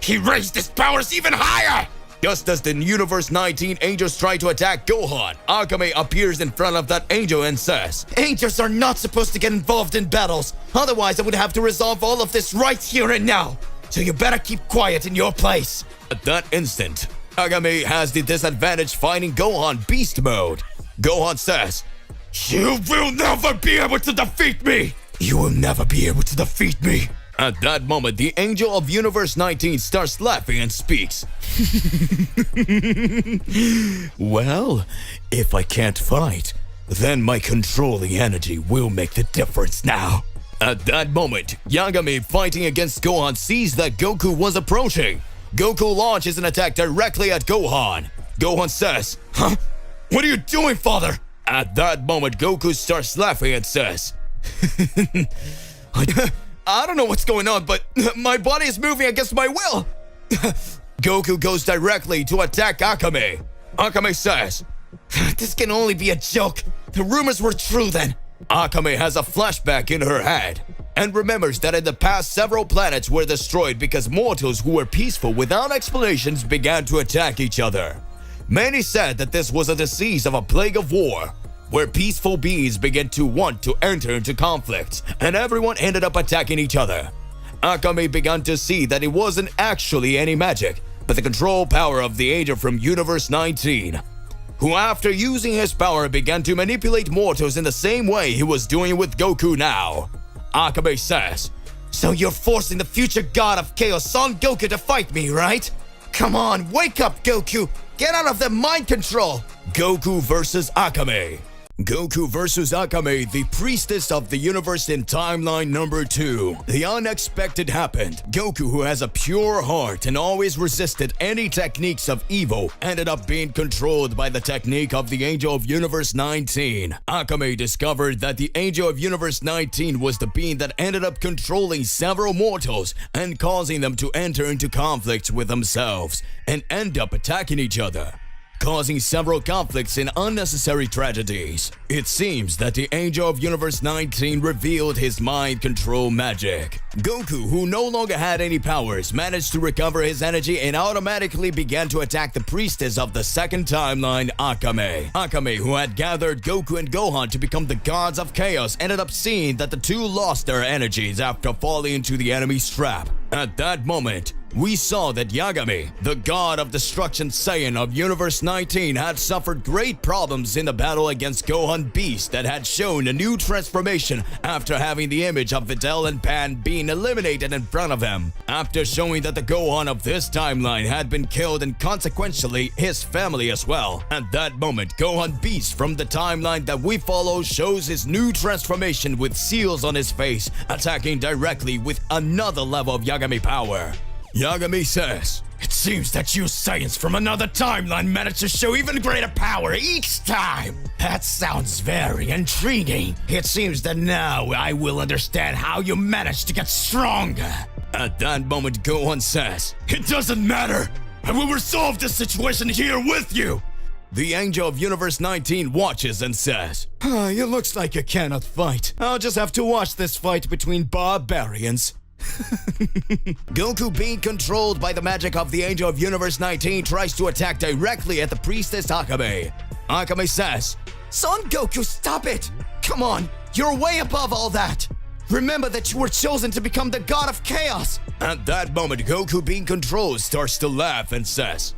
He raised his powers even higher! Just as the Universe 19 angels try to attack Gohan, Akame appears in front of that angel and says, Angels are not supposed to get involved in battles. Otherwise, I would have to resolve all of this right here and now. So you better keep quiet in your place. At that instant, Akame has the disadvantage fighting Gohan Beast Mode. Gohan says, You will never be able to defeat me! You will never be able to defeat me. At that moment, the Angel of Universe 19 starts laughing and speaks. Well, if I can't fight, then my controlling energy will make the difference now. At that moment, Yagami fighting against Gohan sees that Goku was approaching. Goku launches an attack directly at Gohan. Gohan says, "Huh? What are you doing, father?" At that moment, Goku starts laughing and says, I don't know what's going on, but my body is moving against my will. Goku goes directly to attack Akame. Akame says, "This can only be a joke. The rumors were true then." Akame has a flashback in her head and remembers that in the past several planets were destroyed because mortals who were peaceful without explanations began to attack each other. Many said that this was a disease of a plague of war, where peaceful beings began to want to enter into conflicts, and everyone ended up attacking each other. Akame began to see that it wasn't actually any magic, but the control power of the angel from Universe 19, who after using his power began to manipulate mortals in the same way he was doing with Goku now. Akame says, "So you're forcing the future god of chaos, Son Goku, to fight me, right? Come on, wake up, Goku! Get out of the mind control!" Goku versus Akame. Goku versus Akame, the priestess of the universe in timeline number 2. The unexpected happened. Goku, who has a pure heart and always resisted any techniques of evil, ended up being controlled by the technique of the Angel of Universe 19. Akame discovered that the Angel of Universe 19 was the being that ended up controlling several mortals and causing them to enter into conflicts with themselves and end up attacking each other, causing several conflicts and unnecessary tragedies. It seems that the Angel of Universe 19 revealed his mind control magic. Goku, who no longer had any powers, managed to recover his energy and automatically began to attack the priestess of the second timeline, Akame. Akame, who had gathered Goku and Gohan to become the gods of chaos, ended up seeing that the two lost their energies after falling into the enemy's trap. At that moment, we saw that Yagami, the god of destruction Saiyan of Universe 19, had suffered great problems in the battle against Gohan Beast that had shown a new transformation after having the image of Videl and Pan being eliminated in front of him, after showing that the Gohan of this timeline had been killed and consequentially his family as well. At that moment, Gohan Beast from the timeline that we follow shows his new transformation with seals on his face, attacking directly with another level of Yagami power. Yagami says, "It seems that you Saiyans from another timeline managed to show even greater power each time. That sounds very intriguing. It seems that now I will understand how you managed to get stronger." At that moment, Gohan says, "It doesn't matter. I will resolve this situation here with you." The Angel of Universe 19 watches and says, "It looks like you cannot fight. I'll just have to watch this fight between barbarians." Goku, being controlled by the magic of the Angel of Universe 19, tries to attack directly at the priestess Akame. Akame says, "Son Goku, stop it! Come on, you're way above all that. Remember that you were chosen to become the god of chaos." At that moment, Goku, being controlled, starts to laugh and says,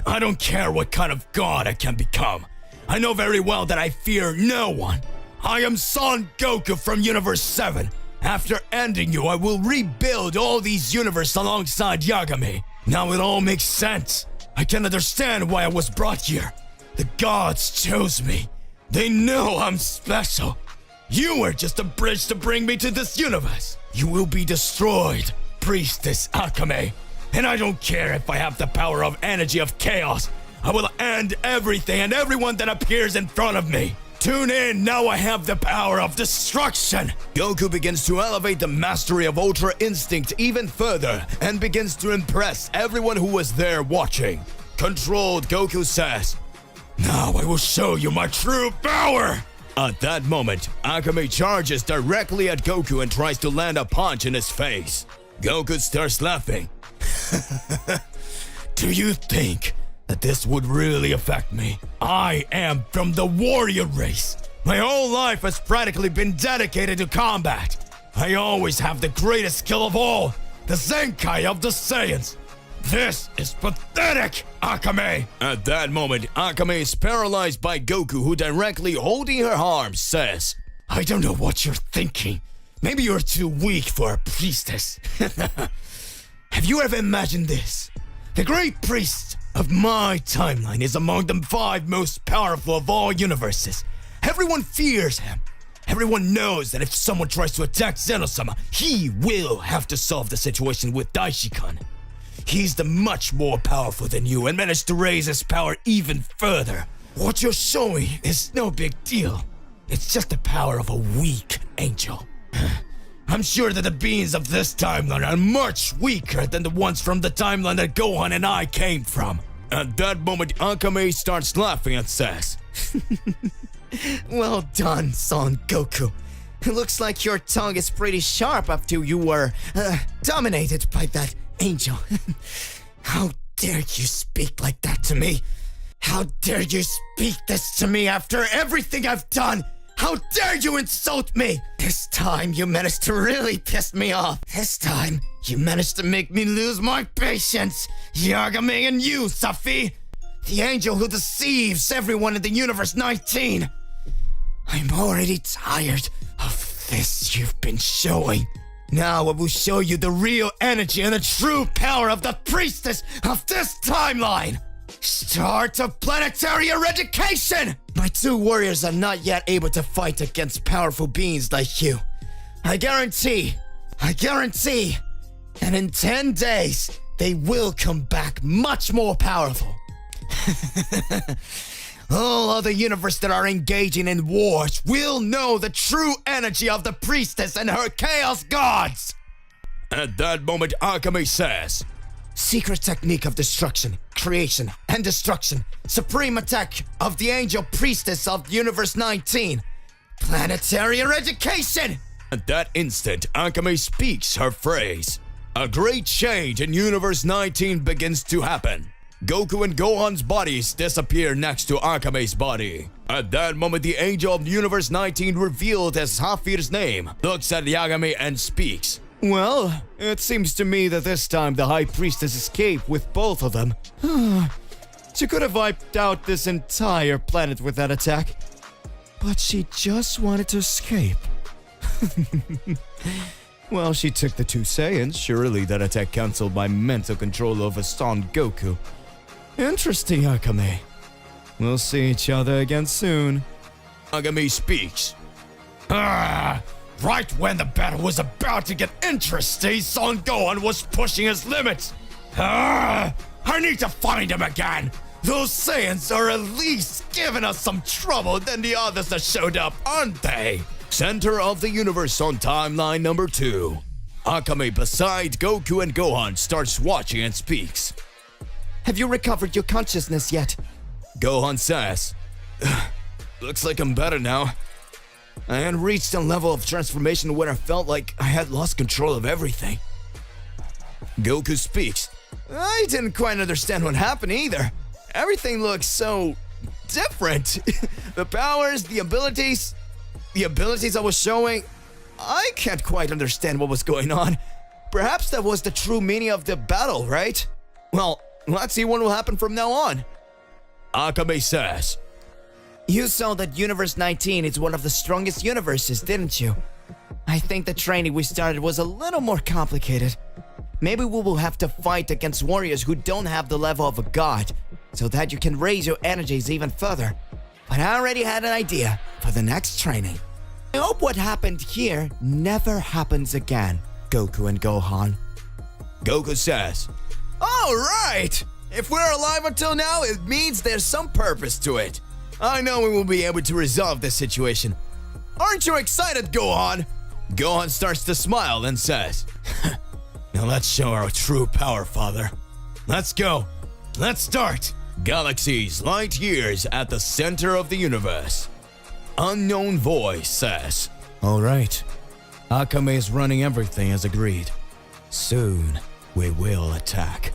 "I don't care what kind of god I can become. I know very well that I fear no one. I am Son Goku from Universe 7. After ending you, I will rebuild all these universes alongside Yagami. Now it all makes sense. I can understand why I was brought here. The gods chose me. They know I'm special. You were just a bridge to bring me to this universe. You will be destroyed, Priestess Akame. And I don't care if I have the power of energy of chaos. I will end everything and everyone that appears in front of me. Tune in, now I have the power of destruction." Goku begins to elevate the mastery of Ultra Instinct even further and begins to impress everyone who was there watching. Controlled, Goku says, "Now I will show you my true power." At that moment, Akame charges directly at Goku and tries to land a punch in his face. Goku starts laughing. "Do you think that this would really affect me? I am from the warrior race. My whole life has practically been dedicated to combat. I always have the greatest skill of all, the Zenkai of the Saiyans. This is pathetic, Akame." At that moment, Akame is paralyzed by Goku, who directly holding her arms says, "I don't know what you're thinking. Maybe you're too weak for a priestess." Have you ever imagined this? The great priest of my timeline is among the 5 most powerful of all universes. Everyone fears him. Everyone knows that if someone tries to attack Zeno-sama, he will have to solve the situation with Daishikan. He's the much more powerful than you and managed to raise his power even further. What you're showing is no big deal. It's just the power of a weak angel. I'm sure that the beings of this timeline are much weaker than the ones from the timeline that Gohan and I came from. At that moment, Akame starts laughing and says, Well done, Son Goku. It looks like your tongue is pretty sharp after you were dominated by that angel. How dare you speak like that to me? How dare you speak this to me after everything I've done? How dare you insult me? This time you managed to really piss me off. This time you managed to make me lose my patience. Yagami and you, Safi. The angel who deceives everyone in the Universe 19. I'm already tired of this you've been showing. Now I will show you the real energy and the true power of the priestess of this timeline. Start of planetary eradication! My two warriors are not yet able to fight against powerful beings like you. I guarantee, and in 10 days, they will come back much more powerful. All other universes that are engaging in wars will know the true energy of the priestess and her chaos gods. At that moment, Akame says, Secret technique of destruction, creation, and destruction. Supreme attack of the angel priestess of Universe 19. Planetary eradication! At that instant, Akame speaks her phrase. A great change in Universe 19 begins to happen. Goku and Gohan's bodies disappear next to Akame's body. At that moment, the angel of Universe 19, revealed as Hafir's name, looks at Yagami and speaks. Well, it seems to me that this time the High Priestess escaped with both of them. She could have wiped out this entire planet with that attack. But she just wanted to escape. Well, she took the two Saiyans. Surely that attack cancelled my mental control over Son Goku. Interesting, Akame. We'll see each other again soon. Akame speaks. Right when the battle was about to get interesting, Son Gohan was pushing his limits. I need to find him again. Those Saiyans are at least giving us some trouble than the others that showed up, aren't they? Center of the universe on timeline number 2. Akame, beside Goku and Gohan, starts watching and speaks. Have you recovered your consciousness yet? Gohan says, Looks like I'm better now. I had reached a level of transformation where I felt like I had lost control of everything. Goku speaks. I didn't quite understand what happened either. Everything looks so different. The powers, the abilities I was showing. I can't quite understand what was going on. Perhaps that was the true meaning of the battle, right? Well, let's see what will happen from now on. Akame says, You saw that Universe 19 is one of the strongest universes, didn't you? I think the training we started was a little more complicated. Maybe we will have to fight against warriors who don't have the level of a god, so that you can raise your energies even further. But I already had an idea for the next training. I hope what happened here never happens again, Goku and Gohan. Goku says, All right! If we're alive until now, it means there's some purpose to it. I know we will be able to resolve this situation. Aren't you excited, Gohan? Gohan starts to smile and says, Now let's show our true power, Father. Let's go. Let's start. Galaxies, light years at the center of the universe. Unknown voice says, All right. Akame is running everything as agreed. Soon, we will attack.